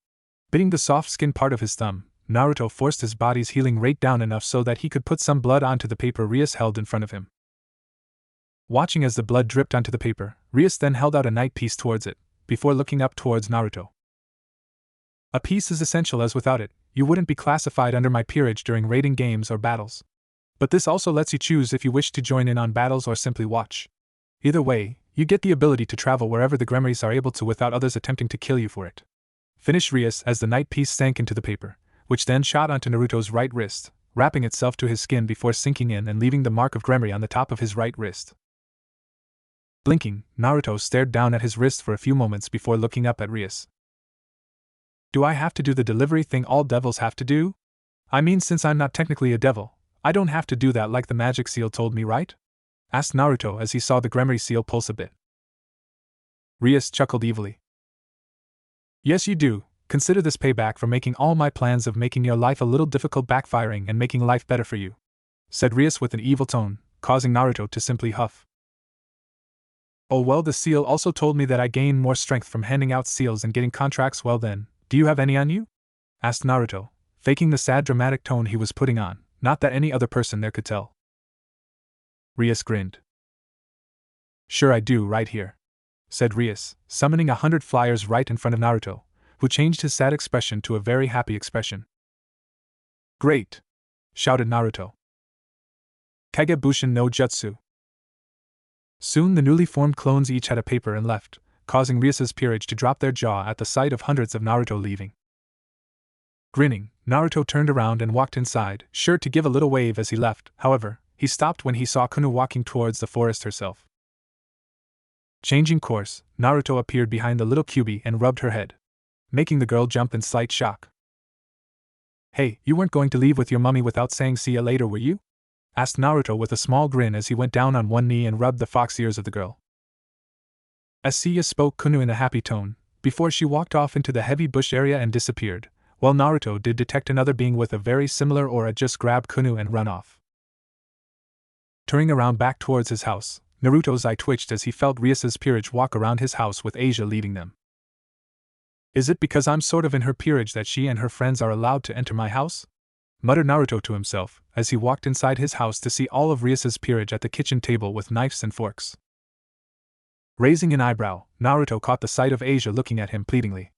Biting the soft skin part of his thumb, Naruto forced his body's healing rate down enough so that he could put some blood onto the paper Rias held in front of him. Watching as the blood dripped onto the paper, Rias then held out a night piece towards it, before looking up towards Naruto. A piece is essential, as without it, you wouldn't be classified under my peerage during raiding games or battles. But this also lets you choose if you wish to join in on battles or simply watch. Either way, you get the ability to travel wherever the Gremlins are able to without others attempting to kill you for it. Finished Rias as the night piece sank into the paper, which then shot onto Naruto's right wrist, wrapping itself to his skin before sinking in and leaving the mark of Gremlin on the top of his right wrist. Blinking, Naruto stared down at his wrist for a few moments before looking up at Rias. Do I have to do the delivery thing all devils have to do? I mean, since I'm not technically a devil, I don't have to do that like the magic seal told me, right? Asked Naruto as he saw the Gremlin seal pulse a bit. Rias chuckled evilly. Yes, you do. Consider this payback for making all my plans of making your life a little difficult backfiring and making life better for you, said Rias with an evil tone, causing Naruto to simply huff. Oh well, the seal also told me that I gain more strength from handing out seals and getting contracts. Well then, do you have any on you? Asked Naruto, faking the sad dramatic tone he was putting on, not that any other person there could tell. Rias grinned. Sure I do, right here, said Rias, summoning 100 flyers right in front of Naruto, who changed his sad expression to a very happy expression. Great! Shouted Naruto. Kagebushin no Jutsu. Soon the newly formed clones each had a paper and left, causing Rias's peerage to drop their jaw at the sight of hundreds of Naruto leaving. Grinning, Naruto turned around and walked inside, sure to give a little wave as he left. However, he stopped when he saw Kuna walking towards the forest herself. Changing course, Naruto appeared behind the little Kyuubi and rubbed her head, making the girl jump in slight shock. Hey, you weren't going to leave with your mummy without saying see ya later, were you? Asked Naruto with a small grin as he went down on one knee and rubbed the fox ears of the girl. As Seiya spoke Kunu in a happy tone, before she walked off into the heavy bush area and disappeared, while Naruto did detect another being with a very similar aura just grab Kunu and run off. Turning around back towards his house, Naruto's eye twitched as he felt Rias's peerage walk around his house with Asia leading them. Is it because I'm sort of in her peerage that she and her friends are allowed to enter my house? Muttered Naruto to himself, as he walked inside his house to see all of Rias's peerage at the kitchen table with knives and forks. Raising an eyebrow, Naruto caught the sight of Asia looking at him pleadingly.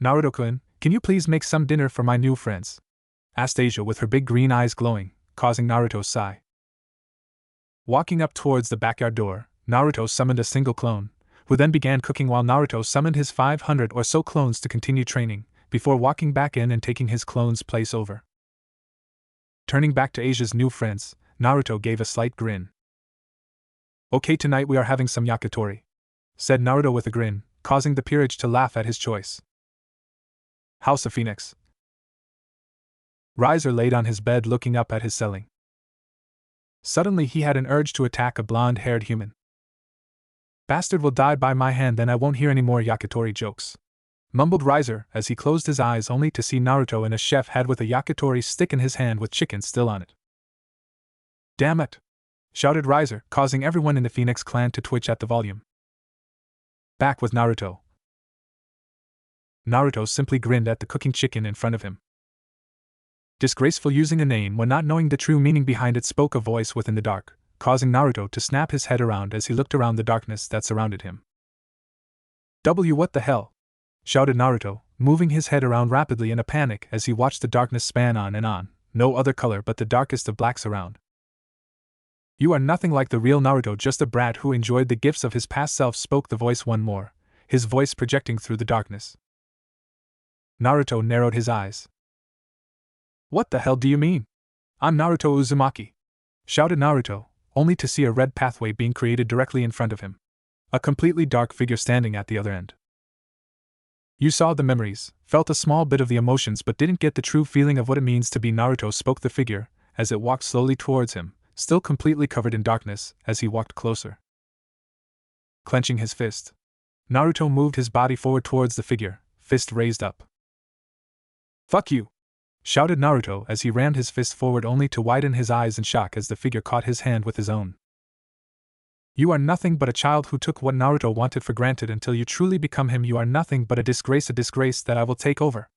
Naruto-kun, can you please make some dinner for my new friends? Asked Asia with her big green eyes glowing, causing Naruto to sigh. Walking up towards the backyard door, Naruto summoned a single clone, who then began cooking while Naruto summoned his 500 or so clones to continue training, before walking back in and taking his clone's place over. Turning back to Asia's new friends, Naruto gave a slight grin. Okay, tonight we are having some yakitori, said Naruto with a grin, causing the peerage to laugh at his choice. House of Phoenix. Riser laid on his bed looking up at his ceiling. Suddenly he had an urge to attack a blonde-haired human. Bastard will die by my hand, then I won't hear any more yakitori jokes, mumbled Riser as he closed his eyes only to see Naruto in a chef hat with a yakitori stick in his hand with chicken still on it. Damn it! Shouted Riser, causing everyone in the Phoenix clan to twitch at the volume. Back with Naruto. Naruto simply grinned at the cooking chicken in front of him. Disgraceful, using a name when not knowing the true meaning behind it, spoke a voice within the dark, causing Naruto to snap his head around as he looked around the darkness that surrounded him. What the hell? Shouted Naruto, moving his head around rapidly in a panic as he watched the darkness span on and on, no other color but the darkest of blacks around. You are nothing like the real Naruto, just a brat who enjoyed the gifts of his past self, spoke the voice one more, his voice projecting through the darkness. Naruto narrowed his eyes. What the hell do you mean? I'm Naruto Uzumaki, shouted Naruto, only to see a red pathway being created directly in front of him. A completely dark figure standing at the other end. You saw the memories, felt a small bit of the emotions, but didn't get the true feeling of what it means to be Naruto, spoke the figure, as it walked slowly towards him, still completely covered in darkness, as he walked closer. Clenching his fist, Naruto moved his body forward towards the figure, fist raised up. Fuck you! Shouted Naruto as he rammed his fist forward only to widen his eyes in shock as the figure caught his hand with his own. You are nothing but a child who took what Naruto wanted for granted. Until you truly become him, you are nothing but a disgrace that I will take over,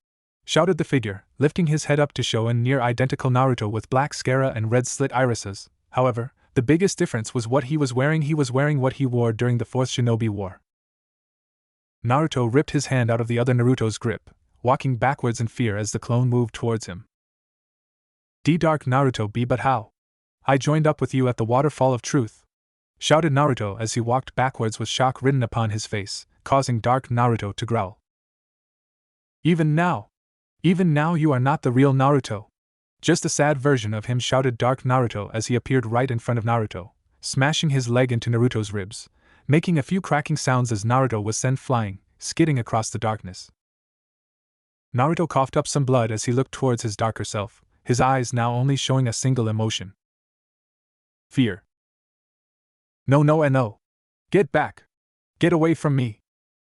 shouted the figure, lifting his head up to show a near identical Naruto with black sclera and red slit irises. However, the biggest difference was what he was wearing. He was wearing what he wore during the 4th Shinobi War. Naruto ripped his hand out of the other Naruto's grip, walking backwards in fear as the clone moved towards him. Dark Naruto B, but how? I joined up with you at the waterfall of truth, shouted Naruto as he walked backwards with shock written upon his face, causing Dark Naruto to growl. Even now you are not the real Naruto. Just a sad version of him, shouted Dark Naruto as he appeared right in front of Naruto, smashing his leg into Naruto's ribs, making a few cracking sounds as Naruto was sent flying, skidding across the darkness. Naruto coughed up some blood as he looked towards his darker self, his eyes now only showing a single emotion. Fear. No. Get back. Get away from me,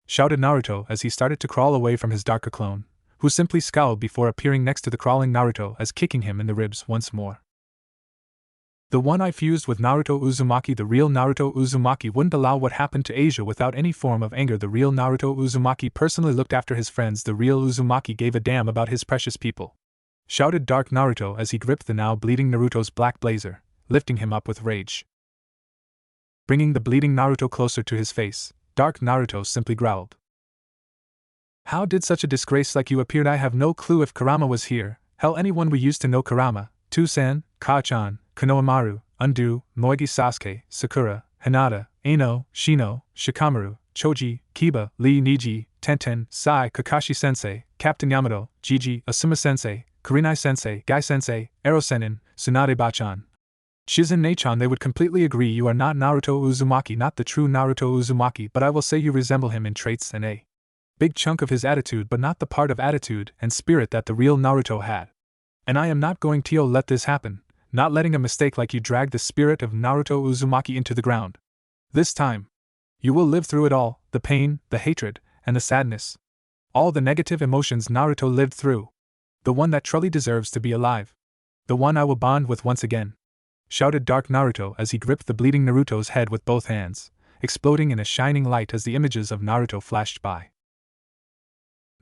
shouted Naruto as he started to crawl away from his darker clone, who simply scowled before appearing next to the crawling Naruto as kicking him in the ribs once more. The one I fused with Naruto Uzumaki, the real Naruto Uzumaki, wouldn't allow what happened to Asia without any form of anger. The real Naruto Uzumaki personally looked after his friends. The real Uzumaki gave a damn about his precious people, shouted Dark Naruto as he gripped the now bleeding Naruto's black blazer, lifting him up with rage. Bringing the bleeding Naruto closer to his face, Dark Naruto simply growled. How did such a disgrace like you appeared? I have no clue. If Kurama was here, hell, anyone we used to know, Kurama, Tusan, Ka-chan, Konohamaru, Undo, Moegi, Sasuke, Sakura, Hinata, Aino, Shino, Shikamaru, Choji, Kiba, Lee Niji, Tenten, Sai, Kakashi-sensei, Captain Yamato, Jiji, Asuma-sensei, Kurenai-sensei, Gai-sensei, Ero-senin, Tsunade-bachan, Shizen-nachan. They would completely agree you are not Naruto Uzumaki, not the true Naruto Uzumaki, but I will say you resemble him in traits and Big chunk of his attitude, but not the part of attitude and spirit that the real Naruto had. And I am not going to let this happen, not letting a mistake like you drag the spirit of Naruto Uzumaki into the ground. This time, you will live through it all, the pain, the hatred, and the sadness. All the negative emotions Naruto lived through. The one that truly deserves to be alive. The one I will bond with once again. Shouted Dark Naruto as he gripped the bleeding Naruto's head with both hands, exploding in a shining light as the images of Naruto flashed by.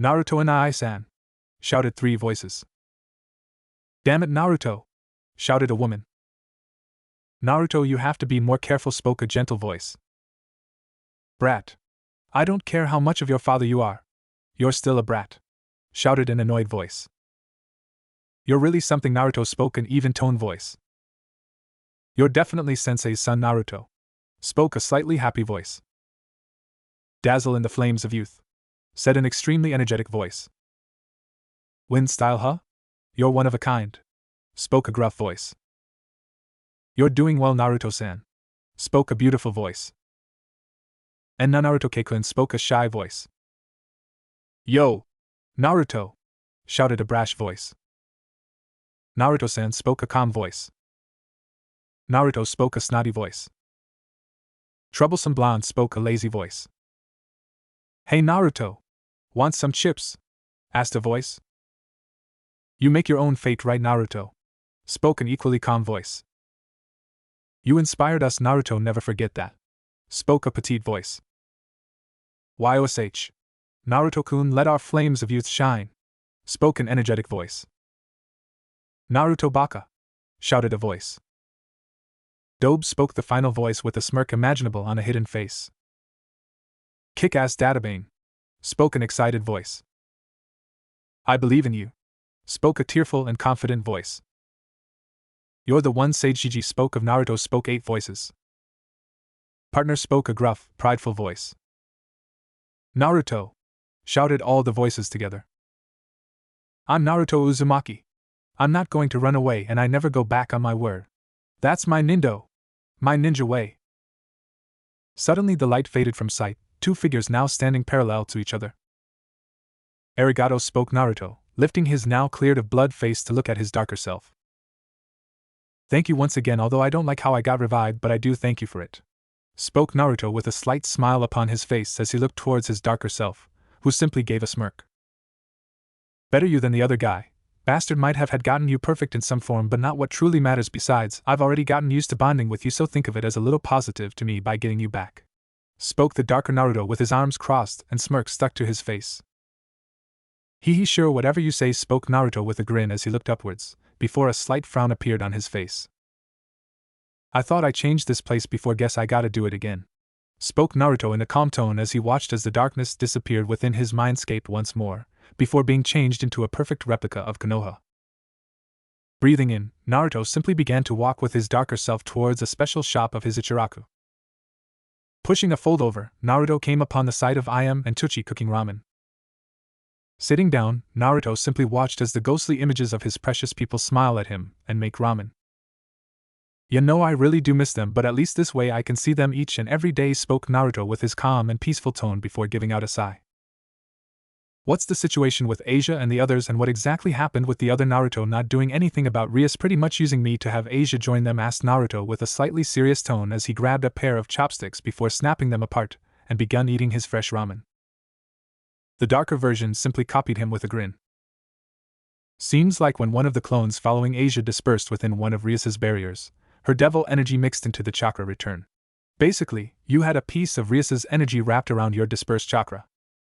Naruto and I-san! Shouted 3 voices. Damn it, Naruto! Shouted a woman. Naruto, you have to be more careful, spoke a gentle voice. Brat. I don't care how much of your father you are. You're still a brat. Shouted an annoyed voice. You're really something, Naruto spoke an even-toned voice. You're definitely Sensei's son, Naruto. Spoke a slightly happy voice. Dazzle in the flames of youth. Said an extremely energetic voice. Wind style, huh? You're one of a kind. Spoke a gruff voice. You're doing well, Naruto-san. Spoke a beautiful voice. And Naruto-keikun spoke a shy voice. Yo! Naruto! Shouted a brash voice. Naruto-san spoke a calm voice. Naruto spoke a snotty voice. Troublesome Blonde spoke a lazy voice. Hey Naruto! Want some chips? Asked a voice. You make your own fate, right, Naruto? Spoke an equally calm voice. You inspired us, Naruto, never forget that. Spoke a petite voice. YOSH. Naruto-kun, let our flames of youth shine. Spoke an energetic voice. Naruto baka! Shouted a voice. Dobe spoke the final voice with a smirk imaginable on a hidden face. Kick-ass databang! Spoke an excited voice. I believe in you. Spoke a tearful and confident voice. You're the one, Sage Gigi spoke of Naruto, spoke 8 voices. Partner spoke a gruff, prideful voice. Naruto! Shouted all the voices together. I'm Naruto Uzumaki. I'm not going to run away, and I never go back on my word. That's my nindo. My ninja way. Suddenly the light faded from sight, 2 figures now standing parallel to each other. Arigato, spoke Naruto, lifting his now cleared of blood face to look at his darker self. Thank you once again, although I don't like how I got revived, but I do thank you for it. Spoke Naruto with a slight smile upon his face as he looked towards his darker self, who simply gave a smirk. Better you than the other guy. Bastard might have had gotten you perfect in some form, but not what truly matters. Besides, I've already gotten used to bonding with you, so think of it as a little positive to me by getting you back. Spoke the darker Naruto with his arms crossed and smirk stuck to his face. He sure, whatever you say, spoke Naruto with a grin as he looked upwards, before a slight frown appeared on his face. I thought I changed this place before, guess I gotta do it again. Spoke Naruto in a calm tone as he watched as the darkness disappeared within his mindscape once more, before being changed into a perfect replica of Konoha. Breathing in, Naruto simply began to walk with his darker self towards a special shop of his Ichiraku. Pushing a fold over, Naruto came upon the sight of Ayam and Tuchi cooking ramen. Sitting down, Naruto simply watched as the ghostly images of his precious people smile at him and make ramen. You know, I really do miss them, but at least this way I can see them each and every day, spoke Naruto with his calm and peaceful tone before giving out a sigh. What's the situation with Asia and the others, and what exactly happened with the other Naruto not doing anything about Rias pretty much using me to have Asia join them, asked Naruto with a slightly serious tone as he grabbed a pair of chopsticks before snapping them apart and begun eating his fresh ramen. The darker version simply copied him with a grin. Seems like when one of the clones following Asia dispersed within one of Rias's barriers, her devil energy mixed into the chakra return. Basically, you had a piece of Rias's energy wrapped around your dispersed chakra.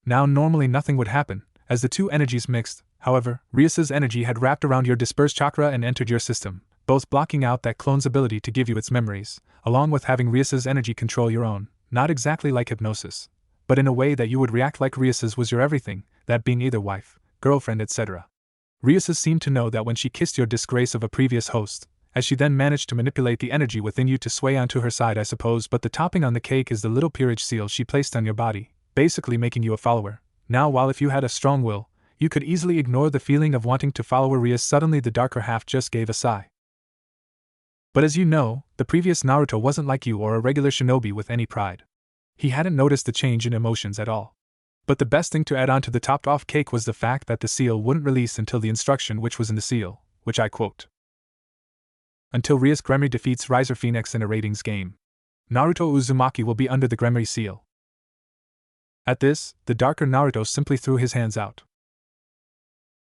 Now normally nothing would happen, as the 2 energies mixed. However, Rias's energy had wrapped around your dispersed chakra and entered your system, both blocking out that clone's ability to give you its memories, along with having Rias's energy control your own, not exactly like hypnosis, but in a way that you would react like Rias's was your everything, that being either wife, girlfriend, etc. Rias's seemed to know that when she kissed your disgrace of a previous host, as she then managed to manipulate the energy within you to sway onto her side, I suppose, but the topping on the cake is the little peerage seal she placed on your body, basically making you a follower. Now, while if you had a strong will, you could easily ignore the feeling of wanting to follow Rias. Suddenly the darker half just gave a sigh. But as you know, the previous Naruto wasn't like you or a regular shinobi with any pride. He hadn't noticed the change in emotions at all. But the best thing to add on to the topped-off cake was the fact that the seal wouldn't release until the instruction which was in the seal, which I quote. Until Rias Gremory defeats Riser Phoenix in a ratings game, Naruto Uzumaki will be under the Gremory seal. At this, the darker Naruto simply threw his hands out.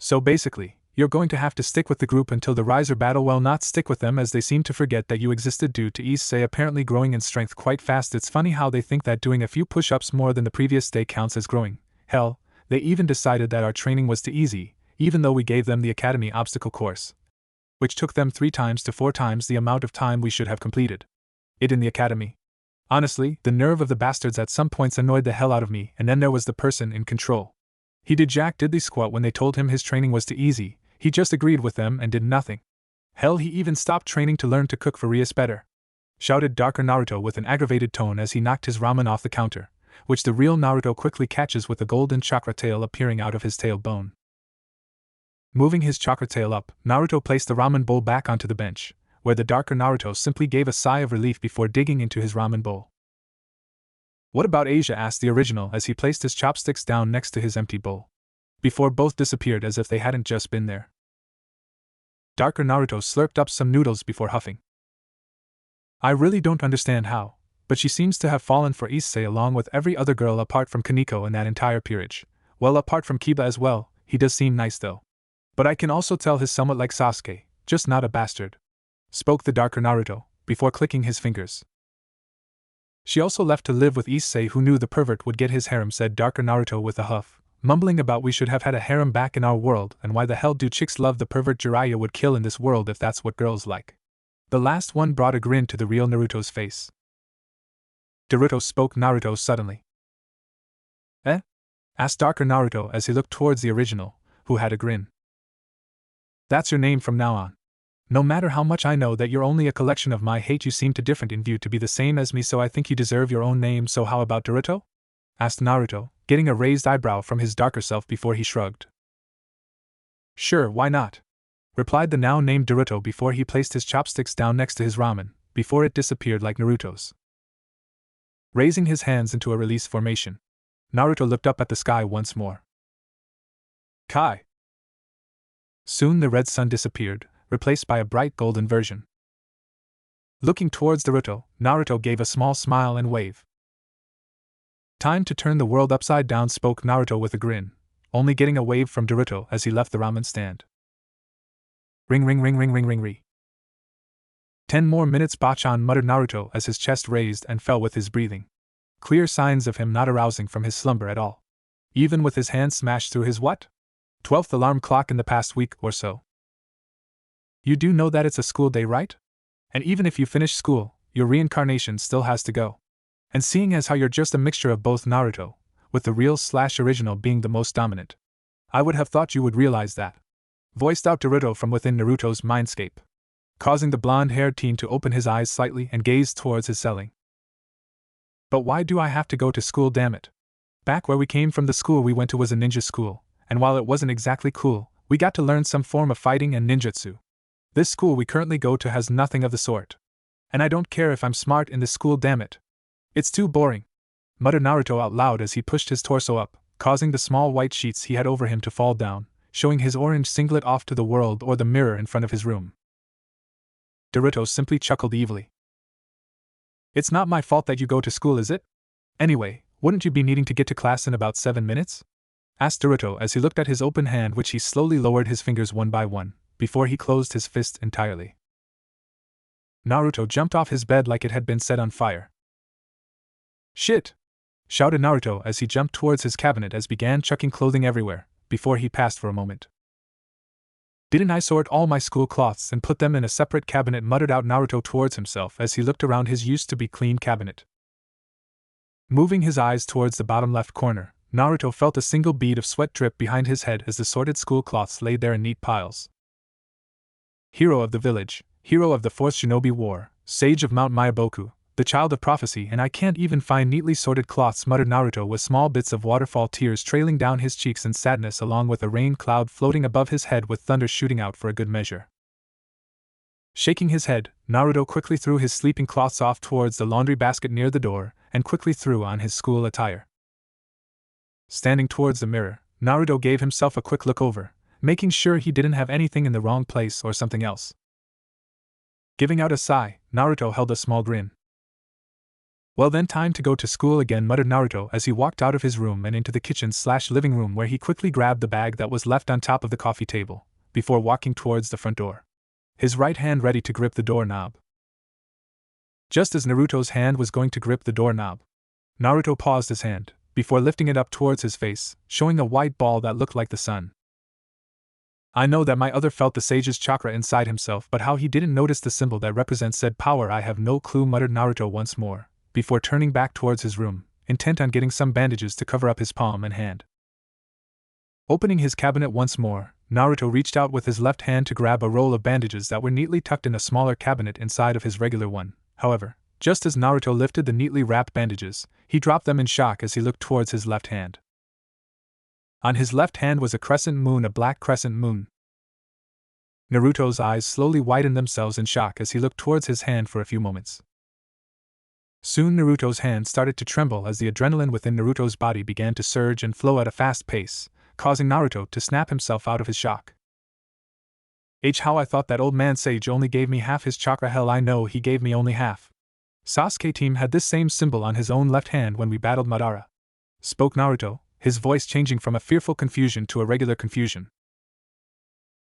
So basically, you're going to have to stick with the group until the Riser battle. Well, not stick with them, as they seem to forget that you existed due to Issei apparently growing in strength quite fast. It's funny how they think that doing a few push-ups more than the previous day counts as growing. Hell, they even decided that our training was too easy, even though we gave them the academy obstacle course, which took them 3 times to 4 times the amount of time we should have completed it in the academy. Honestly, the nerve of the bastards at some points annoyed the hell out of me. And then there was the person in control. He did jack diddly squat when they told him his training was too easy. He just agreed with them and did nothing. Hell, he even stopped training to learn to cook for Rias better, shouted darker Naruto with an aggravated tone as he knocked his ramen off the counter, which the real Naruto quickly catches with a golden chakra tail appearing out of his tailbone. Moving his chakra tail up, Naruto placed the ramen bowl back onto the bench, where the darker Naruto simply gave a sigh of relief before digging into his ramen bowl. What about Asia? Asked the original as he placed his chopsticks down next to his empty bowl, before both disappeared as if they hadn't just been there. Darker Naruto slurped up some noodles before huffing. I really don't understand how, but she seems to have fallen for Issei along with every other girl apart from Kaneko in that entire peerage. Well, apart from Kiba as well. He does seem nice though. But I can also tell he's somewhat like Sasuke, just not a bastard, spoke the darker Naruto, before clicking his fingers. She also left to live with Issei, who knew the pervert would get his harem, said darker Naruto with a huff, mumbling about we should have had a harem back in our world, and why the hell do chicks love the pervert Jiraiya would kill in this world if that's what girls like. The last one brought a grin to the real Naruto's face. Naruto, spoke Naruto suddenly. Eh? Asked darker Naruto as he looked towards the original, who had a grin. That's your name from now on. No matter how much I know that you're only a collection of my hate, you seem too different in view to be the same as me, so I think you deserve your own name. So how about Naruto? Asked Naruto, getting a raised eyebrow from his darker self before he shrugged. Sure, why not? Replied the now named Naruto before he placed his chopsticks down next to his ramen, before it disappeared like Naruto's. Raising his hands into a release formation, Naruto looked up at the sky once more. Kai. Soon the red sun disappeared, replaced by a bright golden version. Looking towards Naruto gave a small smile and wave. Time to turn the world upside down, spoke Naruto with a grin, only getting a wave from Naruto as he left the ramen stand. Ring ring ring ring ring ring ring. 10 more minutes, Bachan, muttered Naruto as his chest raised and fell with his breathing. Clear signs of him not arousing from his slumber at all. Even with his hand smashed through his 12th alarm clock in the past week or so. You do know that it's a school day, right? And even if you finish school, your reincarnation still has to go. And seeing as how you're just a mixture of both, Naruto, with the real/original being the most dominant, I would have thought you would realize that. Voiced out Naruto from within Naruto's mindscape, causing the blonde-haired teen to open his eyes slightly and gaze towards his ceiling. But why do I have to go to school, damn it? Back where we came from, the school we went to was a ninja school, and while it wasn't exactly cool, we got to learn some form of fighting and ninjutsu. This school we currently go to has nothing of the sort. And I don't care if I'm smart in this school, damn it. It's too boring, muttered Naruto out loud as he pushed his torso up, causing the small white sheets he had over him to fall down, showing his orange singlet off to the world or the mirror in front of his room. Naruto simply chuckled evilly. It's not my fault that you go to school, is it? Anyway, wouldn't you be needing to get to class in about 7 minutes? Asked Naruto as he looked at his open hand, which he slowly lowered his fingers one by one, before he closed his fist entirely. Naruto jumped off his bed like it had been set on fire. Shit! Shouted Naruto as he jumped towards his cabinet as began chucking clothing everywhere, before he passed for a moment. Didn't I sort all my school cloths and put them in a separate cabinet? Muttered out Naruto towards himself as he looked around his used-to-be-clean cabinet. Moving his eyes towards the bottom left corner, Naruto felt a single bead of sweat drip behind his head as the sorted school cloths laid there in neat piles. Hero of the village, hero of the 4th Shinobi War, sage of Mount Myaboku, the child of prophecy, and I can't even find neatly sorted cloths, muttered Naruto with small bits of waterfall tears trailing down his cheeks in sadness, along with a rain cloud floating above his head with thunder shooting out for a good measure. Shaking his head, Naruto quickly threw his sleeping cloths off towards the laundry basket near the door, and quickly threw on his school attire. Standing towards the mirror, Naruto gave himself a quick look over, making sure he didn't have anything in the wrong place or something else. Giving out a sigh, Naruto held a small grin. Well then, time to go to school again, muttered Naruto as he walked out of his room and into the kitchen/living room, where he quickly grabbed the bag that was left on top of the coffee table, before walking towards the front door, his right hand ready to grip the doorknob. Just as Naruto's hand was going to grip the doorknob, Naruto paused his hand, before lifting it up towards his face, showing a white ball that looked like the sun. I know that my other felt the sage's chakra inside himself, but how he didn't notice the symbol that represents said power I have no clue, muttered Naruto once more, before turning back towards his room, intent on getting some bandages to cover up his palm and hand. Opening his cabinet once more, Naruto reached out with his left hand to grab a roll of bandages that were neatly tucked in a smaller cabinet inside of his regular one. However, just as Naruto lifted the neatly wrapped bandages, he dropped them in shock as he looked towards his left hand. On his left hand was a crescent moon, a black crescent moon. Naruto's eyes slowly widened themselves in shock as he looked towards his hand for a few moments. Soon Naruto's hand started to tremble as the adrenaline within Naruto's body began to surge and flow at a fast pace, causing Naruto to snap himself out of his shock. How I thought that old man sage only gave me half his chakra. Hell, I know he gave me only half. Sasuke team had this same symbol on his own left hand when we battled Madara, spoke Naruto, his voice changing from a fearful confusion to a regular confusion.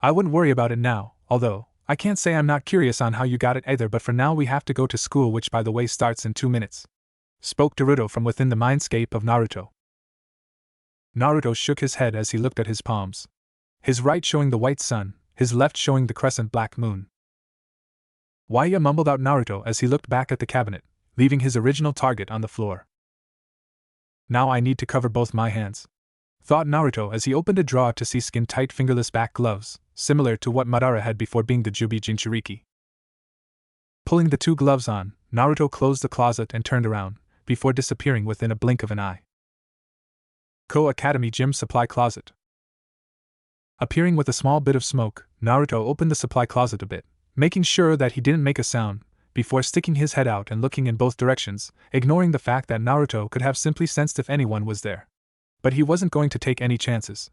I wouldn't worry about it now, although I can't say I'm not curious on how you got it either, but for now we have to go to school, which by the way starts in 2 minutes, spoke Naruto from within the mindscape of Naruto. Naruto shook his head as he looked at his palms, his right showing the white sun, his left showing the crescent black moon. Why, ya, mumbled out Naruto as he looked back at the cabinet, leaving his original target on the floor. Now I need to cover both my hands, thought Naruto as he opened a drawer to see skin-tight fingerless back gloves, similar to what Madara had before being the Jubi Jinchuriki. Pulling the 2 gloves on, Naruto closed the closet and turned around, before disappearing within a blink of an eye. Ko Academy Gym Supply Closet. Appearing with a small bit of smoke, Naruto opened the supply closet a bit, making sure that he didn't make a sound, before sticking his head out and looking in both directions, ignoring the fact that Naruto could have simply sensed if anyone was there. But he wasn't going to take any chances.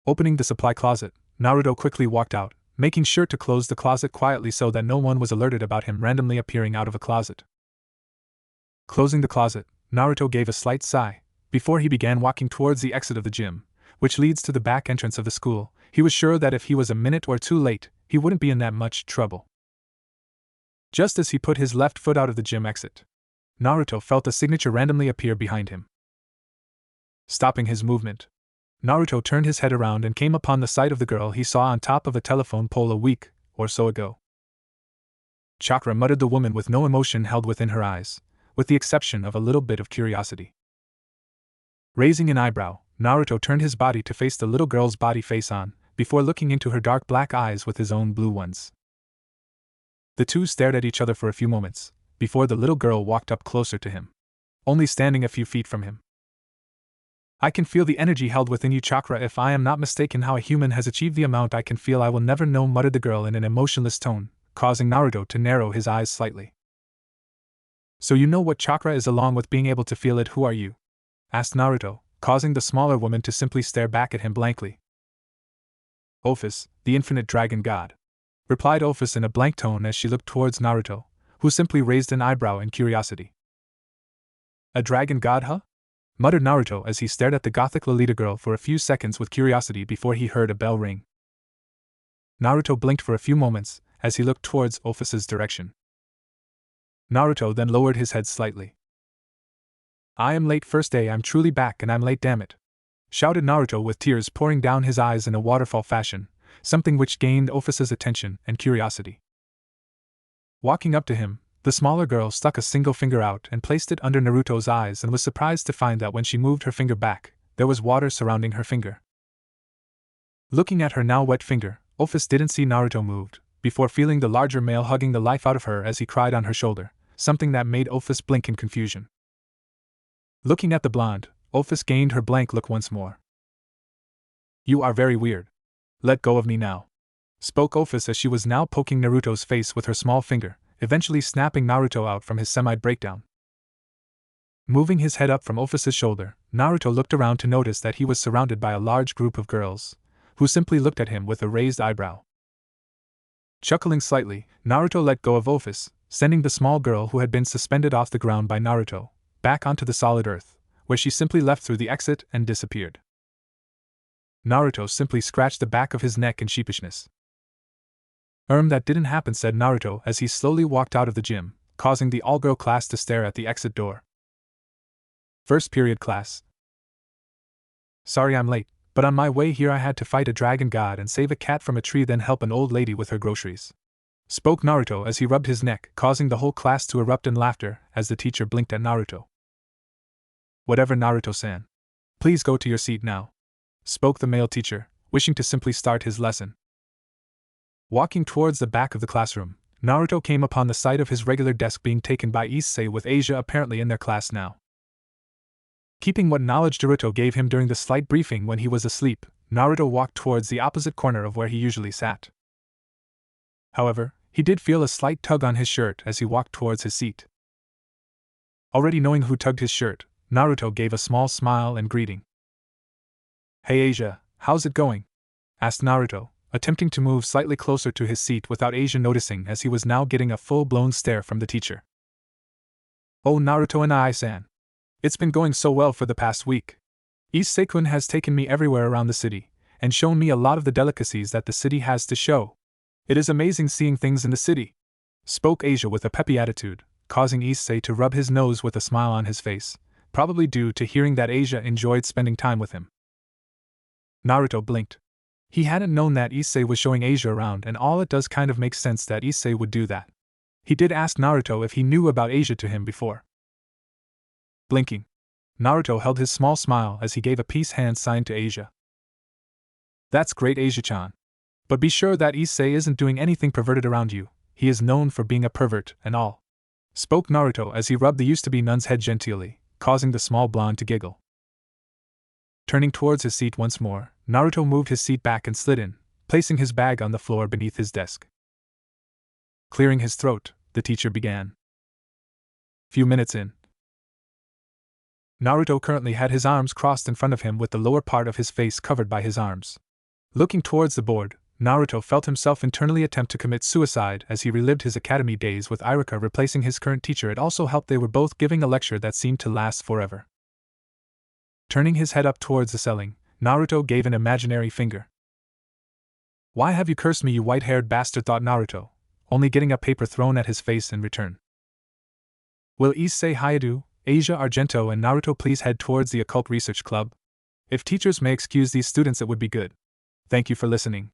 Opening the supply closet, Naruto quickly walked out, making sure to close the closet quietly so that no one was alerted about him randomly appearing out of a closet. Closing the closet, Naruto gave a slight sigh, before he began walking towards the exit of the gym, which leads to the back entrance of the school. He was sure that if he was a minute or 2 late, he wouldn't be in that much trouble. Just as he put his left foot out of the gym exit, Naruto felt a signature randomly appear behind him. Stopping his movement, Naruto turned his head around and came upon the sight of the girl he saw on top of a telephone pole a week or so ago. Chakra, muttered the woman with no emotion held within her eyes, with the exception of a little bit of curiosity. Raising an eyebrow, Naruto turned his body to face the little girl's body face on, before looking into her dark black eyes with his own blue ones. The two stared at each other for a few moments, before the little girl walked up closer to him, only standing a few feet from him. I can feel the energy held within you, Chakra. If I am not mistaken, how a human has achieved the amount I can feel I will never know, muttered the girl in an emotionless tone, causing Naruto to narrow his eyes slightly. So you know what chakra is along with being able to feel it. Who are you? Asked Naruto, causing the smaller woman to simply stare back at him blankly. Ophis, the infinite dragon god, replied Ophis in a blank tone as she looked towards Naruto, who simply raised an eyebrow in curiosity. A dragon god, huh? Muttered Naruto as he stared at the gothic Lolita girl for a few seconds with curiosity before he heard a bell ring. Naruto blinked for a few moments as he looked towards Ophis's direction. Naruto then lowered his head slightly. I am late, first day I'm truly back and I'm late, damn it, shouted Naruto with tears pouring down his eyes in a waterfall fashion, something which gained Ophis's attention and curiosity. Walking up to him, the smaller girl stuck a single finger out and placed it under Naruto's eyes and was surprised to find that when she moved her finger back, there was water surrounding her finger. Looking at her now wet finger, Ophis didn't see Naruto moved, before feeling the larger male hugging the life out of her as he cried on her shoulder, something that made Ophis blink in confusion. Looking at the blonde, Ophis gained her blank look once more. You are very weird. Let go of me now, spoke Ophis as she was now poking Naruto's face with her small finger, eventually snapping Naruto out from his semi-breakdown. Moving his head up from Ophis's shoulder, Naruto looked around to notice that he was surrounded by a large group of girls, who simply looked at him with a raised eyebrow. Chuckling slightly, Naruto let go of Ophis, sending the small girl who had been suspended off the ground by Naruto back onto the solid earth, where she simply left through the exit and disappeared. Naruto simply scratched the back of his neck in sheepishness. That didn't happen," said Naruto as he slowly walked out of the gym, causing the all-girl class to stare at the exit door. First period class. Sorry I'm late, but on my way here I had to fight a dragon god and save a cat from a tree, then help an old lady with her groceries. Spoke Naruto as he rubbed his neck, causing the whole class to erupt in laughter as the teacher blinked at Naruto. Whatever, Naruto-san. Please go to your seat now. Spoke the male teacher, wishing to simply start his lesson. Walking towards the back of the classroom, Naruto came upon the sight of his regular desk being taken by Issei, with Asia apparently in their class now. Keeping what knowledge Naruto gave him during the slight briefing when he was asleep, Naruto walked towards the opposite corner of where he usually sat. However, he did feel a slight tug on his shirt as he walked towards his seat. Already knowing who tugged his shirt, Naruto gave a small smile and greeting. Hey Asia, how's it going? Asked Naruto, attempting to move slightly closer to his seat without Asia noticing, as he was now getting a full-blown stare from the teacher. Oh, Naruto and I-san. It's been going so well for the past week. Issei-kun has taken me everywhere around the city, and shown me a lot of the delicacies that the city has to show. It is amazing seeing things in the city. Spoke Asia with a peppy attitude, causing Issei to rub his nose with a smile on his face, probably due to hearing that Asia enjoyed spending time with him. Naruto blinked. He hadn't known that Issei was showing Asia around, and all it does kind of make sense that Issei would do that. He did ask Naruto if he knew about Asia to him before. Blinking, Naruto held his small smile as he gave a peace hand sign to Asia. That's great, Asia-chan. But be sure that Issei isn't doing anything perverted around you. He is known for being a pervert and all. Spoke Naruto as he rubbed the used-to-be nun's head genteelly, causing the small blonde to giggle. Turning towards his seat once more, Naruto moved his seat back and slid in, placing his bag on the floor beneath his desk. Clearing his throat, the teacher began. Few minutes in. Naruto currently had his arms crossed in front of him with the lower part of his face covered by his arms. Looking towards the board, Naruto felt himself internally attempt to commit suicide as he relived his academy days with Iruka replacing his current teacher. It also helped they were both giving a lecture that seemed to last forever. Turning his head up towards the ceiling, Naruto gave an imaginary finger. Why have you cursed me, you white-haired bastard, thought Naruto, only getting a paper thrown at his face in return. Will Issei Hayadu, Asia Argento and Naruto please head towards the Occult Research Club? If teachers may excuse these students, it would be good. Thank you for listening.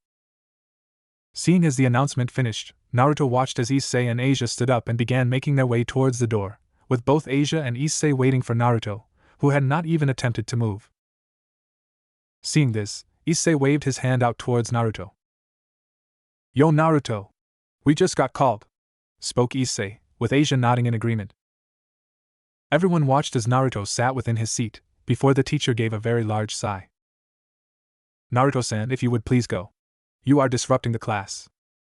Seeing as the announcement finished, Naruto watched as Issei and Asia stood up and began making their way towards the door, with both Asia and Issei waiting for Naruto, who had not even attempted to move. Seeing this, Issei waved his hand out towards Naruto. Yo Naruto! We just got called, spoke Issei, with Asia nodding in agreement. Everyone watched as Naruto sat within his seat, before the teacher gave a very large sigh. Naruto-san, if you would please go. You are disrupting the class,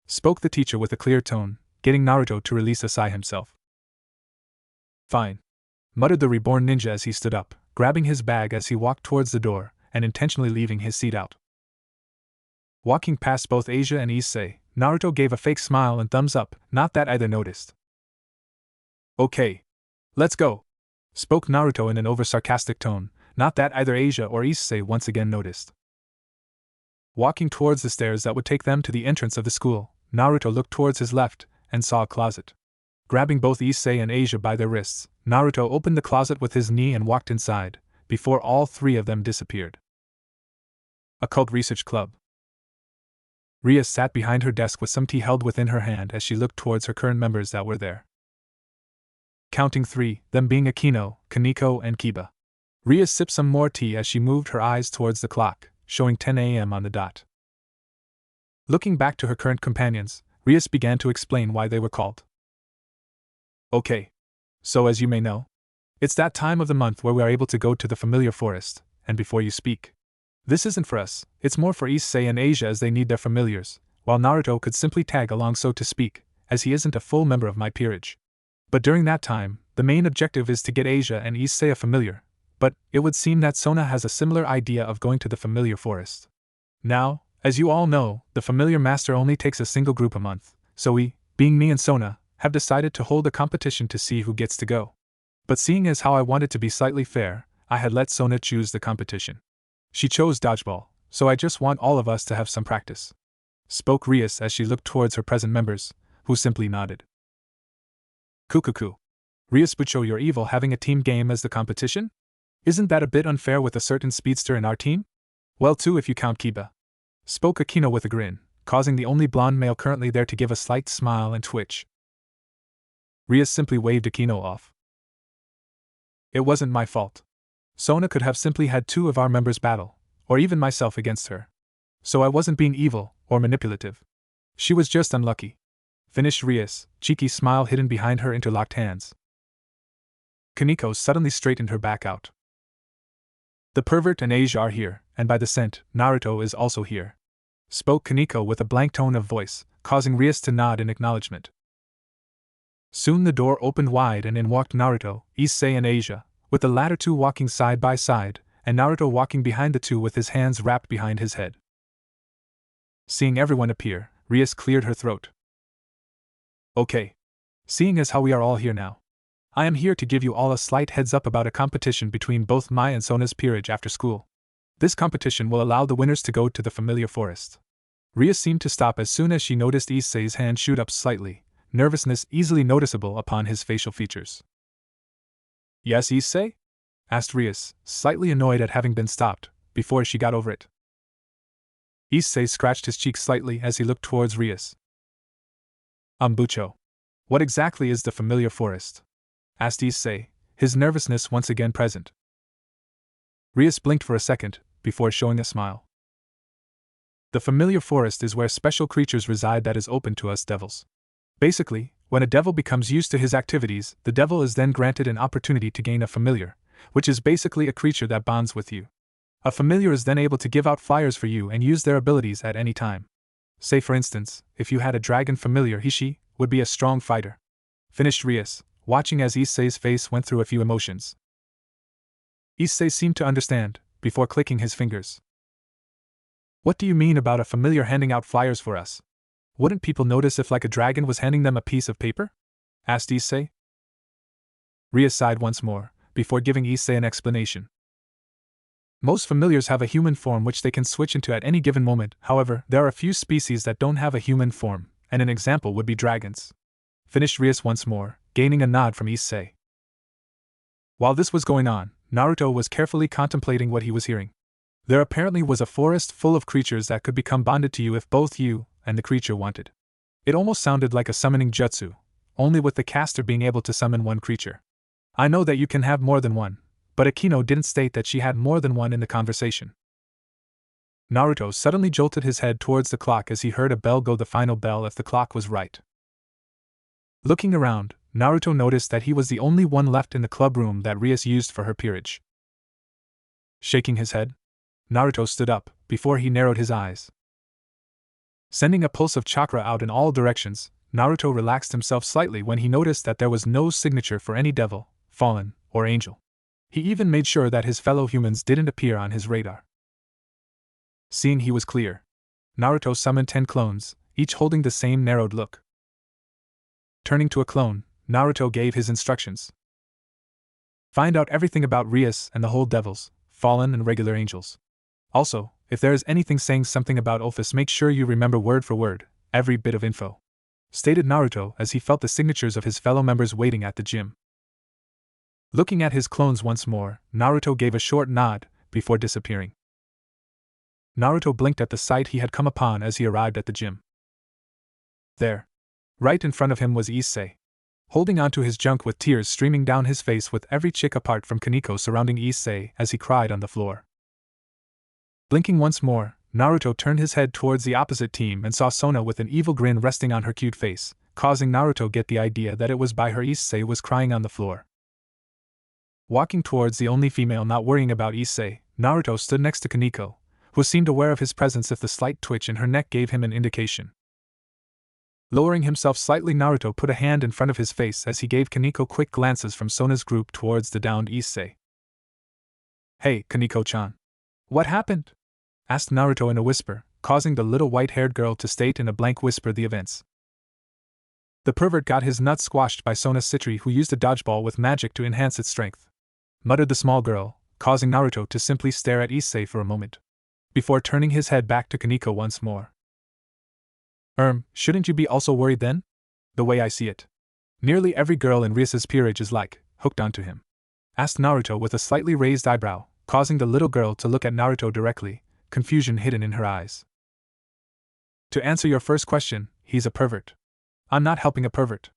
spoke the teacher with a clear tone, getting Naruto to release a sigh himself. Fine, muttered the reborn ninja as he stood up, grabbing his bag as he walked towards the door, and intentionally leaving his seat out. Walking past both Asia and Issei, Naruto gave a fake smile and thumbs up, not that either noticed. Okay. Let's go, spoke Naruto in an over-sarcastic tone, not that either Asia or Issei once again noticed. Walking towards the stairs that would take them to the entrance of the school, Naruto looked towards his left, and saw a closet. Grabbing both Issei and Asia by their wrists, Naruto opened the closet with his knee and walked inside, before all three of them disappeared. Occult Research Club. Rias sat behind her desk with some tea held within her hand as she looked towards her current members that were there. Counting three, them being Akino, Kaneko, and Kiba. Rias sipped some more tea as she moved her eyes towards the clock, showing 10 a.m. on the dot. Looking back to her current companions, Rias began to explain why they were called. Okay. So as you may know, it's that time of the month where we are able to go to the familiar forest, and before you speak. This isn't for us, it's more for Issei and Asia as they need their familiars, while Naruto could simply tag along so to speak, as he isn't a full member of my peerage. But during that time, the main objective is to get Asia and Issei a familiar, but it would seem that Sona has a similar idea of going to the familiar forest. Now, as you all know, the familiar master only takes a single group a month, so we, being me and Sona, have decided to hold a competition to see who gets to go. But seeing as how I wanted to be slightly fair, I had let Sona choose the competition. She chose Dodgeball, so I just want all of us to have some practice," spoke Rias as she looked towards her present members, who simply nodded. "Cuckoo. Rias Bucho, you're evil having a team game as the competition? Isn't that a bit unfair with a certain speedster in our team? Well, two if you count Kiba," spoke Akino with a grin, causing the only blonde male currently there to give a slight smile and twitch. Rias simply waved Akino off. "It wasn't my fault. Sona could have simply had two of our members battle, or even myself against her. So I wasn't being evil or manipulative. She was just unlucky," finished Rias, cheeky smile hidden behind her interlocked hands. Kaneko suddenly straightened her back out. "The pervert and Asia are here, and by the scent, Naruto is also here," spoke Kaneko with a blank tone of voice, causing Rias to nod in acknowledgement. Soon the door opened wide and in walked Naruto, Issei and Asia, with the latter two walking side by side, and Naruto walking behind the two with his hands wrapped behind his head. Seeing everyone appear, Rias cleared her throat. "Okay. Seeing as how we are all here now, I am here to give you all a slight heads up about a competition between both Mai and Sona's peerage after school. This competition will allow the winners to go to the familiar forest." Rias seemed to stop as soon as she noticed Issei's hand shoot up slightly, nervousness easily noticeable upon his facial features. "Yes, Issei?" asked Rias, slightly annoyed at having been stopped, before she got over it. Issei scratched his cheek slightly as he looked towards Rias. "Bucho. What exactly is the familiar forest?" asked Issei, his nervousness once again present. Rias blinked for a second, before showing a smile. "The familiar forest is where special creatures reside that is open to us devils. Basically, when a devil becomes used to his activities, the devil is then granted an opportunity to gain a familiar, which is basically a creature that bonds with you. A familiar is then able to give out flyers for you and use their abilities at any time. Say for instance, if you had a dragon familiar, he/she would be a strong fighter," finished Rias, watching as Issei's face went through a few emotions. Issei seemed to understand, before clicking his fingers. "What do you mean about a familiar handing out flyers for us? Wouldn't people notice if like a dragon was handing them a piece of paper?" asked Issei. Rias sighed once more, before giving Issei an explanation. "Most familiars have a human form which they can switch into at any given moment. However, there are a few species that don't have a human form, and an example would be dragons," finished Rias once more, gaining a nod from Issei. While this was going on, Naruto was carefully contemplating what he was hearing. There apparently was a forest full of creatures that could become bonded to you if both you and the creature wanted. It almost sounded like a summoning jutsu, only with the caster being able to summon one creature. I know that you can have more than one, but Akino didn't state that she had more than one in the conversation. Naruto suddenly jolted his head towards the clock as he heard a bell go, the final bell if the clock was right. Looking around, Naruto noticed that he was the only one left in the club room that Rias used for her peerage. Shaking his head, Naruto stood up, before he narrowed his eyes. Sending a pulse of chakra out in all directions, Naruto relaxed himself slightly when he noticed that there was no signature for any devil, fallen, or angel. He even made sure that his fellow humans didn't appear on his radar. Seeing he was clear, Naruto summoned 10 clones, each holding the same narrowed look. Turning to a clone, Naruto gave his instructions. "Find out everything about Rias and the whole devils, fallen and regular angels. Also, if there is anything saying something about Office, make sure you remember word for word, every bit of info," stated Naruto as he felt the signatures of his fellow members waiting at the gym. Looking at his clones once more, Naruto gave a short nod, before disappearing. Naruto blinked at the sight he had come upon as he arrived at the gym. There, right in front of him was Issei, holding onto his junk with tears streaming down his face, with every chick apart from Kaneko surrounding Issei as he cried on the floor. Blinking once more, Naruto turned his head towards the opposite team and saw Sona with an evil grin resting on her cute face, causing Naruto get the idea that it was by her Issei was crying on the floor. Walking towards the only female not worrying about Issei, Naruto stood next to Kaneko, who seemed aware of his presence if the slight twitch in her neck gave him an indication. Lowering himself slightly, Naruto put a hand in front of his face as he gave Kaneko quick glances from Sona's group towards the downed Issei. "Hey, Kaneko-chan. What happened?" asked Naruto in a whisper, causing the little white-haired girl to state in a blank whisper the events. "The pervert got his nuts squashed by Sona Citri, who used a dodgeball with magic to enhance its strength," muttered the small girl, causing Naruto to simply stare at Issei for a moment, before turning his head back to Kaneko once more. Shouldn't you be also worried then? The way I see it, nearly every girl in Rias's peerage is hooked onto him," asked Naruto with a slightly raised eyebrow, causing the little girl to look at Naruto directly, confusion hidden in her eyes. "To answer your first question, he's a pervert. I'm not helping a pervert.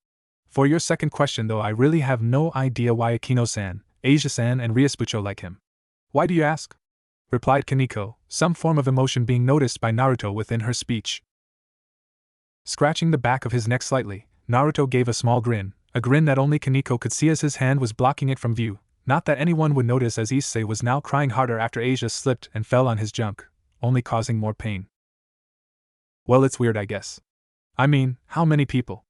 For your second question though, I really have no idea why Akino-san, Asia-san and Riasbucho like him." "Why do you ask?" replied Kaneko, some form of emotion being noticed by Naruto within her speech. Scratching the back of his neck slightly, Naruto gave a small grin, a grin that only Kaneko could see as his hand was blocking it from view, not that anyone would notice, as Issei was now crying harder after Asia slipped and fell on his junk, only causing more pain. "Well, it's weird, I guess. I mean, how many people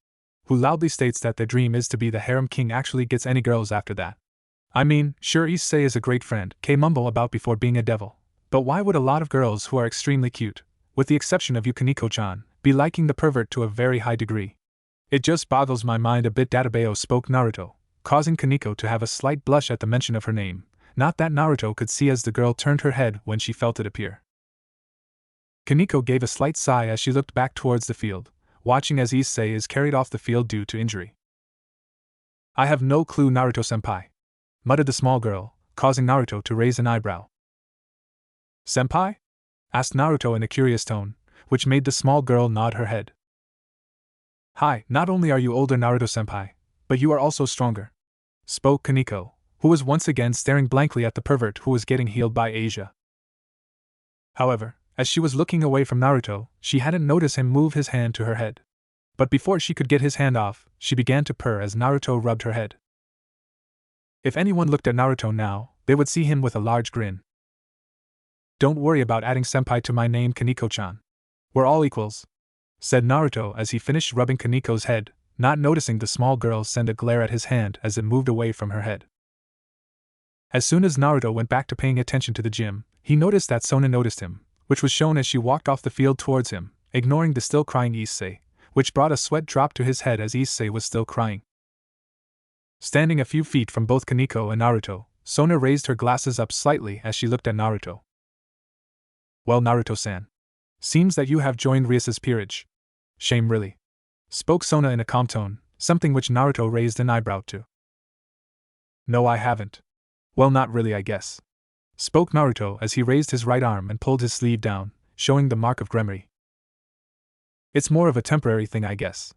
who loudly states that their dream is to be the harem king actually gets any girls after that? I mean, sure, Issei is a great friend, mumble about before being a devil, but why would a lot of girls who are extremely cute, with the exception of you Kaneko-chan, be liking the pervert to a very high degree? It just boggles my mind a bit." Databeo spoke Naruto, causing Kaneko to have a slight blush at the mention of her name, not that Naruto could see as the girl turned her head when she felt it appear. Kaneko gave a slight sigh as she looked back towards the field, watching as Issei is carried off the field due to injury. "I have no clue, Naruto-senpai," muttered the small girl, causing Naruto to raise an eyebrow. "Senpai?" asked Naruto in a curious tone, which made the small girl nod her head. "Hi, not only are you older, Naruto-senpai, but you are also stronger," spoke Kaneko, who was once again staring blankly at the pervert who was getting healed by Asia. However, as she was looking away from Naruto, she hadn't noticed him move his hand to her head. But before she could get his hand off, she began to purr as Naruto rubbed her head. If anyone looked at Naruto now, they would see him with a large grin. "Don't worry about adding senpai to my name, Kaneko-chan. We're all equals," said Naruto as he finished rubbing Kaneko's head, not noticing the small girl send a glare at his hand as it moved away from her head. As soon as Naruto went back to paying attention to the gym, he noticed that Sona noticed him, which was shown as she walked off the field towards him, ignoring the still crying Issei, which brought a sweat drop to his head as Issei was still crying. Standing a few feet from both Kaneko and Naruto, Sona raised her glasses up slightly as she looked at Naruto. "Well, Naruto-san, seems that you have joined Rias's peerage. Shame, really," spoke Sona in a calm tone, something which Naruto raised an eyebrow to. "No, I haven't. Well, not really, I guess," spoke Naruto as he raised his right arm and pulled his sleeve down, showing the mark of Gremory. "It's more of a temporary thing, I guess.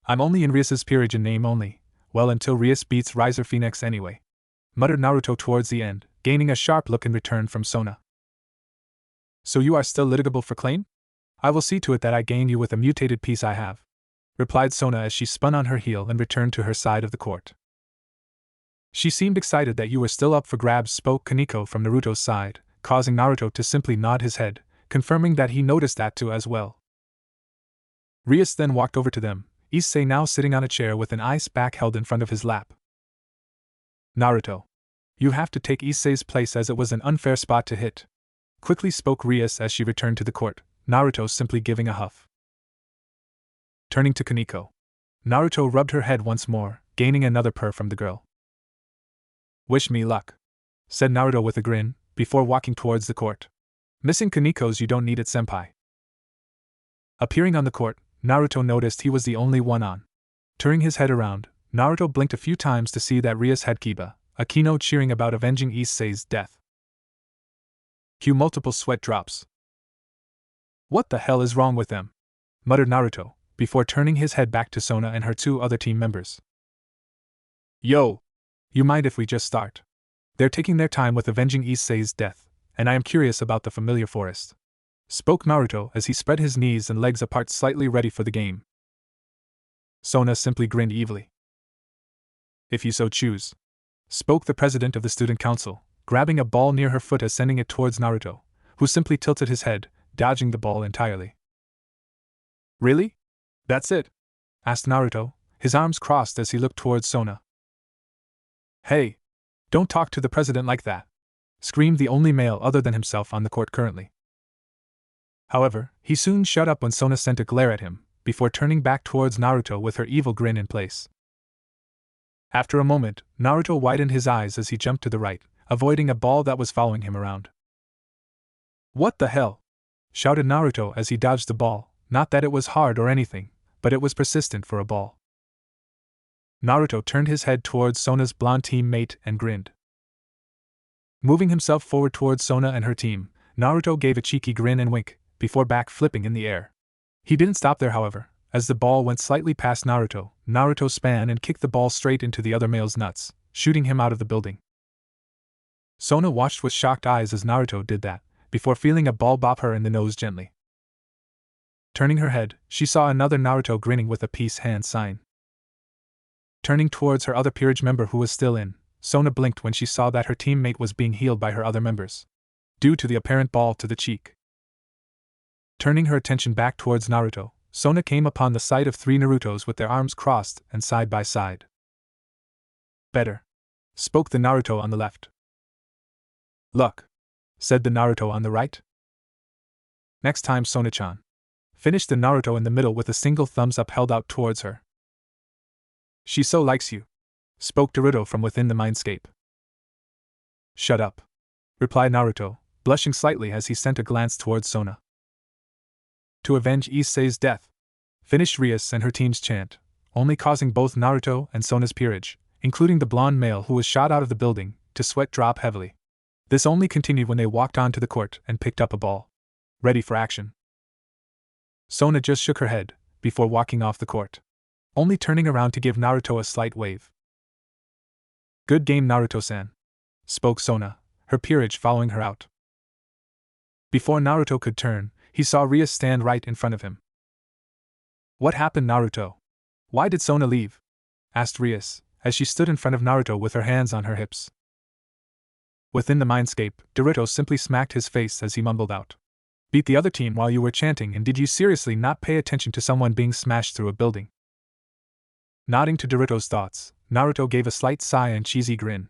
I'm only in Rias's peerage in name only, well, until Rias beats Riser Phoenix anyway," muttered Naruto towards the end, gaining a sharp look in return from Sona. "So you are still litigable for claim? I will see to it that I gain you with a mutated piece I have," replied Sona as she spun on her heel and returned to her side of the court. "She seemed excited that you were still up for grabs," spoke Kaneko from Naruto's side, causing Naruto to simply nod his head, confirming that he noticed that too as well. Rias then walked over to them, Issei now sitting on a chair with an ice pack held in front of his lap. "Naruto, you have to take Issei's place as it was an unfair spot to hit," quickly spoke Rias as she returned to the court, Naruto simply giving a huff. Turning to Kaneko, Naruto rubbed her head once more, gaining another purr from the girl. "Wish me luck," said Naruto with a grin, before walking towards the court. "Missing Kaneko's you don't need it, senpai." Appearing on the court, Naruto noticed he was the only one on. Turning his head around, Naruto blinked a few times to see that Rias had Kiba, Akino cheering about avenging Issei's death. Cue multiple sweat drops. "What the hell is wrong with them?" muttered Naruto, before turning his head back to Sona and her two other team members. "Yo! You mind if we just start? They're taking their time with avenging Issei's death, and I am curious about the familiar forest," spoke Naruto as he spread his knees and legs apart slightly ready for the game. Sona simply grinned evilly. "If you so choose," spoke the president of the student council, grabbing a ball near her foot and sending it towards Naruto, who simply tilted his head, dodging the ball entirely. "Really? That's it?" asked Naruto, his arms crossed as he looked towards Sona. Hey! Don't talk to the president like that! Screamed the only male other than himself on the court currently. However, he soon shut up when Sona sent a glare at him, before turning back towards Naruto with her evil grin in place. After a moment, Naruto widened his eyes as he jumped to the right, avoiding a ball that was following him around. What the hell? Shouted Naruto as he dodged the ball, not that it was hard or anything, but it was persistent for a ball. Naruto turned his head towards Sona's blonde teammate and grinned. Moving himself forward towards Sona and her team, Naruto gave a cheeky grin and wink, before back-flipping in the air. He didn't stop there, however. As the ball went slightly past Naruto, Naruto span and kicked the ball straight into the other male's nuts, shooting him out of the building. Sona watched with shocked eyes as Naruto did that, before feeling a ball bop her in the nose gently. Turning her head, she saw another Naruto grinning with a peace hand sign. Turning towards her other peerage member who was still in, Sona blinked when she saw that her teammate was being healed by her other members, due to the apparent ball to the cheek. Turning her attention back towards Naruto, Sona came upon the sight of 3 Narutos with their arms crossed and side by side. Better, spoke the Naruto on the left. Luck, said the Naruto on the right. Next time, Sona-chan, finished the Naruto in the middle with a single thumbs up held out towards her. She so likes you, spoke Naruto from within the Mindscape. Shut up, replied Naruto, blushing slightly as he sent a glance towards Sona. To avenge Issei's death, finished Rias and her team's chant, only causing both Naruto and Sona's peerage, including the blonde male who was shot out of the building, to sweat drop heavily. This only continued when they walked onto the court and picked up a ball, ready for action. Sona just shook her head, before walking off the court, only turning around to give Naruto a slight wave. Good game, Naruto-san, spoke Sona, her peerage following her out. Before Naruto could turn, he saw Rias stand right in front of him. What happened, Naruto? Why did Sona leave? Asked Rias, as she stood in front of Naruto with her hands on her hips. Within the Mindscape, Naruto simply smacked his face as he mumbled out. Beat the other team while you were chanting, and did you seriously not pay attention to someone being smashed through a building? Nodding to Naruto's thoughts, Naruto gave a slight sigh and cheesy grin.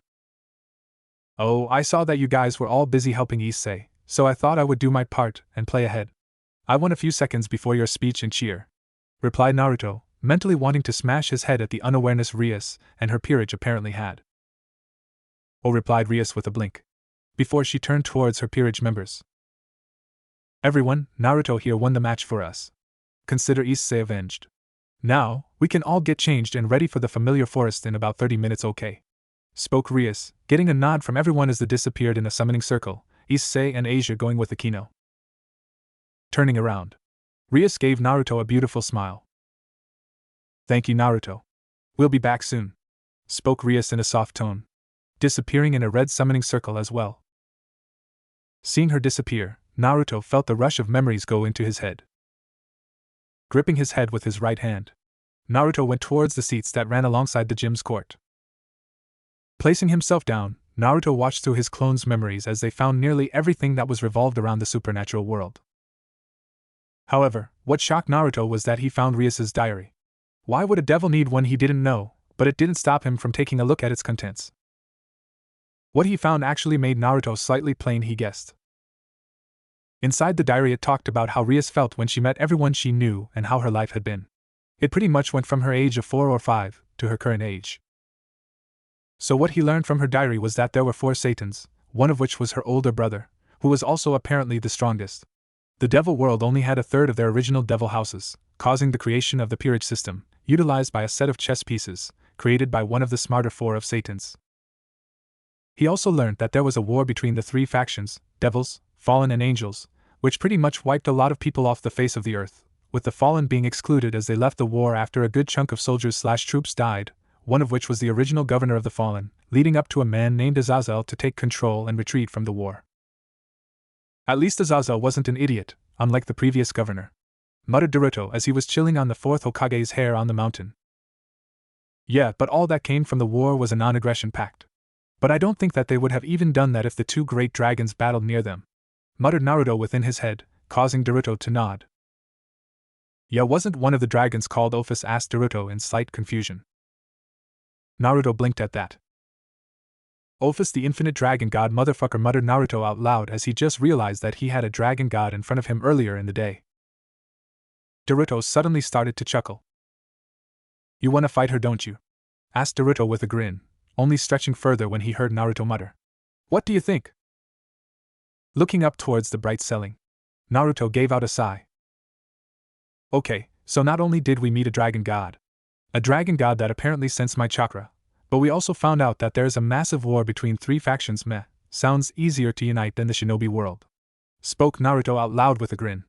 Oh, I saw that you guys were all busy helping Issei, so I thought I would do my part and play ahead. I won a few seconds before your speech and cheer, replied Naruto, mentally wanting to smash his head at the unawareness Rias and her peerage apparently had. Oh, replied Rias with a blink, before she turned towards her peerage members. Everyone, Naruto here won the match for us. Consider Issei avenged. Now, we can all get changed and ready for the familiar forest in about 30 minutes, okay? Spoke Rias, getting a nod from everyone as they disappeared in a summoning circle, Issei and Asia going with Akino. Turning around, Rias gave Naruto a beautiful smile. Thank you, Naruto. We'll be back soon, spoke Rias in a soft tone, disappearing in a red summoning circle as well. Seeing her disappear, Naruto felt the rush of memories go into his head. Gripping his head with his right hand, Naruto went towards the seats that ran alongside the gym's court. Placing himself down, Naruto watched through his clone's memories as they found nearly everything that was revolved around the supernatural world. However, what shocked Naruto was that he found Rias's diary. Why would a devil need one he didn't know, but it didn't stop him from taking a look at its contents. What he found actually made Naruto slightly plain, he guessed. Inside the diary it talked about how Rias felt when she met everyone she knew and how her life had been. It pretty much went from her age of 4 or 5 to her current age. So what he learned from her diary was that there were 4 Satans, one of which was her older brother, who was also apparently the strongest. The devil world only had a third of their original devil houses, causing the creation of the peerage system, utilized by a set of chess pieces, created by one of the smarter 4 of Satans. He also learned that there was a war between the 3 factions, devils, fallen and angels, which pretty much wiped a lot of people off the face of the earth, with the fallen being excluded as they left the war after a good chunk of soldiers/troops died, one of which was the original governor of the fallen, leading up to a man named Azazel to take control and retreat from the war. At least Azazel wasn't an idiot, unlike the previous governor, muttered Naruto as he was chilling on the 4th Hokage's hair on the mountain. Yeah, but all that came from the war was a non-aggression pact. But I don't think that they would have even done that if the 2 great dragons battled near them, muttered Naruto within his head, causing Naruto to nod. Yeah, wasn't one of the dragons called Ophis? Asked Naruto in slight confusion. Naruto blinked at that. Ophis, the infinite dragon god motherfucker, muttered Naruto out loud as he just realized that he had a dragon god in front of him earlier in the day. Naruto suddenly started to chuckle. You wanna fight her, don't you? Asked Naruto with a grin, only stretching further when he heard Naruto mutter. What do you think? Looking up towards the bright ceiling, Naruto gave out a sigh. Okay, so not only did we meet a dragon god that apparently sensed my chakra, but we also found out that there's a massive war between 3 factions. Meh, sounds easier to unite than the shinobi world. Spoke Naruto out loud with a grin.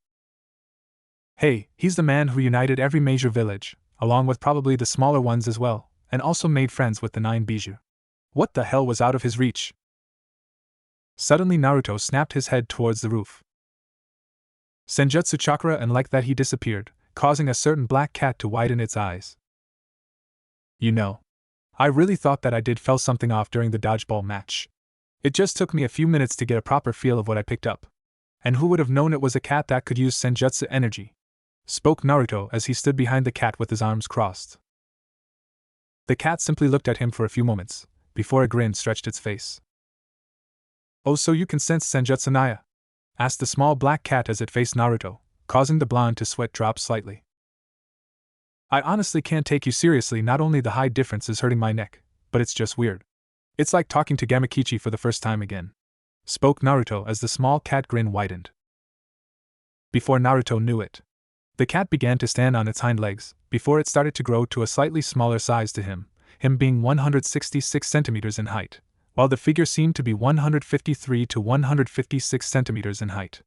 Hey, he's the man who united every major village, along with probably the smaller ones as well, and also made friends with the 9 bijou. What the hell was out of his reach? Suddenly Naruto snapped his head towards the roof. Senjutsu chakra, and like that he disappeared, causing a certain black cat to widen its eyes. You know, I really thought that I did fell something off during the dodgeball match. It just took me a few minutes to get a proper feel of what I picked up. And who would have known it was a cat that could use Senjutsu energy? Spoke Naruto as he stood behind the cat with his arms crossed. The cat simply looked at him for a few moments, before a grin stretched its face. Oh, so you can sense Senjutsu Naya? Asked the small black cat as it faced Naruto, causing the blonde to sweat drop slightly. I honestly can't take you seriously. Not only the height difference is hurting my neck, but it's just weird. It's like talking to Gamakichi for the first time again. Spoke Naruto as the small cat grin widened. Before Naruto knew it, the cat began to stand on its hind legs, before it started to grow to a slightly smaller size to him being 166 centimeters in height, while the figure seemed to be 153 to 156 centimeters in height.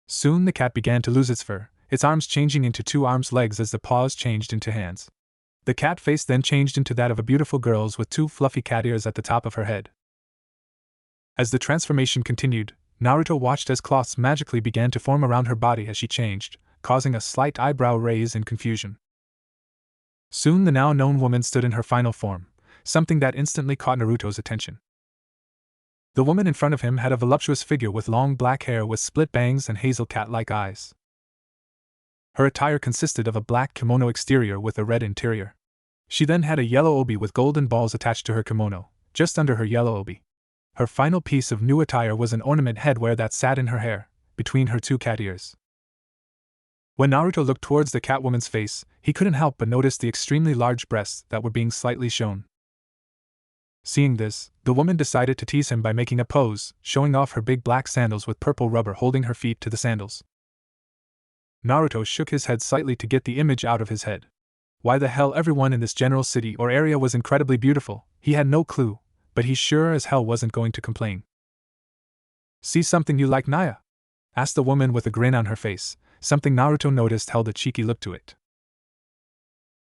Soon the cat began to lose its fur, its arms changing into 2 arms legs as the paws changed into hands. The cat face then changed into that of a beautiful girl's with 2 fluffy cat ears at the top of her head. As the transformation continued, Naruto watched as cloths magically began to form around her body as she changed, causing a slight eyebrow raise in confusion. Soon the now known woman stood in her final form, something that instantly caught Naruto's attention. The woman in front of him had a voluptuous figure with long black hair with split bangs and hazel cat-like eyes. Her attire consisted of a black kimono exterior with a red interior. She then had a yellow obi with golden balls attached to her kimono, just under her yellow obi. Her final piece of new attire was an ornament headwear that sat in her hair, between her 2 cat ears. When Naruto looked towards the Catwoman's face, he couldn't help but notice the extremely large breasts that were being slightly shown. Seeing this, the woman decided to tease him by making a pose, showing off her big black sandals with purple rubber holding her feet to the sandals. Naruto shook his head slightly to get the image out of his head. Why the hell everyone in this general city or area was incredibly beautiful, he had no clue, but he sure as hell wasn't going to complain. See something you like, Naya? Asked the woman with a grin on her face. Something Naruto noticed held a cheeky look to it.